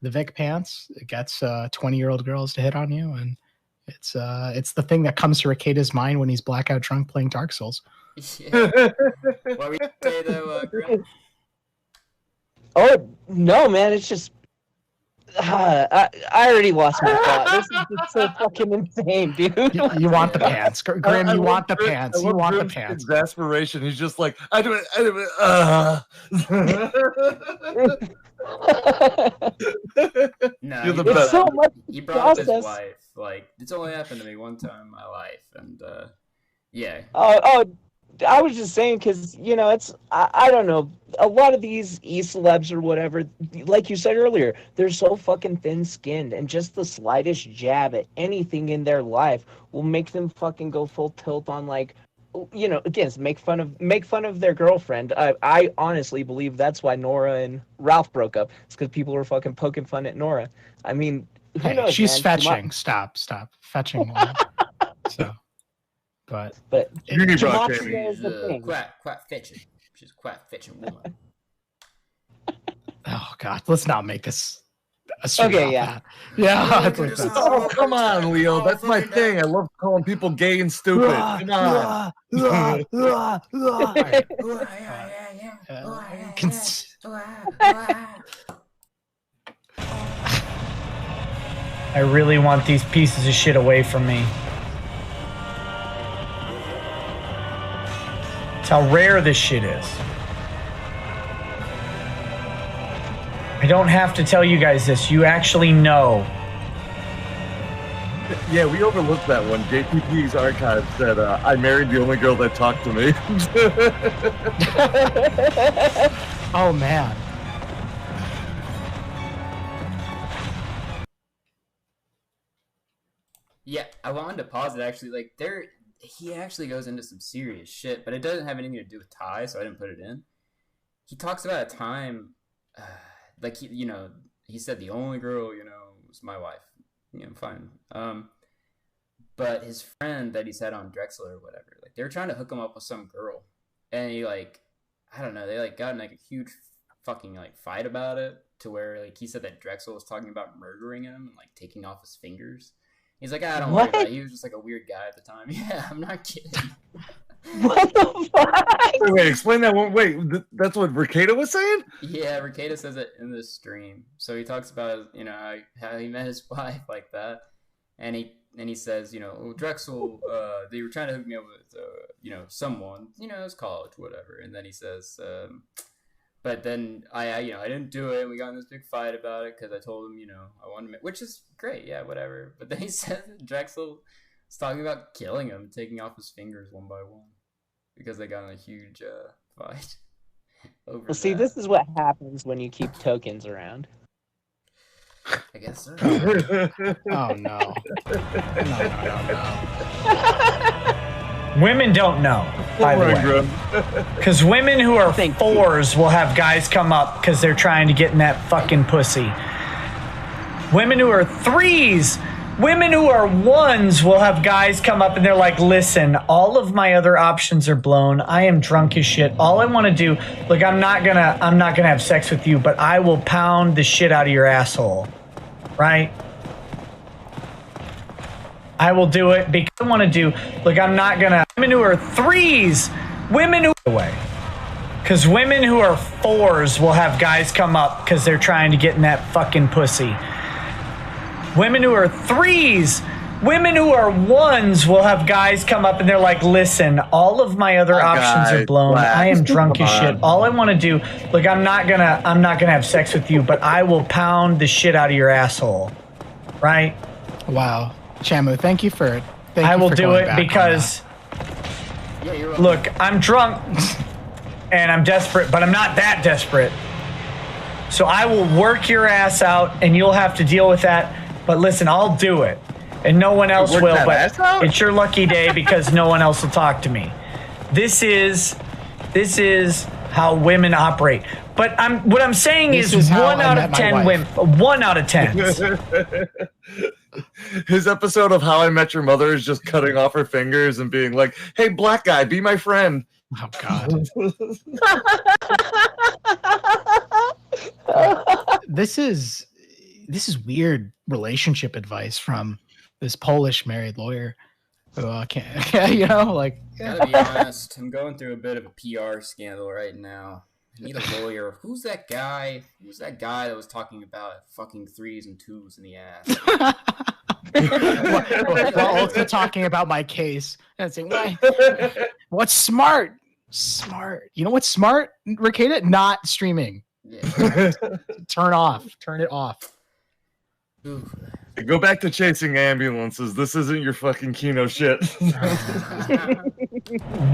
the Vic pants, it gets 20-year-old girls to hit on you, and it's the thing that comes to Rekieta's mind when he's blackout drunk playing Dark Souls. Yeah. What were you say though, Grim? Oh no, man! It's just I already lost my thought. This is just so fucking insane, dude. You want the pants, Grim? I You love want the Grim- pants. I You love want the Grim's pants. Exasperation. He's just like, I do it. No, You're the he best. so much he brought up his process. wife. Like, it's only happened to me one time in my life, and yeah. Oh, I was just saying because it's I don't know, a lot of these e-celebs or whatever, like you said earlier, they're so fucking thin-skinned, and just the slightest jab at anything in their life will make them fucking go full tilt on, like, again, make fun of their girlfriend. I honestly believe that's why Nora and Ralph broke up. It's because people were fucking poking fun at Nora. I mean, who Hey, knows? she's man? She fetching. might- Stop fetching. So, but Gematria is the thing. Quite fetching. She's quite fetching woman. oh god, let's not make this. A stream Okay, about yeah. that. Yeah. Oh, come on, Leo. That's my thing. I love calling people gay and stupid. Come on. I really want these pieces of shit away from me. It's how rare this shit is. I don't have to tell you guys this. You actually know. Yeah, we overlooked that one. JPP's archive said, I married the only girl that talked to me. Oh man. Yeah, I wanted to pause it actually. Like, he actually goes into some serious shit, but it doesn't have anything to do with Ty, so I didn't put it in. He talks about a time, like, he said the only girl, was my wife. Fine. But his friend that he's had on Drexel or whatever, like, they were trying to hook him up with some girl, and he, like, I don't know, they, like, got in, like, a huge fucking, like, fight about it, to where, like, he said that Drexel was talking about murdering him and, like, taking off his fingers. He's like, I don't worry about it. He was just, like, a weird guy at the time. Yeah, I'm not kidding. What the fuck? Wait, explain that one. Wait, that's what Rekieta was saying? Yeah, Rekieta says it in this stream. So he talks about, how he met his wife like that, and he says, Drexel, they were trying to hook me up with, someone, it's college, whatever. And then he says, but then I didn't do it. And we got in this big fight about it because I told him, I wanted to, which is great, yeah, whatever. But then he said that Drexel was talking about killing him, taking off his fingers one by one, because they got in a huge fight over Well, see, that. this is what happens when you keep tokens around. I guess so. Oh no. No. Women don't know, by the way. Because women who are fours will have guys come up because they're trying to get in that fucking pussy. Women who are threes, women who are ones will have guys come up and they're like, listen, all of my other options are blown. I am drunk as shit. All I want to do, look, I'm not gonna have sex with you, but I will pound the shit out of your asshole. Right? I will do it because I want to do, look, I'm not gonna, women who are threes, women who, away. Because women who are fours will have guys come up because they're trying to get in that fucking pussy. Women who are 3s, women who are 1s will have guys come up and they're like, listen, all of my other options are blown. I am drunk as shit. All I want to do, look, I'm not gonna have sex with you, but I will pound the shit out of your asshole. Right? Wow. ShaMoo, thank you for I will do it because look, I'm drunk and I'm desperate, but I'm not that desperate. So I will work your ass out and you'll have to deal with that. But listen, I'll do it. And no one else will, but it's your lucky day because no one else will talk to me. This is how women operate. But what I'm saying is 1 out of 10 women, 1 out of 10. His episode of How I Met Your Mother is just cutting off her fingers and being like, "Hey, black guy, be my friend." Oh God. This is weird relationship advice from this Polish married lawyer who can't, you know, like. Gotta be honest, I'm going through a bit of a PR scandal right now. I need a lawyer. Who's that guy? Who's that guy that was talking about fucking 3s and 2s in the ass? While also talking about my case and saying, what's smart? Smart. You know what's smart, Rekieta? Not streaming. Yeah. Turn it off. Ooh. Go back to chasing ambulances. This isn't your fucking Kino shit.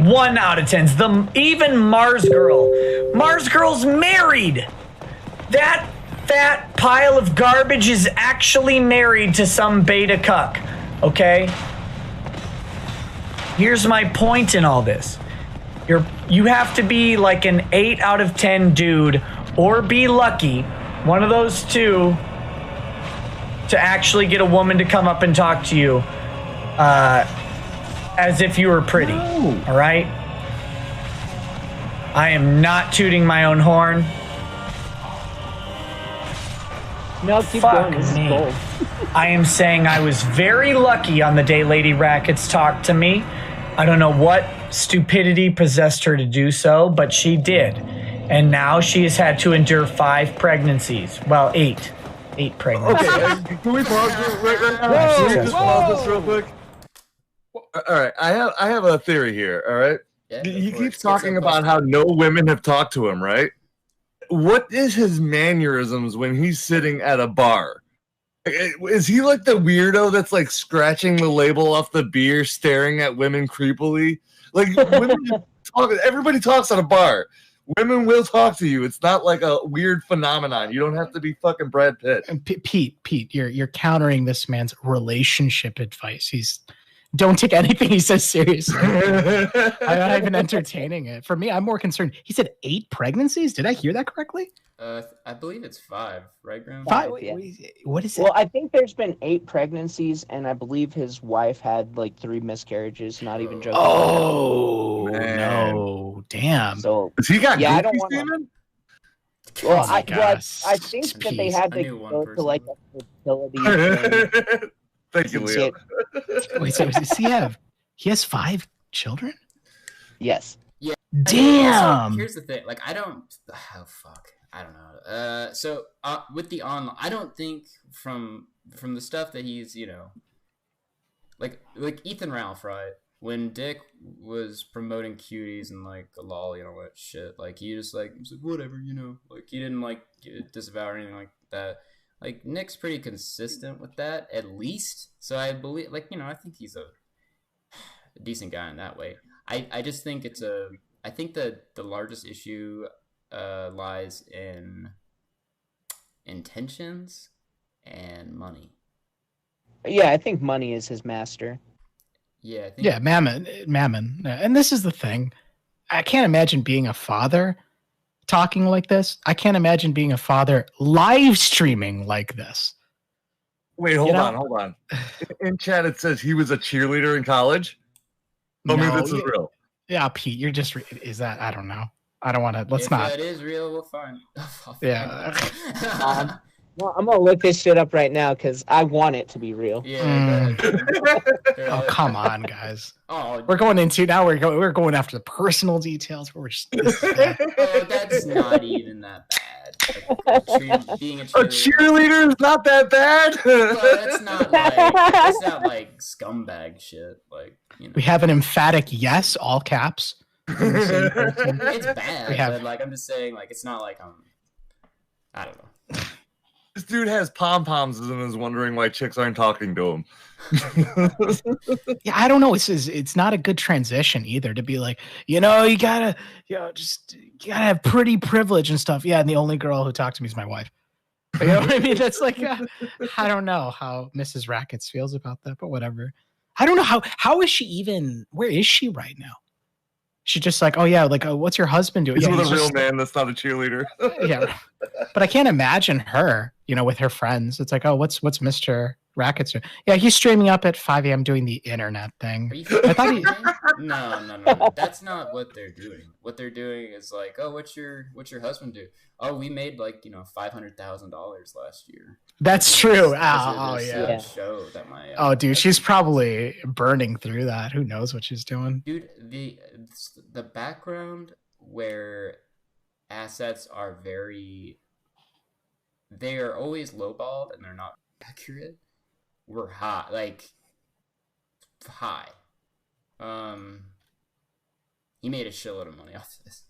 1 out of 10. Even Mars Girl. Mars Girl's married. That fat pile of garbage is actually married to some beta cuck. Okay? Here's my point in all this. You have to be like an 8 out of 10 dude or be lucky, one of those two, to actually get a woman to come up and talk to you as if you were pretty. No. All right? I am not tooting my own horn. No, keep Fuck going. This me. is gold. I am saying I was very lucky on the day Lady Rackets talked to me. I don't know what stupidity possessed her to do so, but she did. And now she has had to endure 5 pregnancies. Well, 8. 8 pregnancies. Okay, can we pause right now? Can we just pause this real quick? All right, I have a theory here, all right? Yeah, he keeps talking about how no women have talked to him, right? What is his mannerisms when he's sitting at a bar? Is he like the weirdo that's like scratching the label off the beer, staring at women creepily? Like women talk, everybody talks at a bar. Women will talk to you. It's not like a weird phenomenon. You don't have to be fucking Brad Pitt. And Pete, you're countering this man's relationship advice. Don't take anything he says seriously. I'm not even entertaining it. For me, I'm more concerned. He said 8 pregnancies. Did I hear that correctly? I believe it's 5, right, Graham? 5. Yeah. What is it? Well, I think there's been 8 pregnancies, and I believe his wife had like 3 miscarriages. Not even joking. Oh no! Damn. So he got. Yeah, I don't want to. Well, I think that they had to go to like a fertility. Thank you, Leo. Wait, so does he has 5 children? Yes. Yeah. Damn. Here's the thing. Like, I don't. Oh fuck. I don't know. So with the online, I don't think from the stuff that he's, you know, like Ethan Ralph, right? When Dick was promoting cuties and like a lolly and all that shit, like he just like was like, whatever, you know, like he didn't like disavow or anything like that. Like Nick's pretty consistent with that, at least. So I believe, like, you know, I think he's a decent guy in that way. I just think I think that the largest issue lies in intentions and money. Yeah, I think money is his master. Yeah, I think yeah, mammon. And this is the thing. I can't imagine being a father talking like this. I can't imagine being a father live streaming like this. Wait, hold on. In chat, it says he was a cheerleader in college. Tell me this is real. Yeah, Pete, you're just. Is that? I don't know. I don't want to. Let's if not. If it is real, we'll find. Yeah. Well, I'm gonna look this shit up right now because I want it to be real. Yeah. Oh, come on, guys. Oh, we're going into now. We're going after the personal details. We're just. Oh, that's not even that bad. Being a A cheerleader. cheerleader is not that bad. Well, that's not like scumbag shit. Like, you know. We have an emphatic yes, all caps. From the same person. It's bad, We have- but like I'm just saying, like it's not like I don't know. This dude has pom poms and is wondering why chicks aren't talking to him. Yeah, I don't know. It's not a good transition either to be like, you gotta have pretty privilege and stuff. Yeah, and the only girl who talked to me is my wife. You know what I mean? That's like, I don't know how Mrs. Rackets feels about that, but whatever. I don't know how is she even? Where is she right now? She's just like, oh yeah, like what's your husband doing? He's Yeah, with a real just- man. That's not a cheerleader. Yeah, but I can't imagine her, with her friends. It's like, oh, what's Mr. Rackets doing? Yeah, he's streaming up at 5 a.m. doing the internet thing. Are you I thought he. No. That's not what they're doing. What they're doing is like, oh, what's your husband do? Oh, we made like $500,000 last year. That's true. There's Yeah. a show that my Oh, dude, she's probably burning through that. Who knows what she's doing? dude, the background where assets are they are always lowballed and they're not accurate. Were high, high. He made a shitload of money off this.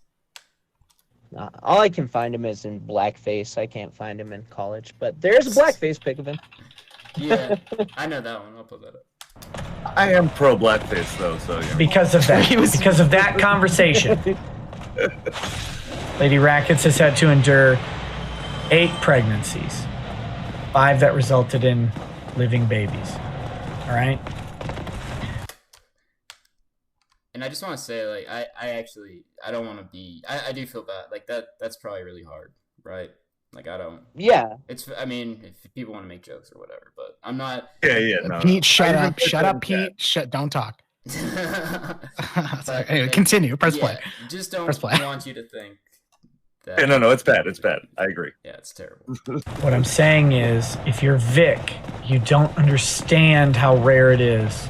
All I can find him is in blackface. I can't find him in college, but there's a blackface pic of him. Yeah, I know that one. I'll put that up. I am pro blackface though, so yeah. Because of that. Because of that conversation. Lady Rackets has had to endure 8 pregnancies. 5 that resulted in living babies. All right? And I just want to say, like, I don't want to be. I do feel bad. Like that's probably really hard, right? Like I don't. Yeah. I mean, if people want to make jokes or whatever, but I'm not. Yeah. No. Pete, shut up, Pete. Don't talk. Anyway, continue. Press play. Just don't Press play. want you to think that. Yeah, no, it's bad. It's bad. I agree. Yeah, it's terrible. What I'm saying is, if you're Vic, you don't understand how rare it is.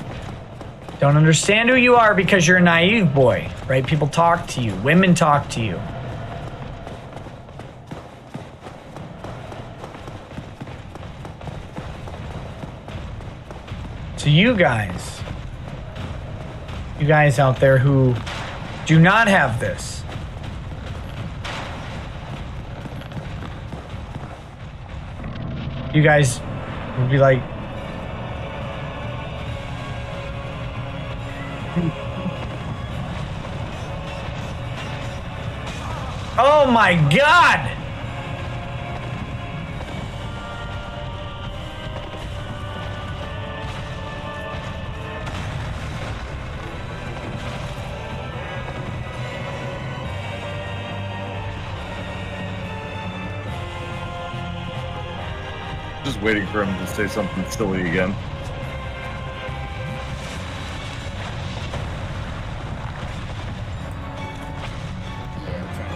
Don't understand who you are because you're a naive boy, right? People talk to you. Women talk to you. So you guys out there who do not have this, you guys would be like, oh my God! Just waiting for him to say something silly again.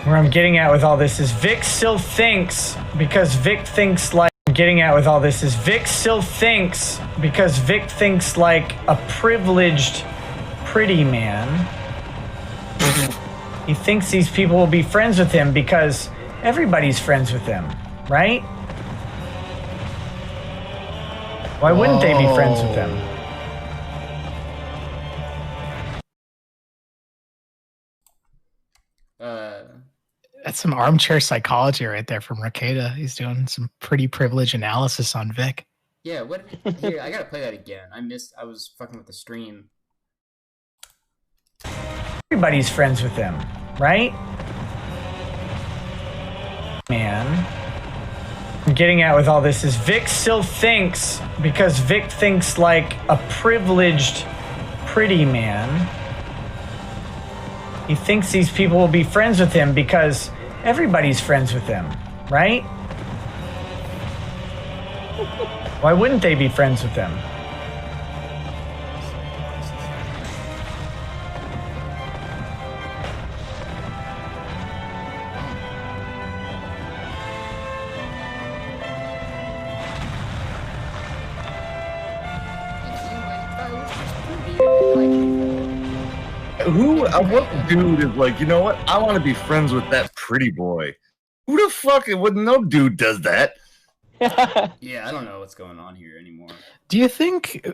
Where I'm getting at with all this is Vic still thinks because Vic thinks like a privileged pretty man. He thinks these people will be friends with him because everybody's friends with him, right? Why wouldn't they be friends with him? That's some armchair psychology right there from Rekieta. He's doing some pretty privileged analysis on Vic. Yeah, here, I gotta play that again. I was fucking with the stream. Everybody's friends with him, right? Man. I'm getting at with all this is Vic still thinks because Vic thinks like a privileged pretty man. He thinks these people will be friends with him because everybody's friends with him, right? Why wouldn't they be friends with him? What dude is like, you know what? I want to be friends with that pretty boy. Who the fuck? No dude does that. Yeah, I don't know what's going on here anymore. Do you think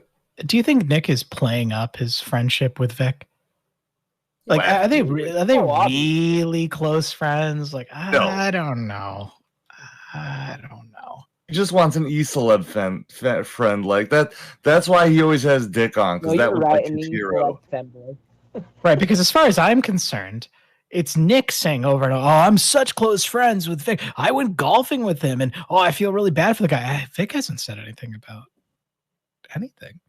Nick is playing up his friendship with Vic? Like, are they really close friends? Like, No. I don't know. I don't know. He just wants an e-celeb friend like that. That's why he always has Dick on, because that was like his hero. Right, because as far as I'm concerned, it's Nick saying over and over, "Oh, I'm such close friends with Vic. I went golfing with him, and oh, I feel really bad for the guy." Vic hasn't said anything about anything.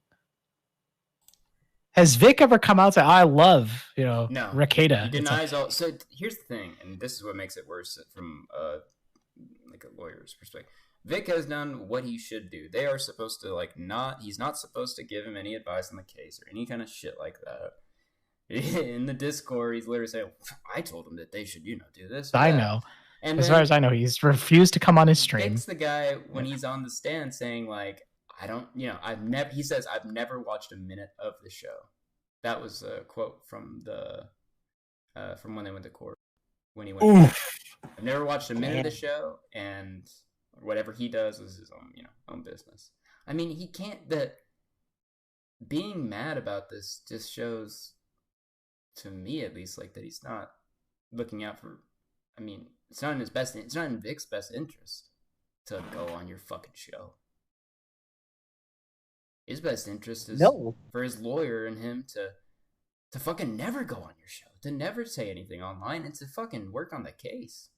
Has Vic ever come out and say, "I love, No, Rekieta"? He denies all. So here's the thing, and this is what makes it worse from like a lawyer's perspective. Vic has done what he should do. They are supposed to he's not supposed to give him any advice on the case or any kind of shit like that. In the Discord, he's literally saying, "I told him that they should, do this." I know. And as far as I know, he's refused to come on his stream. Vic's the guy when he's on the stand saying I don't, he says, "I've never watched a minute of the show." That was a quote from from when they went to court. When he went, I've never watched a minute of the show, and whatever he does is his own, own business. I mean, he can't. Being mad about this just shows, to me at least, that he's not looking out for. I mean, it's not in his best. It's not in Vic's best interest to go on your fucking show. His best interest is for his lawyer and him to fucking never go on your show, to never say anything online, and to fucking work on the case.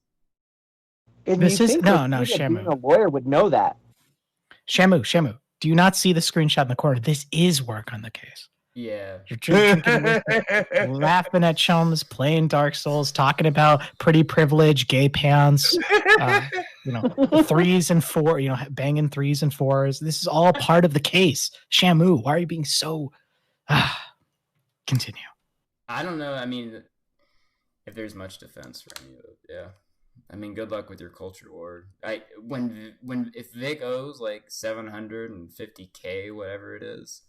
And this is ShaMoo. ShaMoo. A lawyer would know that. ShaMoo. Do you not see the screenshot in the corner? This is work on the case. Yeah. You're drinking, laughing at chums, playing Dark Souls, talking about pretty privilege, gay pants, threes and four, banging threes and fours. This is all part of the case. ShaMoo, why are you being so... Continue. I don't know. I mean, if there's much defense for any of it, yeah. I mean, good luck with your culture war. If Vic owes like $750K, whatever it is,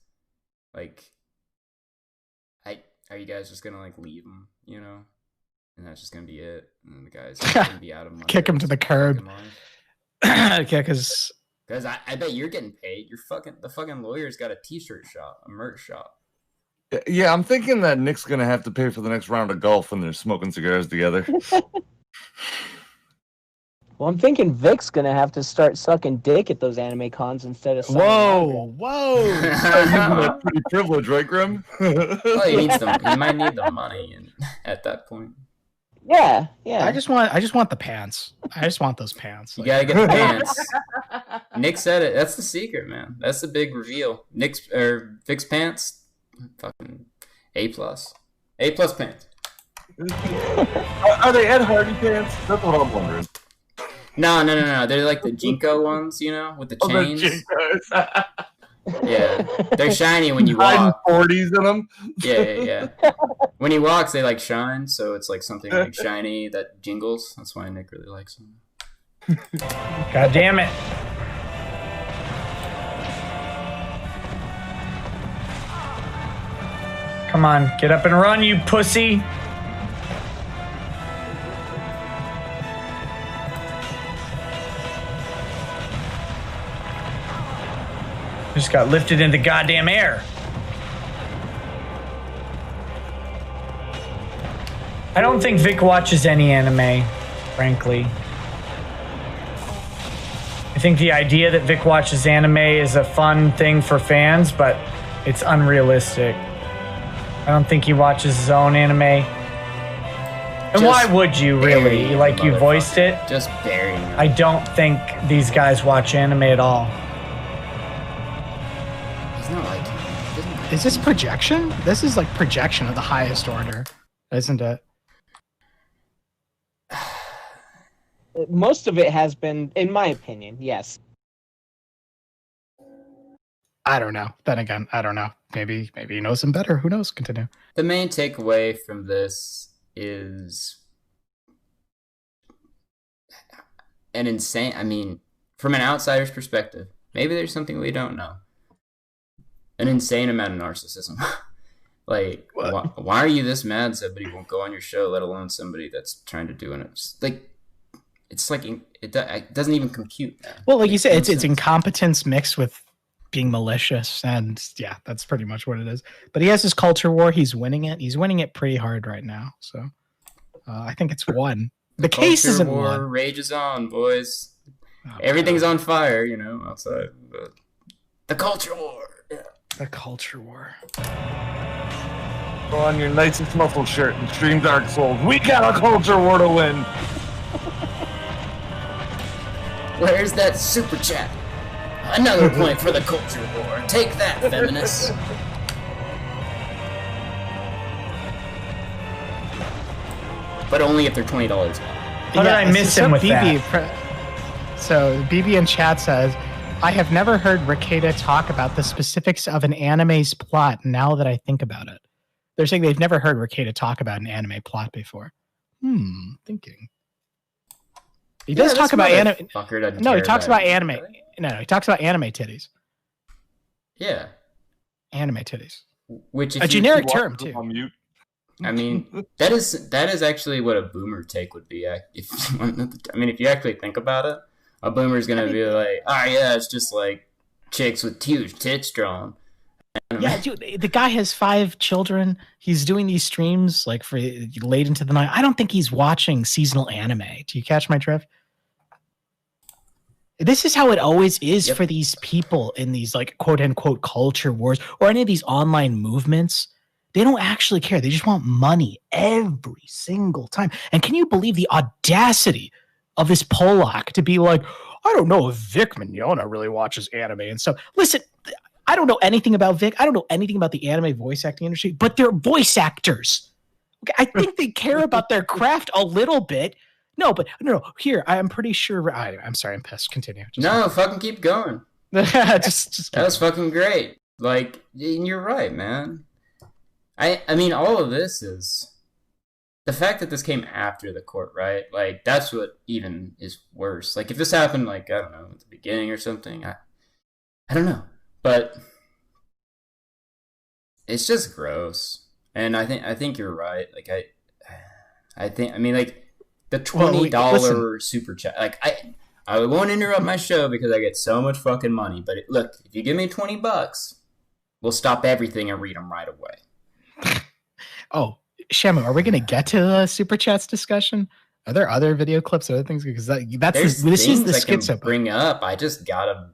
are you guys just gonna leave him, and that's just gonna be it, and the guy's gonna be out of money, kick him to the curb? Yeah, because I bet you're getting paid. The fucking lawyer's got a t-shirt shop, a merch shop. Yeah, I'm thinking that Nick's gonna have to pay for the next round of golf when they're smoking cigars together. Well, I'm thinking Vic's gonna have to start sucking dick at those anime cons instead of. Whoa! That's pretty privilege, right, Grim? Well, he might need the money, at that point. Yeah. I just want the pants. I just want those pants. You gotta get the pants. Nick said it. That's the secret, man. That's the big reveal. Vic's pants, fucking A+. A+ pants. Are they Ed Hardy pants? That's what I'm wondering. No. They're like the Jinko ones, with the chains. The yeah, they're shiny when you walk. 40s in them. Yeah. When he walks, they shine, so it's something shiny that jingles. That's why Nick really likes them. God damn it! Come on, get up and run, you pussy! Just got lifted into goddamn air. I don't think Vic watches any anime, frankly. I think the idea that Vic watches anime is a fun thing for fans, but it's unrealistic. I don't think he watches his own anime. And why would you really? You voiced it? Just burying him. I don't think these guys watch anime at all. Is this projection? This is projection of the highest order, isn't it? Most of it has been, in my opinion, yes. I don't know. Then again, I don't know. Maybe he knows him better. Who knows? Continue. The main takeaway from this is an insane... I mean, from an outsider's perspective, maybe there's something we don't know. An insane amount of narcissism. Why are you this mad somebody won't go on your show, let alone somebody that's trying to do it? it's like it doesn't even compute. Man. Well, like you said, it's incompetence mixed with being malicious, and yeah, that's pretty much what it is. But he has his culture war. He's winning it. He's winning it pretty hard right now. So I think it's won. The case isn't war won. Rages on, boys. Everything's on fire, you know, outside. The culture war. Yeah. The culture war. Throw on your nicest muscle shirt and stream Dark Souls. We got a culture war to win. Where's that super chat? Another point for the culture war. Take that, feminists. But only if they're $20. How did I miss him with that? So BB in chat says, I have never heard Rekieta talk about the specifics of an anime's plot now that I think about it. They're saying they've never heard Rekieta talk about an anime plot before. Thinking. He does talk about anime. No, he talks about anime. Really? No, he talks about anime titties. Yeah. Anime titties. Which a generic term too. I mean, that is actually what a boomer take would be. If you actually think about it, a boomer's gonna be like, "Oh yeah, it's just like chicks with huge tits drawn." Yeah, dude, the guy has 5 children. He's doing these streams like for late into the night. I don't think he's watching seasonal anime. Do you catch my drift? This is how it always is for these people in these like quote unquote culture wars or any of these online movements. They don't actually care. They just want money every single time. And can you believe the audacity of this Polak to be like, I don't know if Vic Mignogna really watches anime and stuff. Listen, I don't know anything about Vic. I don't know anything about the anime voice acting industry, but they're voice actors. Okay, I think they care about their craft a little bit. No. Here, I'm pretty sure. I'm sorry, I'm pissed. Continue. Fucking keep going. just that was fucking great. Like, you're right, man. I mean, all of this is the fact that this came after the court, right? Like, that's what even is worse. Like, if this happened, like, I don't know, at the beginning or something, I don't know. But it's just gross. And I think you're right. Like, I mean, like, the $20 super chat. Like, I won't interrupt my show because I get so much fucking money. But look, if you give me $20, we'll stop everything and read them right away. Oh, ShaMoo, are we going to get to the super chats discussion? Are there other video clips or other things? Because this is the schizo. Bring up. I just gotta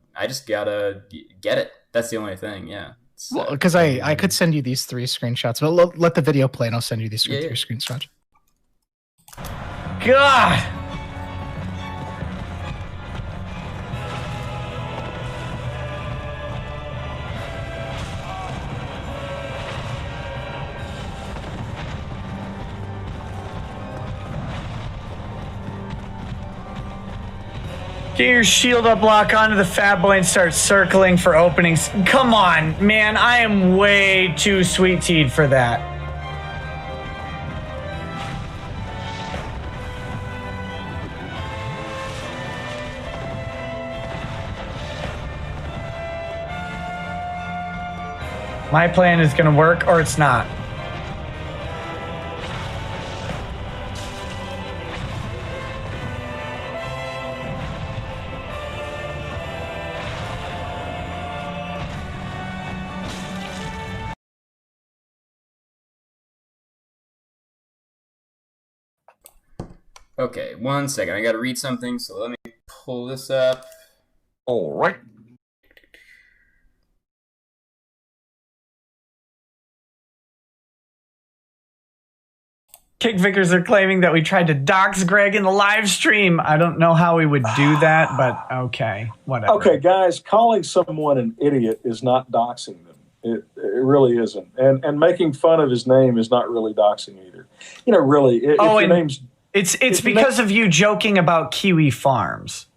get it. That's the only thing. Yeah. Well, because I could send you these 3 screenshots, but let the video play and I'll send you these 3 screenshots. God. Get your shield up, lock onto the Fat Boy and start circling for openings. Come on, man. I am way too sweet-teed for that. My plan is going to work or it's not. Okay, 1 second. I gotta read something, so let me pull this up. All right. Kick Vickers are claiming that we tried to dox Greg in the live stream. I don't know how we would do that, but okay, whatever. Okay, guys, calling someone an idiot is not doxing them. It really isn't. And making fun of his name is not really doxing either. You know, really, if your name's... It's because of you joking about Kiwi Farms.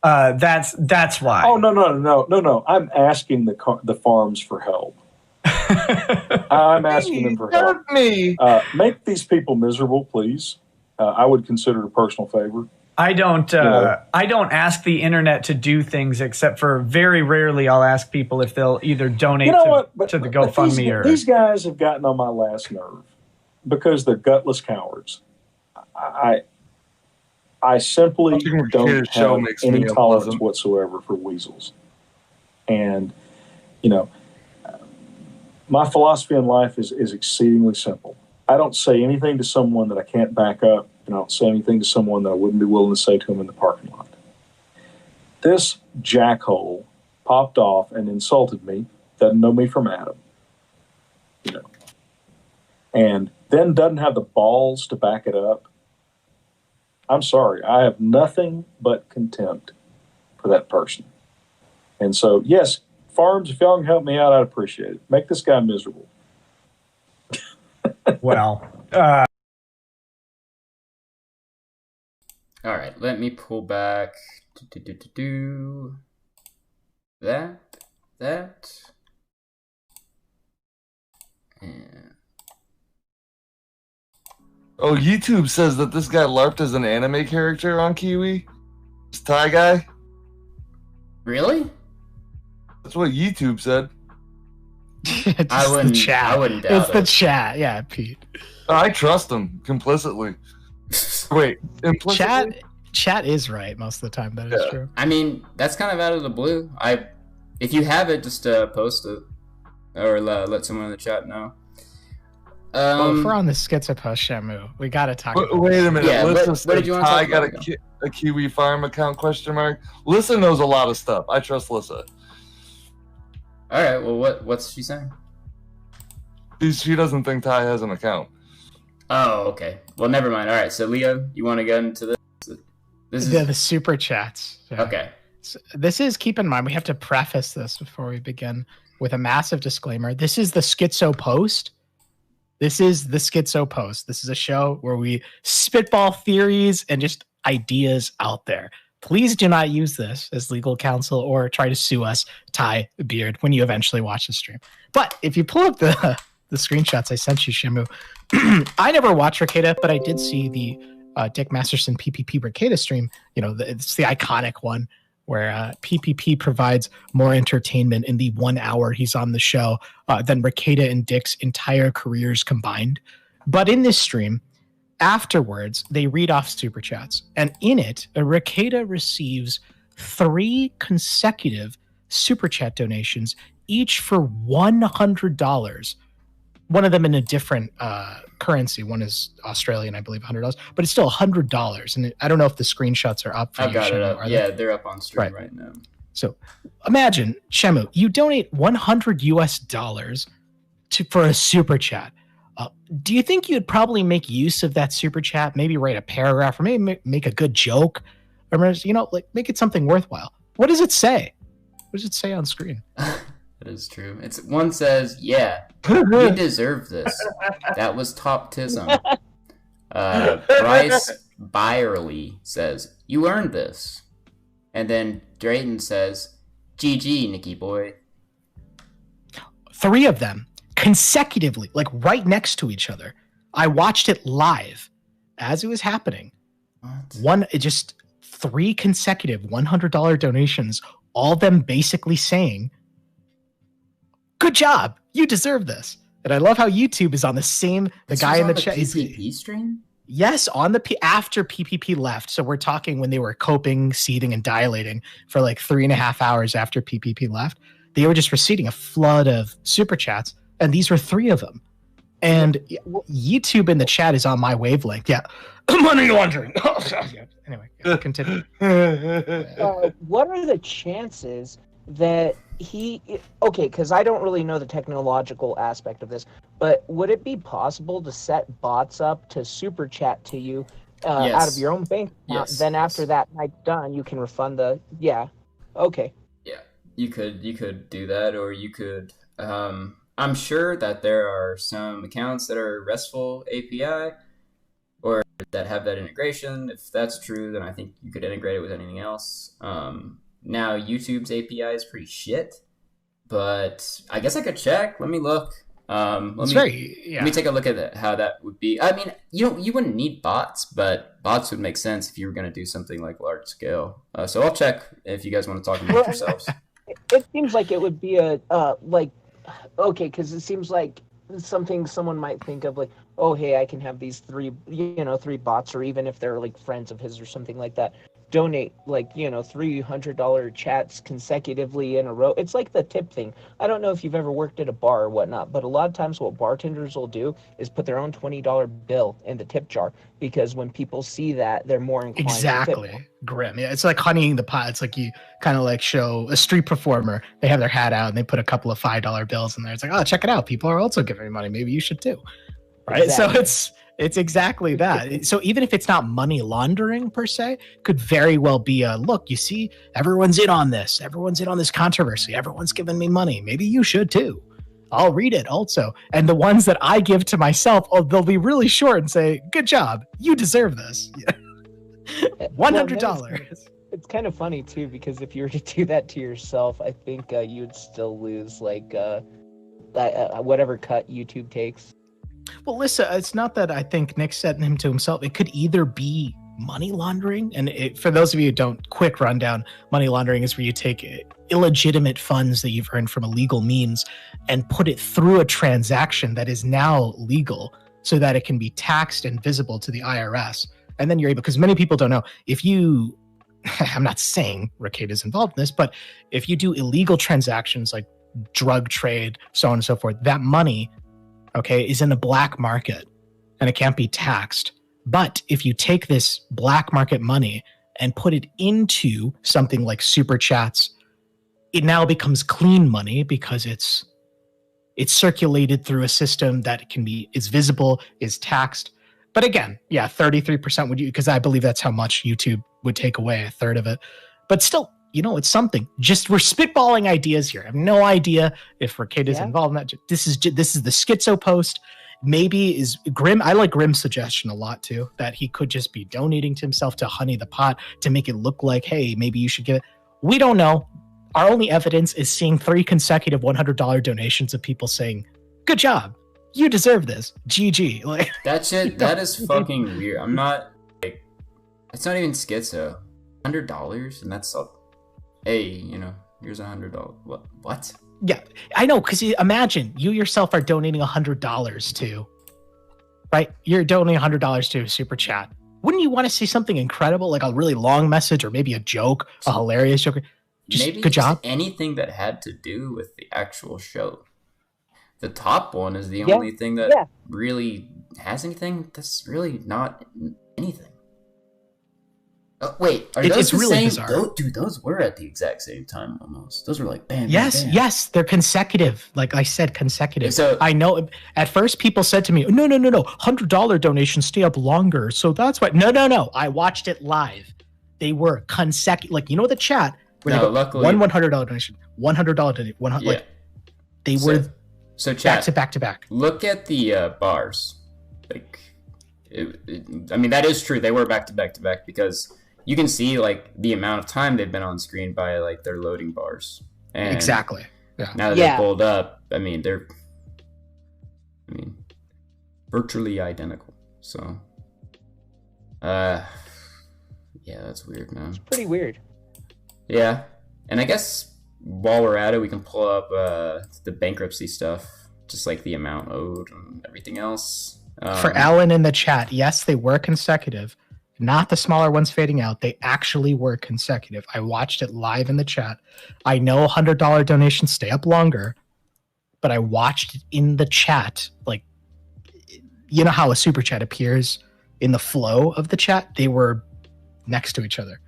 That's why. Oh, no. I'm asking the farms for help. I'm asking them for help. Make these people miserable, please. I would consider it a personal favor. I don't ask the internet to do things except for very rarely I'll ask people if they'll either donate to the GoFundMe or... These guys have gotten on my last nerve because they're gutless cowards. I simply Watching don't Rekieta's show have makes any me tolerance unpleasant. whatsoever for weasels. And, you know, my philosophy in life is exceedingly simple. I don't say anything to someone that I can't back up, and I don't say anything to someone that I wouldn't be willing to say to him in the parking lot. This jackhole popped off and insulted me, doesn't know me from Adam, you know, and then doesn't have the balls to back it up. I'm sorry, I have nothing but contempt for that person. And so, yes, farms, if y'all can help me out, I'd appreciate it. Make this guy miserable. Well, all right, let me pull back. That. And Oh, YouTube says that this guy LARPed as an anime character on Kiwi. This Thai guy. really? That's what YouTube said. I wouldn't. The chat. I wouldn't doubt It's the it. chat. Yeah, Pete. I trust him complicitly. Wait, implicitly? Chat is right most of the time. That is Yeah. true. I mean, that's kind of out of the blue. If you have it, just post it or let someone in the chat know. Well, if we're on the schizo post, ShaMoo, we got to talk about Wait a minute. Yeah, Listen, what did you want to Ty talk got about? a Kiwi farm account question mark. Lissa knows a lot of stuff. I trust Lissa. All right. Well, what's she saying? She doesn't think Ty has an account. Oh, okay. Well, never mind. All right. So, Leo, you want to get into this? This is the super chats. Yeah. okay. So this is, keep in mind, we have to preface this before we begin with a massive disclaimer. This is the Schizo Post. This is the Schizo Post. This is a show where we spitball theories and just ideas out there. Please do not use this as legal counsel or try to sue us, Ty Beard, when you eventually watch the stream. But if you pull up the screenshots I sent you, ShaMoo, I never watched Rekieta, but I did see the Dick Masterson PPP Rekieta stream. You know, it's the iconic one where PPP provides more entertainment in the 1 hour he's on the show than Rekieta and Dick's entire careers combined. But in this stream, afterwards, they read off super chats. And in it, Rekieta receives 3 consecutive super chat donations, each for $100. One of them in a different currency. One is Australian, I believe, $100, but it's still $100. And I don't know if the screenshots are up for I you, got it ShaMoo, up. are Yeah, they? they're up on stream right now. So imagine, ShaMoo, you donate $100 for a super chat. Do you think you'd probably make use of that super chat? Maybe write a paragraph, or maybe make a good joke, or like make it something worthwhile. What does it say? What does it say on screen? That is true. One says, "Yeah, you deserve this. That was top-tism." Bryce Byerly says, "You earned this." And then Drayton says, "GG, Nicky boy." 3 of them consecutively, like right next to each other. I watched it live as it was happening. Just 3 consecutive $100 donations, all of them basically saying, "Good job, you deserve this." And I love how YouTube is on the same. The guy in the chat. PPP stream. Yes, after PPP left. So we're talking when they were coping, seething, and dilating for like 3.5 hours after PPP left. They were just receiving a flood of super chats, and these were 3 of them. And YouTube in the chat is on my wavelength. Yeah, money laundering. Anyway, continue. What are the chances that because I don't really know the technological aspect of this, but would it be possible to set bots up to super chat to you out of your own bank account? Yes. Then after that night's done, you can refund okay. Yeah, you could do that, or you could. I'm sure that there are some accounts that are RESTful API, or that have that integration. If that's true, then I think you could integrate it with anything else. Now YouTube's API is pretty shit, but I guess I could check. Let me look. Let me take a look at how that would be. I mean, you wouldn't need bots, but bots would make sense if you were going to do something like large scale. So I'll check if you guys want to talk about it yourselves. It seems like it would be because it seems like something someone might think of like, oh, hey, I can have these three bots, or even if they're like friends of his or something like that, donate like, $300 chats consecutively in a row. It's like the tip thing. I don't know if you've ever worked at a bar or whatnot, but a lot of times what bartenders will do is put their own $20 bill in the tip jar, because when people see that, they're more inclined to tip. Exactly. Grim. Yeah, it's like honeying the pot. It's like you kind of like show a street performer. They have their hat out and they put a couple of $5 bills in there. It's like, oh, check it out. People are also giving me money. Maybe you should too. Right. Exactly. So it's exactly that. So even if it's not money laundering per se, could very well be a look, you see, everyone's in on this. Everyone's in on this controversy. Everyone's giving me money. Maybe you should too. I'll read it also. And the ones that I give to myself, they'll be really short and say, good job. You deserve this. $100. It's kind of funny too, because if you were to do that to yourself, I think you'd still lose like whatever cut YouTube takes. Well, listen, it's not that I think Nick said him to himself. It could either be money laundering. And for those of you who don't, quick rundown, money laundering is where you take illegitimate funds that you've earned from illegal means and put it through a transaction that is now legal so that it can be taxed and visible to the IRS. And then you're able, because many people don't know, if you, I'm not saying Rekieta is involved in this, but if you do illegal transactions like drug trade, so on and so forth, that money, okay, is in the black market and it can't be taxed. But if you take this black market money and put it into something like super chats, it now becomes clean money because it's circulated through a system that is visible, is taxed. But again, yeah, 33% would you, because I believe that's how much YouTube would take away, a third of it. But still, it's something. Just we're spitballing ideas here. I have no idea if Rekieta is involved in that. This is the schizo post. Maybe is Grim. I like Grim's suggestion a lot too, that he could just be donating to himself to honey the pot to make it look like, hey, maybe you should give it. We don't know. Our only evidence is seeing 3 consecutive $100 donations of people saying, good job. You deserve this. GG. Like that shit, that is fucking weird. I'm not like, it's not even schizo. $100 and that's up. Hey, here's $100. What? Yeah, I know, because imagine you yourself are donating $100 to, right? You're donating $100 to a super chat. Wouldn't you want to see something incredible, like a really long message or maybe a joke, a hilarious joke? Maybe good job. Anything that had to do with the actual show. The top one is the only thing that really has anything. That's really not anything. Oh, wait, are those the really same? bizarre. Dude, those were at the exact same time almost. Those were like bam. Yes, bam, bam. yes, they're consecutive. Like I said, consecutive. So I know. At first, people said to me, "No, $100 donations stay up longer." So that's why. No. I watched it live. They were consecutive. Like the chat. Where luckily, one $100 donation, $100 donation, 100. Yeah. Like they were. So chat, back to back. Look at the bars. Like, I mean, that is true. They were back to back because you can see like the amount of time they've been on screen by like their loading bars. And exactly. Yeah. Now that they're pulled up, they're virtually identical. So, yeah, that's weird, man. It's pretty weird. Yeah, and I guess while we're at it, we can pull up the bankruptcy stuff, just like the amount owed and everything else. For Alan in the chat, yes, they were consecutive. Not the smaller ones fading out. They actually were consecutive. I watched it live in the chat. I know $100 donations stay up longer, but I watched it in the chat. Like, you know how a super chat appears in the flow of the chat? They were next to each other.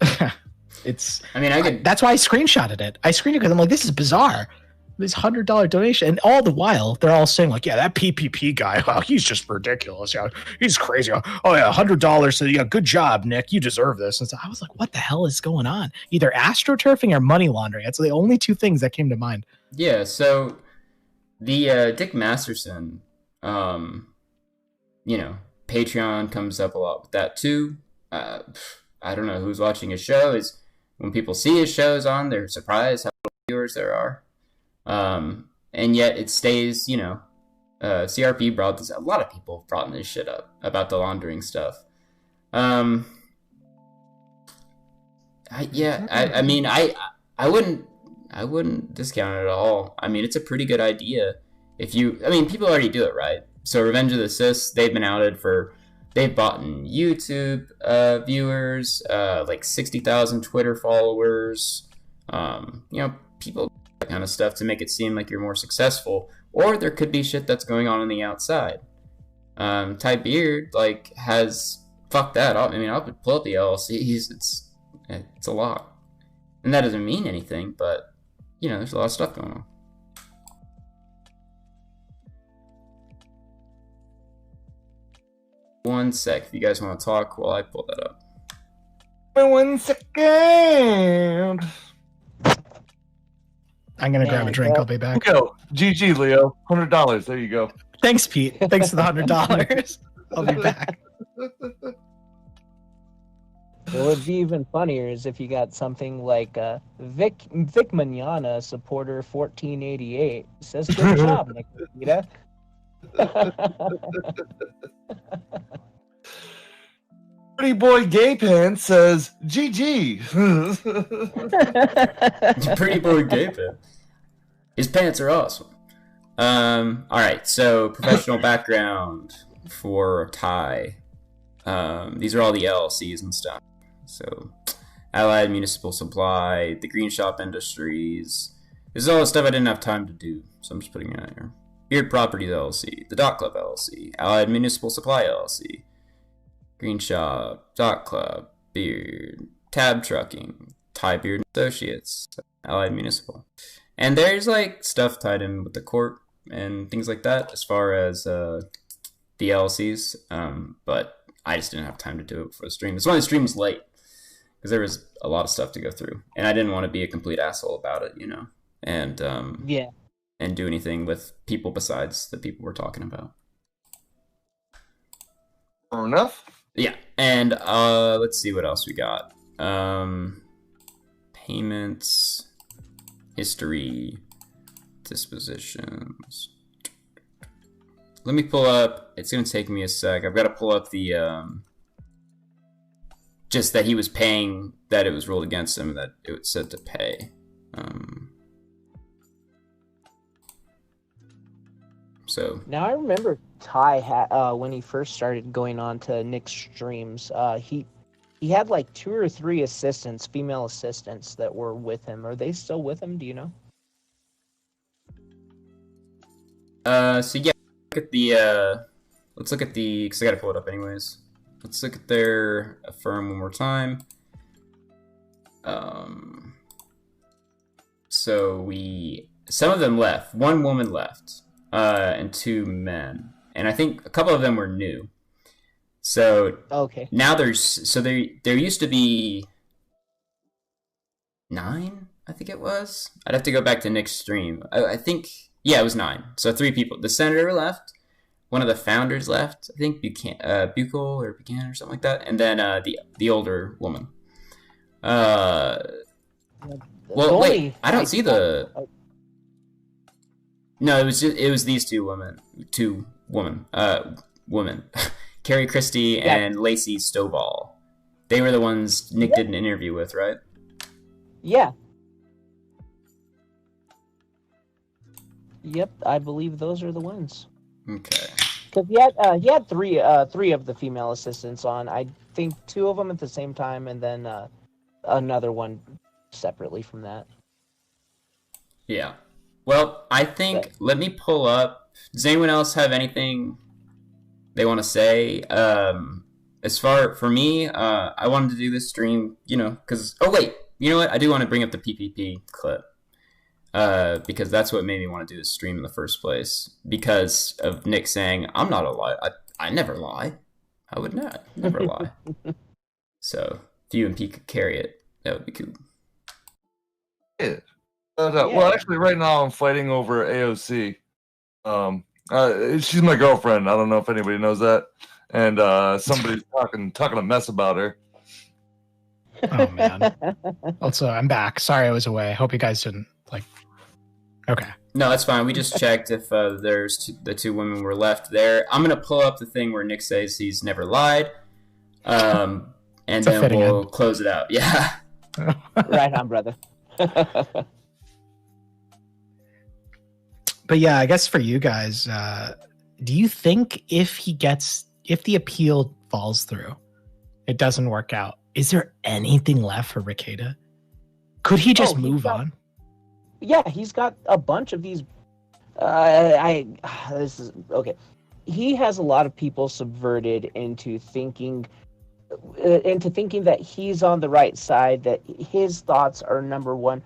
That's why I screenshotted it. I screenshotted it because I'm like, this is bizarre. This $100 donation, and all the while they're all saying like, yeah, that PPP guy, oh, he's just ridiculous. Yeah, he's crazy. Oh yeah, $100. So yeah, good job, Nick. You deserve this. And so I was like, what the hell is going on? Either astroturfing or money laundering. That's the only 2 things that came to mind. Yeah. So the Dick Masterson, Patreon comes up a lot with that too. I don't know who's watching his show. Is when people see his shows on, they're surprised how many viewers there are. And yet it stays, CRP brought this, a lot of people brought this shit up about the laundering stuff. I wouldn't discount it at all. I mean, it's a pretty good idea. people already do it, right? So Revenge of the Sis, they've been outed for, they've bought in YouTube viewers, like 60,000 Twitter followers. People do that kind of stuff to make it seem like you're more successful. Or there could be shit that's going on the outside. Ty Beard, like, has, fuck that. I'll pull up the LLCs. It's a lot. And that doesn't mean anything, but, there's a lot of stuff going on. One sec, if you guys want to talk while I pull that up. 1 second. I'm gonna grab a drink. I'll be back. Go. GG, Leo. $100. There you go. Thanks, Pete. Thanks for the $100. I'll be back. What would be even funnier is if you got something like Vic Manana, supporter 1488, says, good job, Nikita. Pretty boy Gay Pants says, GG. Pretty boy Gay Pants. His pants are awesome. Alright, so professional background for Ty. These are all the LLCs and stuff. So, Allied Municipal Supply, the Green Shop Industries. This is all the stuff I didn't have time to do, so I'm just putting it out here. Beard Properties LLC, the Dot Club LLC, Allied Municipal Supply LLC, Green Shop, Dot Club, Beard, Tab Trucking, Ty Beard Associates, Allied Municipal. And there's like stuff tied in with the court and things like that as far as the LLCs, but I just didn't have time to do it for the stream. That's why the stream was late, because there was a lot of stuff to go through, and I didn't want to be a complete asshole about it, and and do anything with people besides the people we're talking about. Fair enough. Yeah, and let's see what else we got. Payments, history, dispositions. Let me pull up. It's gonna take me a sec. I've got to pull up the just that he was paying, that it was ruled against him, that it was said to pay. So now I remember Ty had when he first started going on to Nick's streams. He had like 2 or 3 assistants, female assistants, that were with him. Are they still with him? Do you know? So yeah, let's look at the, because I gotta pull it up anyways. Let's look at their firm one more time. So some of them left. 1 woman left, and 2 men, and I think a couple of them were new. So okay, now there used to be 9, I think it was. I'd have to go back to Nick's stream. I think, yeah, it was 9. So 3 people. The senator left. One of the founders left. I think Buchel or Buchanan or something like that. And then the older woman. Well, wait. I don't see the. No, it was these 2 women. 2 women. Women. Carrie Christie and Lacey Stovall. They were the ones Nick did an interview with, right? Yeah. Yep, I believe those are the ones. Okay. Because he had 3 of the female assistants on. I think 2 of them at the same time, and then another one separately from that. Yeah. Well, I think, let me pull up. Does anyone else have anything they want to say? As for me, I wanted to do this stream, because, oh wait, you know what? I do want to bring up the PPP clip. Because that's what made me want to do this stream in the first place. Because of Nick saying, I'm not a liar. I never lie. I would not. Never lie. So, if you and Pete could carry it, that would be cool. Yeah. Well, actually, right now I'm fighting over AOC. She's my girlfriend. I don't know if anybody knows that. And somebody's talking a mess about her. Oh, man. Also, I'm back. Sorry I was away. Hope you guys didn't, Okay. No, that's fine. We just checked if there's the 2 women were left there. I'm going to pull up the thing where Nick says he's never lied. And then we'll close it out. Yeah. Right on, brother. But yeah, I guess for you guys, do you think if the appeal falls through, it doesn't work out, is there anything left for Rekieta? Could he just move on? Yeah, he's got a bunch of these. This is okay. He has a lot of people subverted into thinking that he's on the right side, that his thoughts are number one.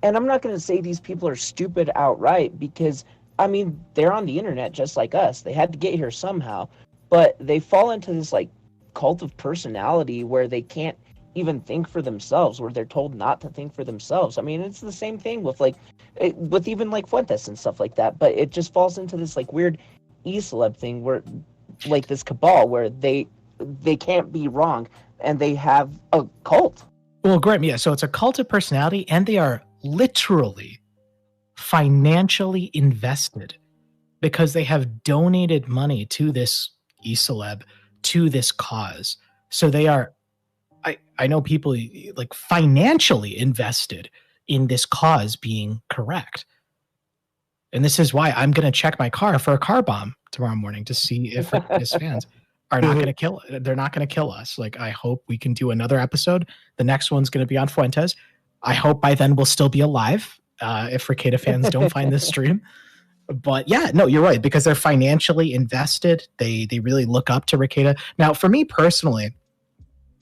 And I'm not going to say these people are stupid outright, because I mean, they're on the internet just like us. They had to get here somehow, but they fall into this like cult of personality where they can't even think for themselves, where they're told not to think for themselves. I mean, it's the same thing with with even like Fuentes and stuff like that, but it just falls into this like weird e-celeb thing where like this cabal where they can't be wrong, and they have a cult. Well, Grim, yeah, so it's a cult of personality, and they are literally financially invested because they have donated money to this e-celeb, to this cause. So they are, I know people like financially invested in this cause being correct. And this is why I'm going to check my car for a car bomb tomorrow morning to see if his fans are not going to kill it. They're not going to kill us. Like, I hope we can do another episode. The next one's going to be on Fuentes. I hope by then we'll still be alive if Rekieta fans don't find this stream. But yeah, no, you're right, because they're financially invested. They really look up to Rekieta. Now, for me personally,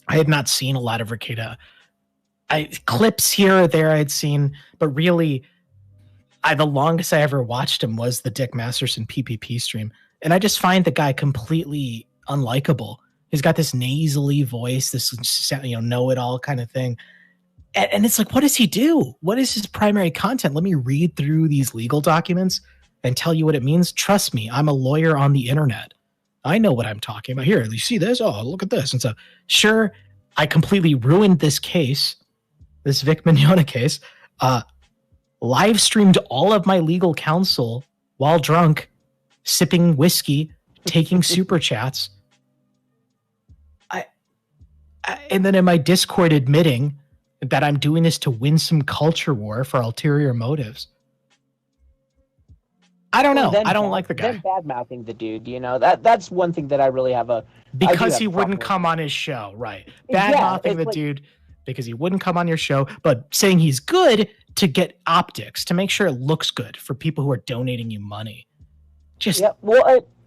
I had not seen a lot of Rekieta. Clips here or there I'd seen, but really, the longest I ever watched him was the Dick Masterson PPP stream. And I just find the guy completely unlikable. He's got this nasally voice, this know-it-all kind of thing. And it's like, what does he do? What is his primary content? Let me read through these legal documents and tell you what it means. Trust me, I'm a lawyer on the internet. I know what I'm talking about. Here, you see this? Oh, look at this. And so, sure, I completely ruined this case, this Vic Mignogna case, live streamed all of my legal counsel while drunk, sipping whiskey, taking super chats. And then in my Discord admitting that I'm doing this to win some culture war for ulterior motives. I don't know. I don't like the guy. Then bad-mouthing the dude, that's one thing that I really have because he wouldn't come on his show, right? Bad-mouthing the dude because he wouldn't come on your show, but saying he's good to get optics, to make sure it looks good for people who are donating you money.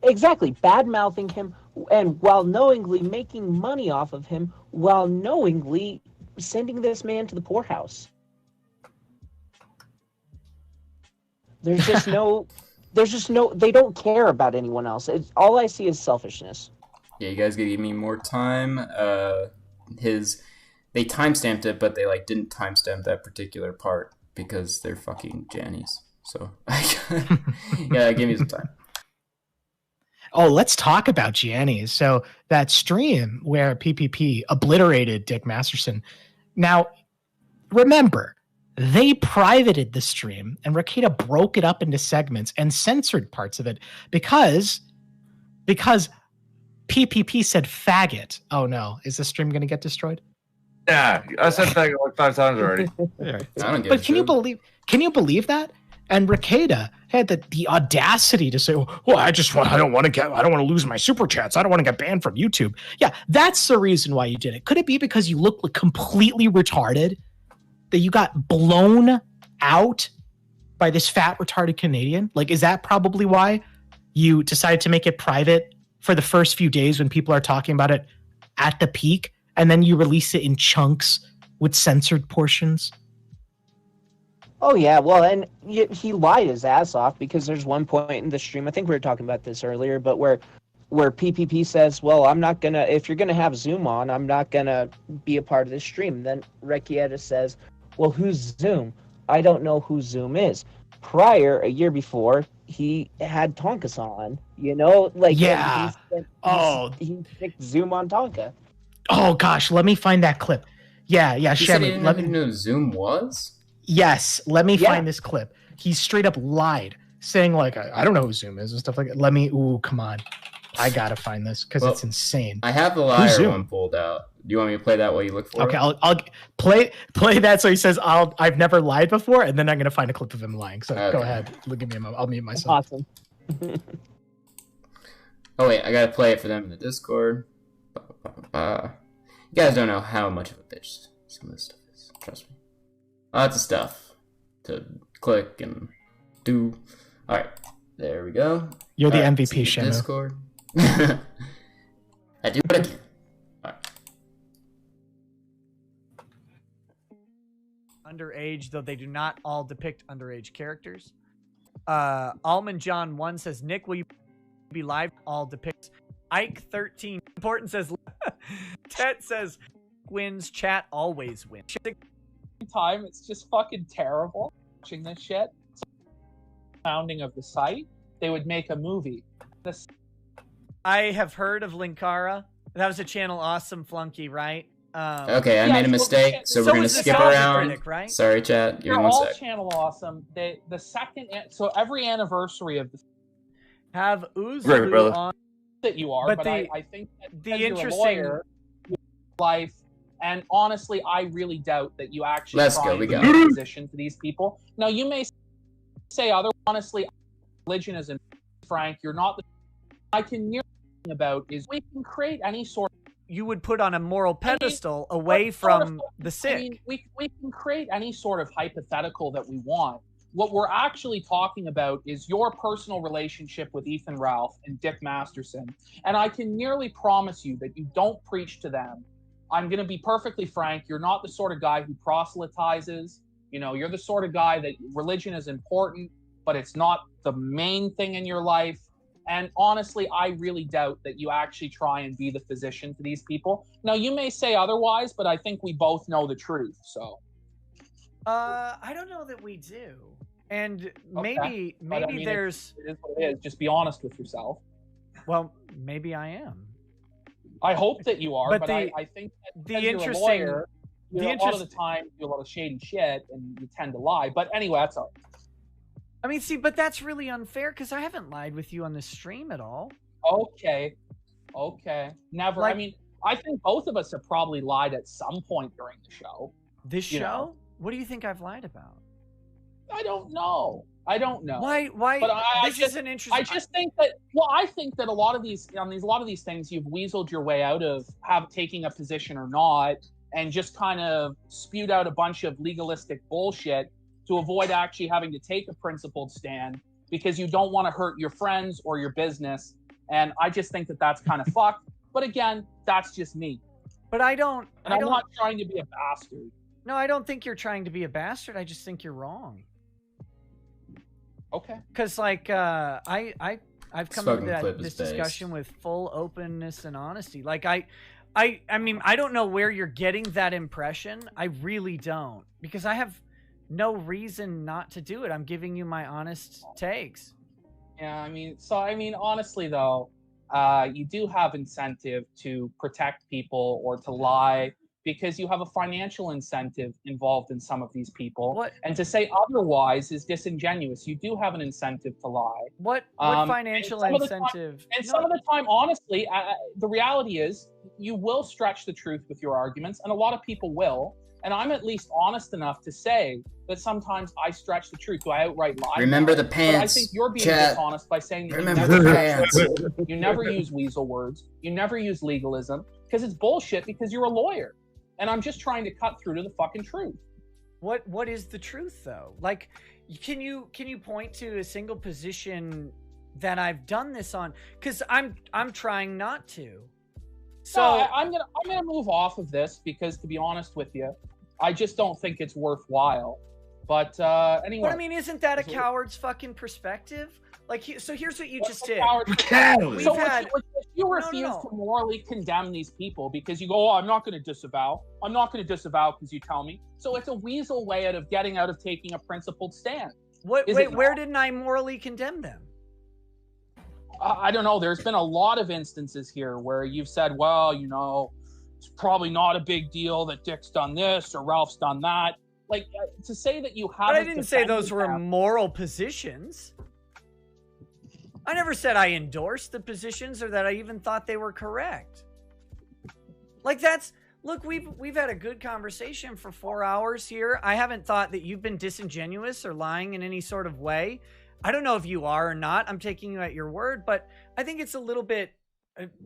Exactly. Bad-mouthing him, and while knowingly making money off of him, while knowingly sending this man to the poorhouse. There's just no, they don't care about anyone else. All I see is selfishness. Yeah, you guys gotta give me more time. They timestamped it, but they didn't timestamp that particular part because they're fucking Jannies. So, yeah, give me some time. Oh, let's talk about Gianni's. So that stream where PPP obliterated Dick Masterson. Now, remember, they privated the stream and Rekieta broke it up into segments and censored parts of it because PPP said faggot. Oh no, is the stream going to get destroyed? Yeah, I said faggot like 5 times already. But can you believe that? And Rekieta had the audacity to say, "Well, I don't want to lose my super chats. I don't want to get banned from YouTube." Yeah, that's the reason why you did it. Could it be because you look completely retarded, that you got blown out by this fat retarded Canadian? Is that probably why you decided to make it private for the first few days when people are talking about it at the peak, and then you release it in chunks with censored portions? Oh, yeah. Well, and he lied his ass off, because there's one point in the stream, I think we were talking about this earlier, but where PPP says, well, I'm not going to, if you're going to have Zoom on, I'm not going to be a part of this stream. Then Rekieta says, well, who's Zoom? I don't know who Zoom is. Prior, a year before, he had Tonkas on, Yeah. He picked Zoom on Tonka. Oh, gosh. Let me find that clip. Yeah. He said he didn't know who Zoom was? Yes, let me find this clip. He straight up lied, saying I don't know who Zoom is and stuff like that. Come on. I gotta find this because it's insane. I have the liar one pulled out. Do you want me to play that while you look for it? Okay, I'll play that. So he says, I've never lied before, and then I'm gonna find a clip of him lying. So go ahead. Give me a moment. I'll mute myself. Awesome. Oh wait, I gotta play it for them in the Discord. You guys don't know how much of a bitch some of this stuff is. Trust me. Lots of stuff to click and do. All right, there we go. You're the MVP, ShaMoo. Discord. I do it again. All right. Underage, though they do not all depict underage characters. Almond John 1 says, Nick, will you be live? All depicts Ike 13. Important says, Tet says, wins. Chat always wins. Time, it's just fucking terrible watching this shit. Founding of the site, they would make a movie. I have heard of Linkara. That was a channel Awesome Flunky, right? Okay, I made a mistake, so we're gonna skip around. Critic, right? Sorry, chat. Give They're me one all sec. channel Awesome. The second, so every anniversary of the have Uzu on that you are, but I think that the because interesting you're a lawyer, life, and honestly, I really doubt that you actually Let's try go, and we be got in it. a position to these people. Now, you may say other. Honestly, religion is in Frank. You're not. I can near about is we can create any sort. You would put on a moral pedestal away from the sick. I mean, we can create any sort of hypothetical that we want. What we're actually talking about is your personal relationship with Ethan Ralph and Dick Masterson. And I can nearly promise you that you don't preach to them. I'm going to be perfectly frank. You're not the sort of guy who proselytizes. You know, you're the sort of guy that religion is important, but it's not the main thing in your life. And honestly, I really doubt that you actually try and be the physician to these people. Now, you may say otherwise, but I think we both know the truth. So, I don't know that we do. And maybe But, I mean, there's. it is what it is. Just be honest with yourself. Well, maybe I am. I hope that you are, But but the- I think that the because you're a interesting- lawyer, you the know, a lot of interest- the time you do a lot of shady shit and you tend to lie. But anyway, that's all. I mean, see, but that's really unfair because I haven't lied with you on the stream at all. Okay. Never. I Like- mean, I think both of us have probably lied at some point during the show. This You show? know. What do you think I've lied about? I don't know. Why? But I this just, is an interesting. I just think that. Well, I think that a lot of these things you've weaseled your way out of taking a position or not, and just kind of spewed out a bunch of legalistic bullshit to avoid actually having to take a principled stand because you don't want to hurt your friends or your business. And I just think that that's kind of fucked. But again, that's just me. But I don't. And I'm not trying to be a bastard. No, I don't think you're trying to be a bastard. I just think you're wrong. Okay. Because like I've come Fucking into clip this is based. discussion with full openness and honesty. Like I mean, I don't know where you're getting that impression. I really don't, because I have no reason not to do it. I'm giving you my honest takes. Yeah, I mean, honestly though, you do have incentive to protect people or to lie because you have a financial incentive involved in some of these people. What? And to say otherwise is disingenuous. You do have an incentive to lie. What financial and some of the time- incentive? And some of the time, honestly, the reality is you will stretch the truth with your arguments, and a lot of people will. And I'm at least honest enough to say that sometimes I stretch the truth. Do I outright lie? Remember the But I pants, think you're being chat. dishonest by saying that Remember you never the stretch the pants. truth. You never use weasel words. You never use legalism because it's bullshit because you're a lawyer. And I'm just trying to cut through to the fucking truth. What is the truth though? Like, can you point to a single position that I've done this on? Because I'm trying not to. So No, I'm gonna move off of this because, to be honest with you, I just don't think it's worthwhile. But anyway. But I mean, isn't that a coward's fucking perspective? Like, so here's what you just did. We've We've had. you refuse to morally condemn these people because you go, oh, I'm not going to disavow. I'm not going to disavow because you tell me. So it's a weasel way out of getting out of taking a principled stand. Where didn't I morally condemn them? I don't know. There's been a lot of instances here where you've said, well, you know, it's probably not a big deal that Dick's done this or Ralph's done that. Like, to say that you haven't. But I didn't say those were defended them- moral positions. I never said I endorsed the positions or that I even thought they were correct. Like look, we've had a good conversation for 4 hours here. I haven't thought that you've been disingenuous or lying in any sort of way. I don't know if you are or not. I'm taking you at your word, but I think it's a little bit,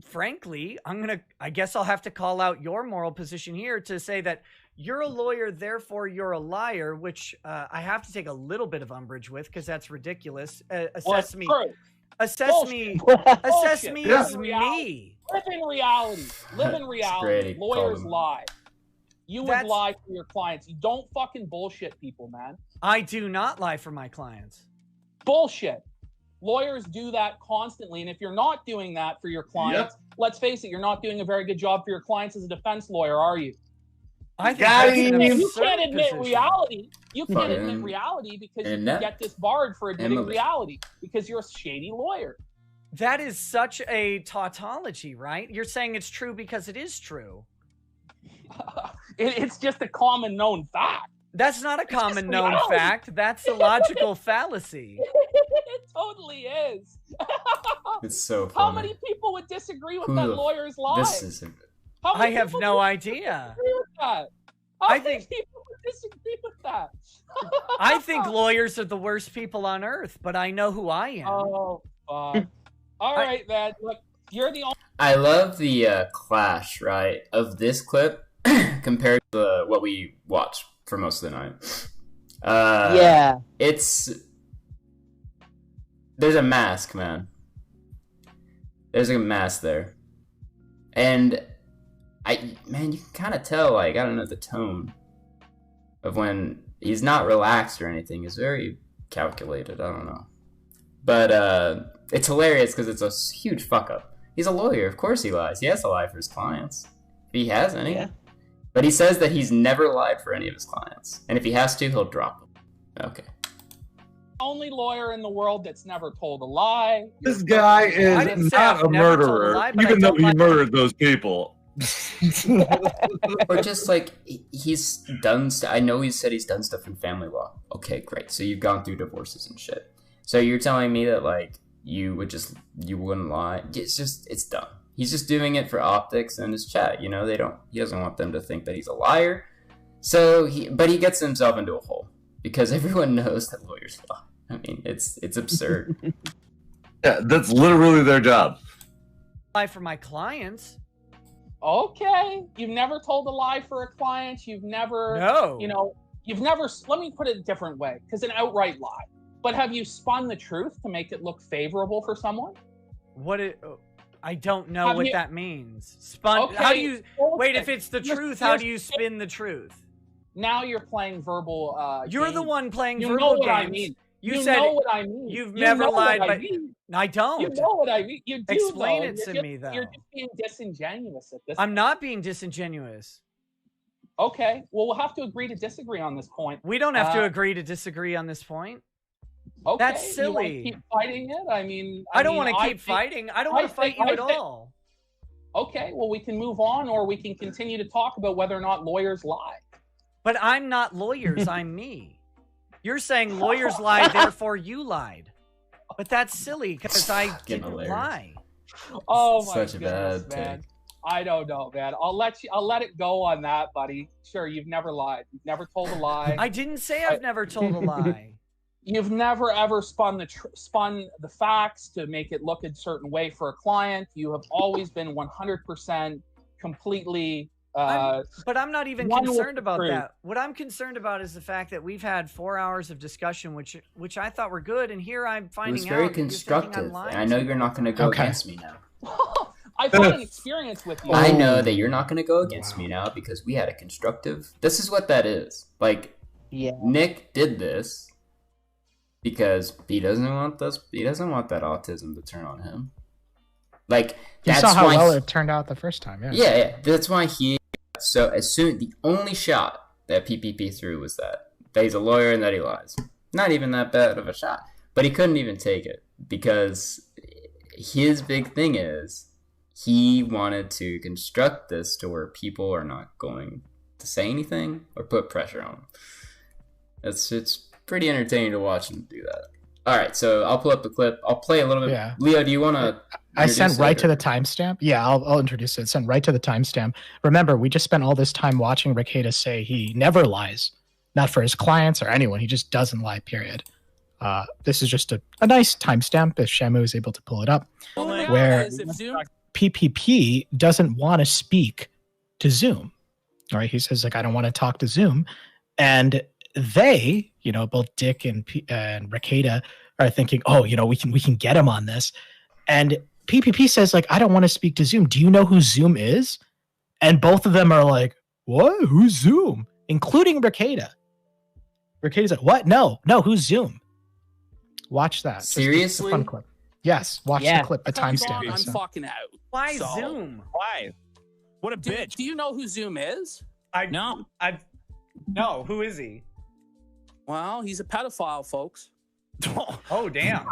frankly, I guess I'll have to call out your moral position here to say that you're a lawyer, therefore you're a liar, which I have to take a little bit of umbrage with because that's ridiculous. Assess me as me. Live in reality. Live in reality. Lawyers lie. You would lie for your clients. You don't fucking bullshit people, man. I do not lie for my clients. Bullshit. Lawyers do that constantly, and if you're not doing that for your clients, let's face it, you're not doing a very good job for your clients as a defense lawyer, are you? I think you can't admit reality. You can't admit reality because you can get disbarred for admitting reality because you're a shady lawyer. That is such a tautology, right? You're saying it's true because it is true. It's just a common known fact. That's not a common known fact. That's a logical fallacy. It totally is. It's so funny. How many people would disagree with that lawyer's lie? I have no idea. I think people would disagree with that. I think lawyers are the worst people on earth, but I know who I am. Oh, fuck. All right, man. Look, you're the only. I love the clash, right, of this clip compared to what we watched for most of the night. Yeah. There's a mask, man. There's a mask there. And you can kind of tell, like, I don't know, the tone of when he's not relaxed or anything is very calculated. I don't know. But it's hilarious because it's a huge fuck up. He's a lawyer. Of course he lies. He has to lie for his clients. If he has any. Yeah. But he says that he's never lied for any of his clients. And if he has to, he'll drop them. Okay. Only lawyer in the world that's never told a lie. This guy is not a murderer, even though he murdered those people. Or just like he's done. I know he said he's done stuff in family law. Okay, great. So you've gone through divorces and shit. So you're telling me that like you wouldn't lie? It's dumb. He's just doing it for optics and his chat. You know, he doesn't want them to think that he's a liar. So but he gets himself into a hole because everyone knows that lawyers lie. I mean, it's absurd. Yeah, that's literally their job. Lie for my clients. Okay, you've never told a lie for a client. You've never, you've never. Let me put it a different way, because an outright lie. But have you spun the truth to make it look favorable for someone? I don't know what that means. Spun. Okay, how do you wait? If it's the truth, how do you spin the truth? Now you're playing verbal. You're games. the one playing you verbal know what games. I mean. You said know what I mean. You've never lied, but I don't. You know what I mean. You do. Explain it to me, though. You're just being disingenuous at this. I'm not being disingenuous. Okay. Well, we'll have to agree to disagree on this point. We don't have to agree to disagree on this point. Okay. That's silly. You want to keep fighting it? I mean, I don't want to keep fighting. I don't want to fight you at all. Okay. Well, we can move on, or we can continue to talk about whether or not lawyers lie. But I'm not lawyers. I'm me. You're saying lawyers lie, therefore you lied. But that's silly because I didn't lie. Oh my goodness, man. Take. I don't know, man. I'll let it go on that, buddy. Sure, you've never lied. You've never told a lie. I didn't say I've never told a lie. You've never ever spun the facts to make it look a certain way for a client. You have always been 100% completely. But I'm not even concerned about that. What I'm concerned about is the fact that we've had 4 hours of discussion, which I thought were good, and here I'm finding out. It was very constructive, and I know you're not going to go against me now. I've had an experience with you. I know that you're not going to go against me now because we had a constructive. This is what that is. Like, Nick did this because he doesn't want this. He doesn't want that autism to turn on him. Like, you saw how well it turned out the first time. Yeah. That's why he. So the only shot that PPP threw was that he's a lawyer and that he lies. Not even that bad of a shot, but he couldn't even take it because his big thing is he wanted to construct this to where people are not going to say anything or put pressure on him. It's pretty entertaining to watch him do that. All right, so I'll pull up the clip. I'll play a little bit. Yeah. Leo, do you want to? I sent right to the timestamp. Yeah, I'll introduce it. Sent right to the timestamp. Remember, we just spent all this time watching Rekieta say he never lies, not for his clients or anyone. He just doesn't lie. Period. This is just a nice timestamp if ShaMoo is able to pull it up, where PPP doesn't want to speak to Zoom. All right, he says like I don't want to talk to Zoom, and they, both Dick and Rekieta are thinking, oh, we can get him on this. And PPP says like, I don't want to speak to Zoom. Do you know who Zoom is? And both of them are like, what? Who's Zoom? Including Rekieta. Rekieta's like, what? No, who's Zoom? Watch that. Seriously? It's a fun clip. Yes, watch the clip, the timestamp. I'm fucking out. Why Zoom? Why? What a bitch. Do you know who Zoom is? No, who is he? Well, he's a pedophile, folks. Oh, damn.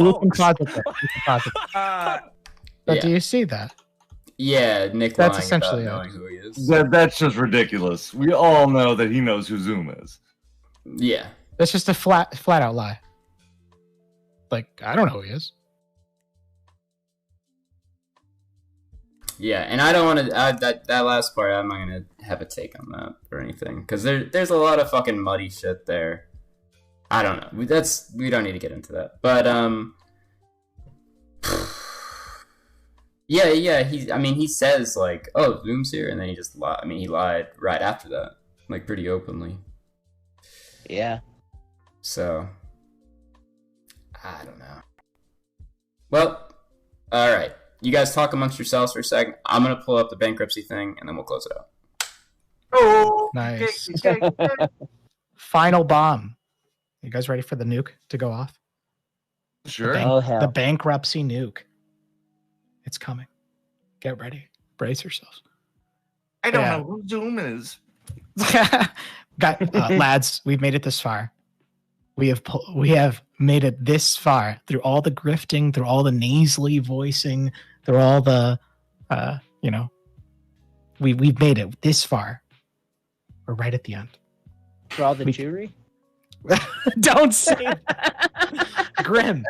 We can pause it there. But do you see that? Yeah, Nick. That's lying essentially about it. knowing who he is. That's just ridiculous. We all know that he knows who Zoom is. Yeah. That's just a flat out lie. Like, I don't know who he is. Yeah, and I don't want to add that last part. I'm not gonna have a take on that or anything because there's a lot of fucking muddy shit there. I don't know. We don't need to get into that. But yeah. He says like, "Oh, Zoom's here," and then he just lied. He lied right after that, like pretty openly. Yeah. So I don't know. Well, all right. You guys talk amongst yourselves for a second. I'm gonna pull up the bankruptcy thing, and then we'll close it out. Oh, nice. Final bomb. You guys ready for the nuke to go off? Sure. The bankruptcy nuke. It's coming. Get ready. Brace yourselves. I don't know who Zoom is. Lads, we've made it this far. We have made it this far through all the grifting, through all the nasally voicing, through all the, we've made it this far. We're right at the end. For all the jury? Don't say that. Grim.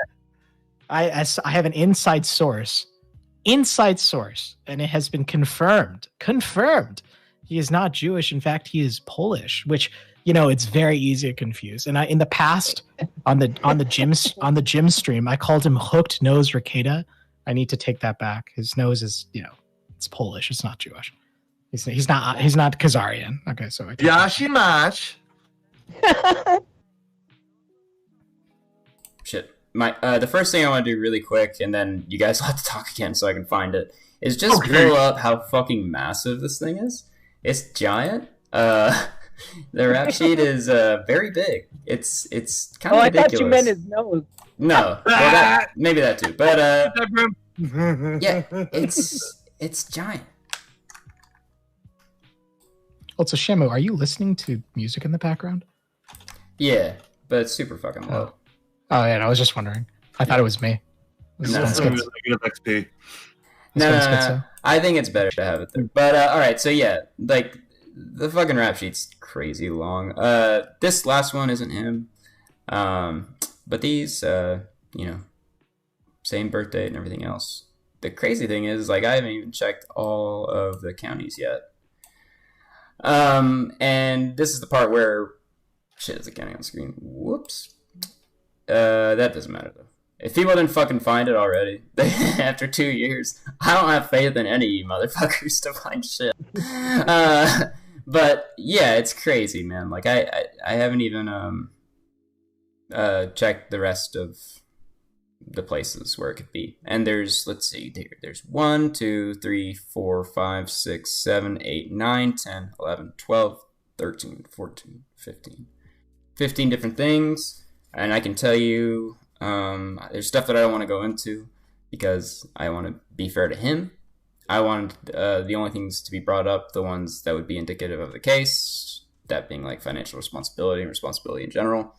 I have an inside source, and it has been confirmed. He is not Jewish. In fact, he is Polish, which, it's very easy to confuse. And in the past, on the gym stream, I called him Hooked Nose Rekieta. I need to take that back. His nose is, it's Polish. It's not Jewish. He's not Khazarian. Okay, so Yashimash. Shit. The first thing I want to do really quick, and then you guys will have to talk again so I can find it, is just pull up how fucking massive this thing is. It's giant. The rap sheet is very big. It's kind of ridiculous. I thought you meant his nose. No, well, maybe that too. But yeah, it's giant. Also, ShaMoo, are you listening to music in the background? Yeah, but it's super fucking low. Oh yeah, I was just wondering. I thought it was me. No. I think it's better to have it there. But all right, so yeah, like the fucking rap sheet's crazy long. This last one isn't him, but these, same birth date and everything else. The crazy thing is, like, I haven't even checked all of the counties yet. And this is the part where shit is a county on screen. Whoops. That doesn't matter though. If people didn't fucking find it already, after 2 years, I don't have faith in any of you motherfuckers to find shit. But yeah, it's crazy, man. Like I haven't even checked the rest of the places where it could be. And there's, let's see, there's 1, 2, 3, 4, 5, 6, 7, 8, 9, 10, 11, 12, 13, 14, 15. 15 different things. And I can tell you, there's stuff that I don't want to go into because I want to be fair to him. I wanted the only things to be brought up, the ones that would be indicative of the case, that being like financial responsibility and responsibility in general.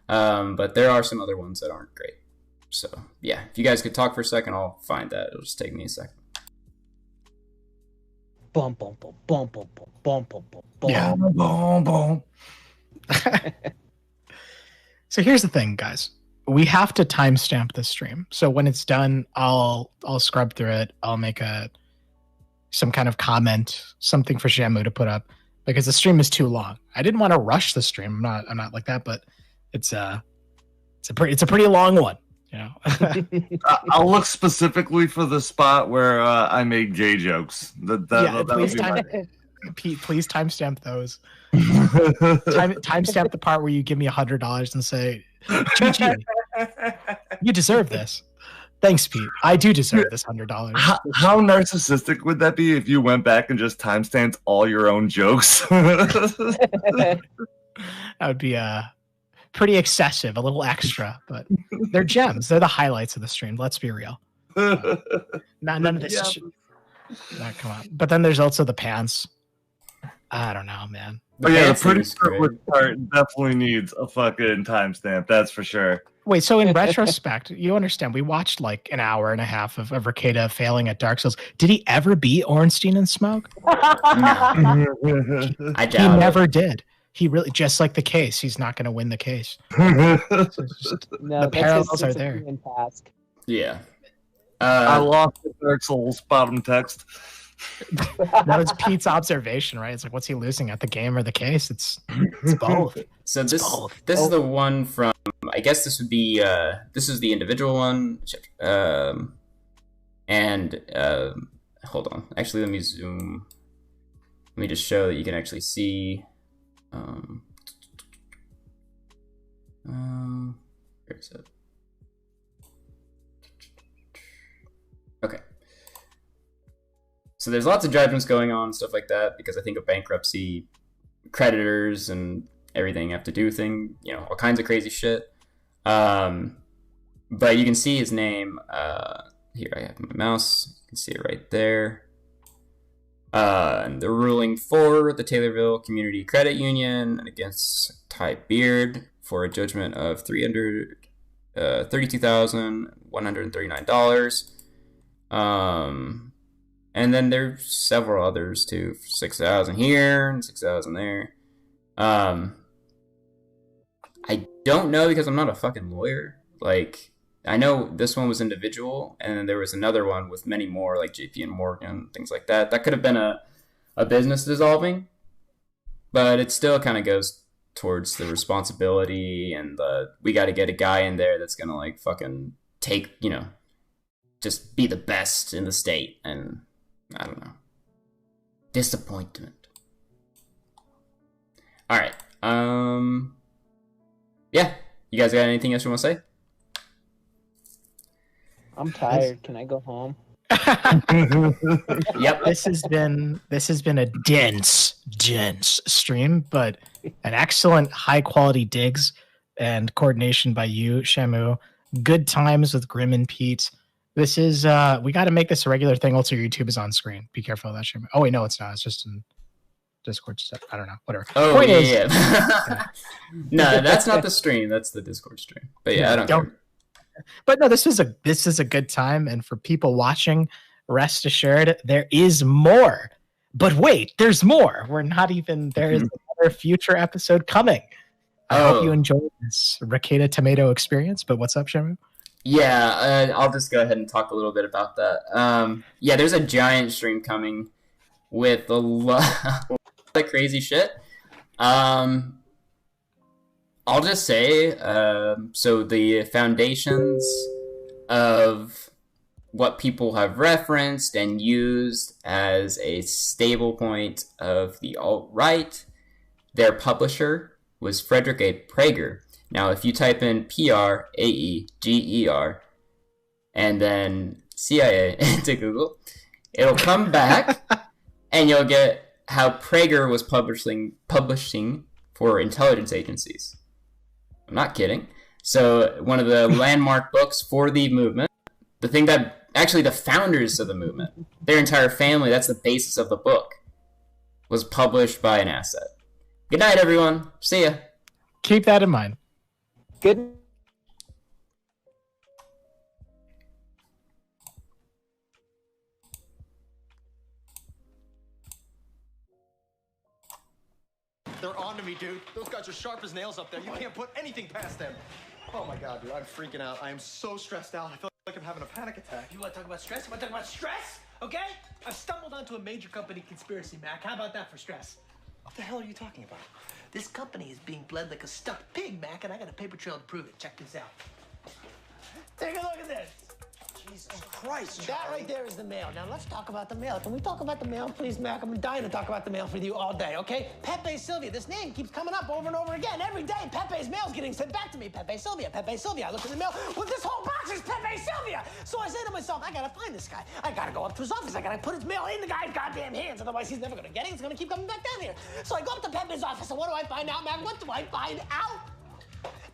But there are some other ones that aren't great. So yeah, if you guys could talk for a second, I'll find that. It'll just take me a second. Boom, boom, boom, boom, boom, boom, boom, boom, boom. Yeah. Boom, boom. So here's the thing, guys. we have to timestamp the stream. So when it's done, I'll scrub through it. I'll make some kind of comment, something for ShaMoo to put up, because the stream is too long. I didn't want to rush the stream. I'm not like that, but it's a pretty long one. You know. I'll look specifically for the spot where I make gay jokes. Pete, please timestamp those. Timestamp the part where you give me $100 and say, GG, you deserve this. Thanks, Pete. I do deserve this $100. How narcissistic would that be if you went back and just timestamped all your own jokes? That would be pretty excessive, a little extra, but they're gems. They're the highlights of the stream. Let's be real. None of this. Yeah. Come on. But then there's also the pants. I don't know, man. But yeah, the pretty privileged part definitely needs a fucking timestamp. That's for sure. Wait, so in retrospect, you understand, we watched like an hour and a half of Rekieta failing at Dark Souls. Did he ever beat Ornstein and Smoke? No. I doubt he never did. He really, just like the case, he's not going to win the case. The parallels are there. Task. Yeah. I lost the Dark Souls bottom text. That was Pete's observation, right? It's like, what's he losing at, the game or the case? It's both. So this is the one from, I guess this would be this is the individual one. And hold on. Actually, let me zoom. Let me just show that you can actually see. Where is it? Okay. So there's lots of judgments going on and stuff like that, because I think of bankruptcy, creditors and everything have to do all kinds of crazy shit. But you can see his name. Here I have my mouse. You can see it right there. And the ruling for the Taylorville Community Credit Union against Ty Beard for a judgment of $332,139. And then there's several others too, 6,000 here and 6,000 there. I don't know because I'm not a fucking lawyer. Like, I know this one was individual, and then there was another one with many more, like JP and Morgan, things like that. That could have been a business dissolving, but it still kind of goes towards the responsibility and we got to get a guy in there that's gonna like fucking take, just be the best in the state, and I don't know. Disappointment. All right. Yeah. You guys got anything else you want to say? I'm tired. Can I go home? Yep. This has been a dense stream, but an excellent high quality digs and coordination by you, ShaMoo. Good times with Grim and Pete. This is we got to make this a regular thing. Also, your YouTube is on screen. Be careful of that, ShaMoo. Oh wait, no, it's not. It's just in Discord stuff. I don't know. Whatever. Oh, point yeah. No, that's not the stream. That's the Discord stream. But yeah, I don't care. But no, this is a good time, and for people watching, rest assured there is more. But wait, there's more. We're not even there. Is another future episode coming. I hope you enjoy this Rekieta tomato experience. But what's up, ShaMoo? Yeah, I'll just go ahead and talk a little bit about that. Yeah, there's a giant stream coming with a lot of crazy shit. I'll just say, so the foundations of what people have referenced and used as a stable point of the alt-right, their publisher was Frederick A. Prager. Now, if you type in Praeger and then CIA into Google, it'll come back and you'll get how Prager was publishing for intelligence agencies. I'm not kidding. So one of the landmark books for the movement, the thing that actually the founders of the movement, their entire family, that's the basis of the book, was published by an asset. Good night, everyone. See ya. Keep that in mind. Good. They're on to me, dude. Those guys are sharp as nails up there. You can't put anything past them. Oh my God, dude, I'm freaking out. I am so stressed out. I feel like I'm having a panic attack. You want to talk about stress? You want to talk about stress? Okay? I've stumbled onto a major company conspiracy, Mac. How about that for stress? What the hell are you talking about? This company is being bled like a stuck pig, Mac, and I got a paper trail to prove it. Check this out. Take a look at this. Jesus Christ, That right there is the mail. Now let's talk about the mail. Can we talk about the mail, please, Mac? I'm dying to talk about the mail with you all day, okay? Pepe Sylvia. This name keeps coming up over and over again. Every day, Pepe's mail's getting sent back to me. Pepe Sylvia, Pepe Sylvia. I look in the mail. Well, this whole box is Pepe Sylvia. So I say to myself, I gotta find this guy. I gotta go up to his office. I gotta put his mail in the guy's goddamn hands. Otherwise, he's never gonna get it. He's gonna keep coming back down here. So I go up to Pepe's office, and what do I find out, Mac? What do I find out?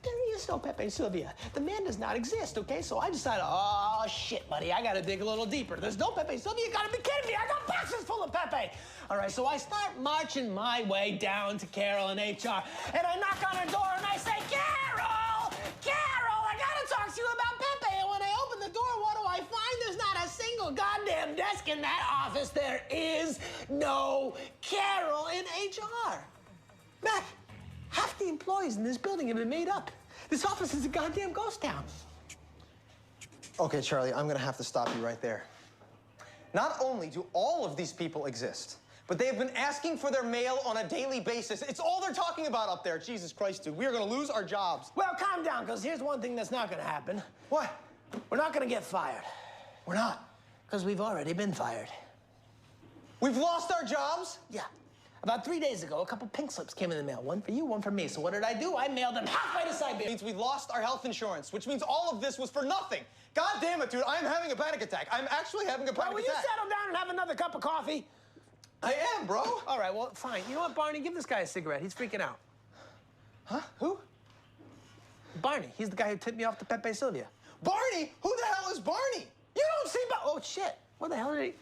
There is no Pepe Sylvia. The man does not exist, okay? So I decided, oh, shit, buddy, I gotta dig a little deeper. There's no Pepe Sylvia. You gotta be kidding me. I got boxes full of Pepe. All right, so I start marching my way down to Carol in HR, and I knock on her door, and I say, Carol! Carol, I gotta talk to you about Pepe. And when I open the door, what do I find? There's not a single goddamn desk in that office. There is no Carol in HR. Mac, half the employees in this building have been made up. This office is a goddamn ghost town. Okay, Charlie, I'm gonna have to stop you right there. Not only do all of these people exist, but they have been asking for their mail on a daily basis. It's all they're talking about up there. Jesus Christ, dude. We are gonna lose our jobs. Well, calm down, because here's one thing that's not gonna happen. What? We're not gonna get fired. We're not. Because we've already been fired. We've lost our jobs? Yeah. About 3 days ago, a couple pink slips came in the mail. One for you, one for me. So what did I do? I mailed them halfway to Siberia. It means we lost our health insurance, which means all of this was for nothing. God damn it, dude. I'm having a panic attack. I'm actually having a panic Will attack. you settle down and have another cup of coffee? I am, bro. All right, well, fine. You know what, Barney? Give this guy a cigarette. He's freaking out. Huh? Who? Barney. He's the guy who tipped me off to Pepe Sylvia. Barney? Who the hell is Barney? You don't see... Oh, shit. What the hell did he...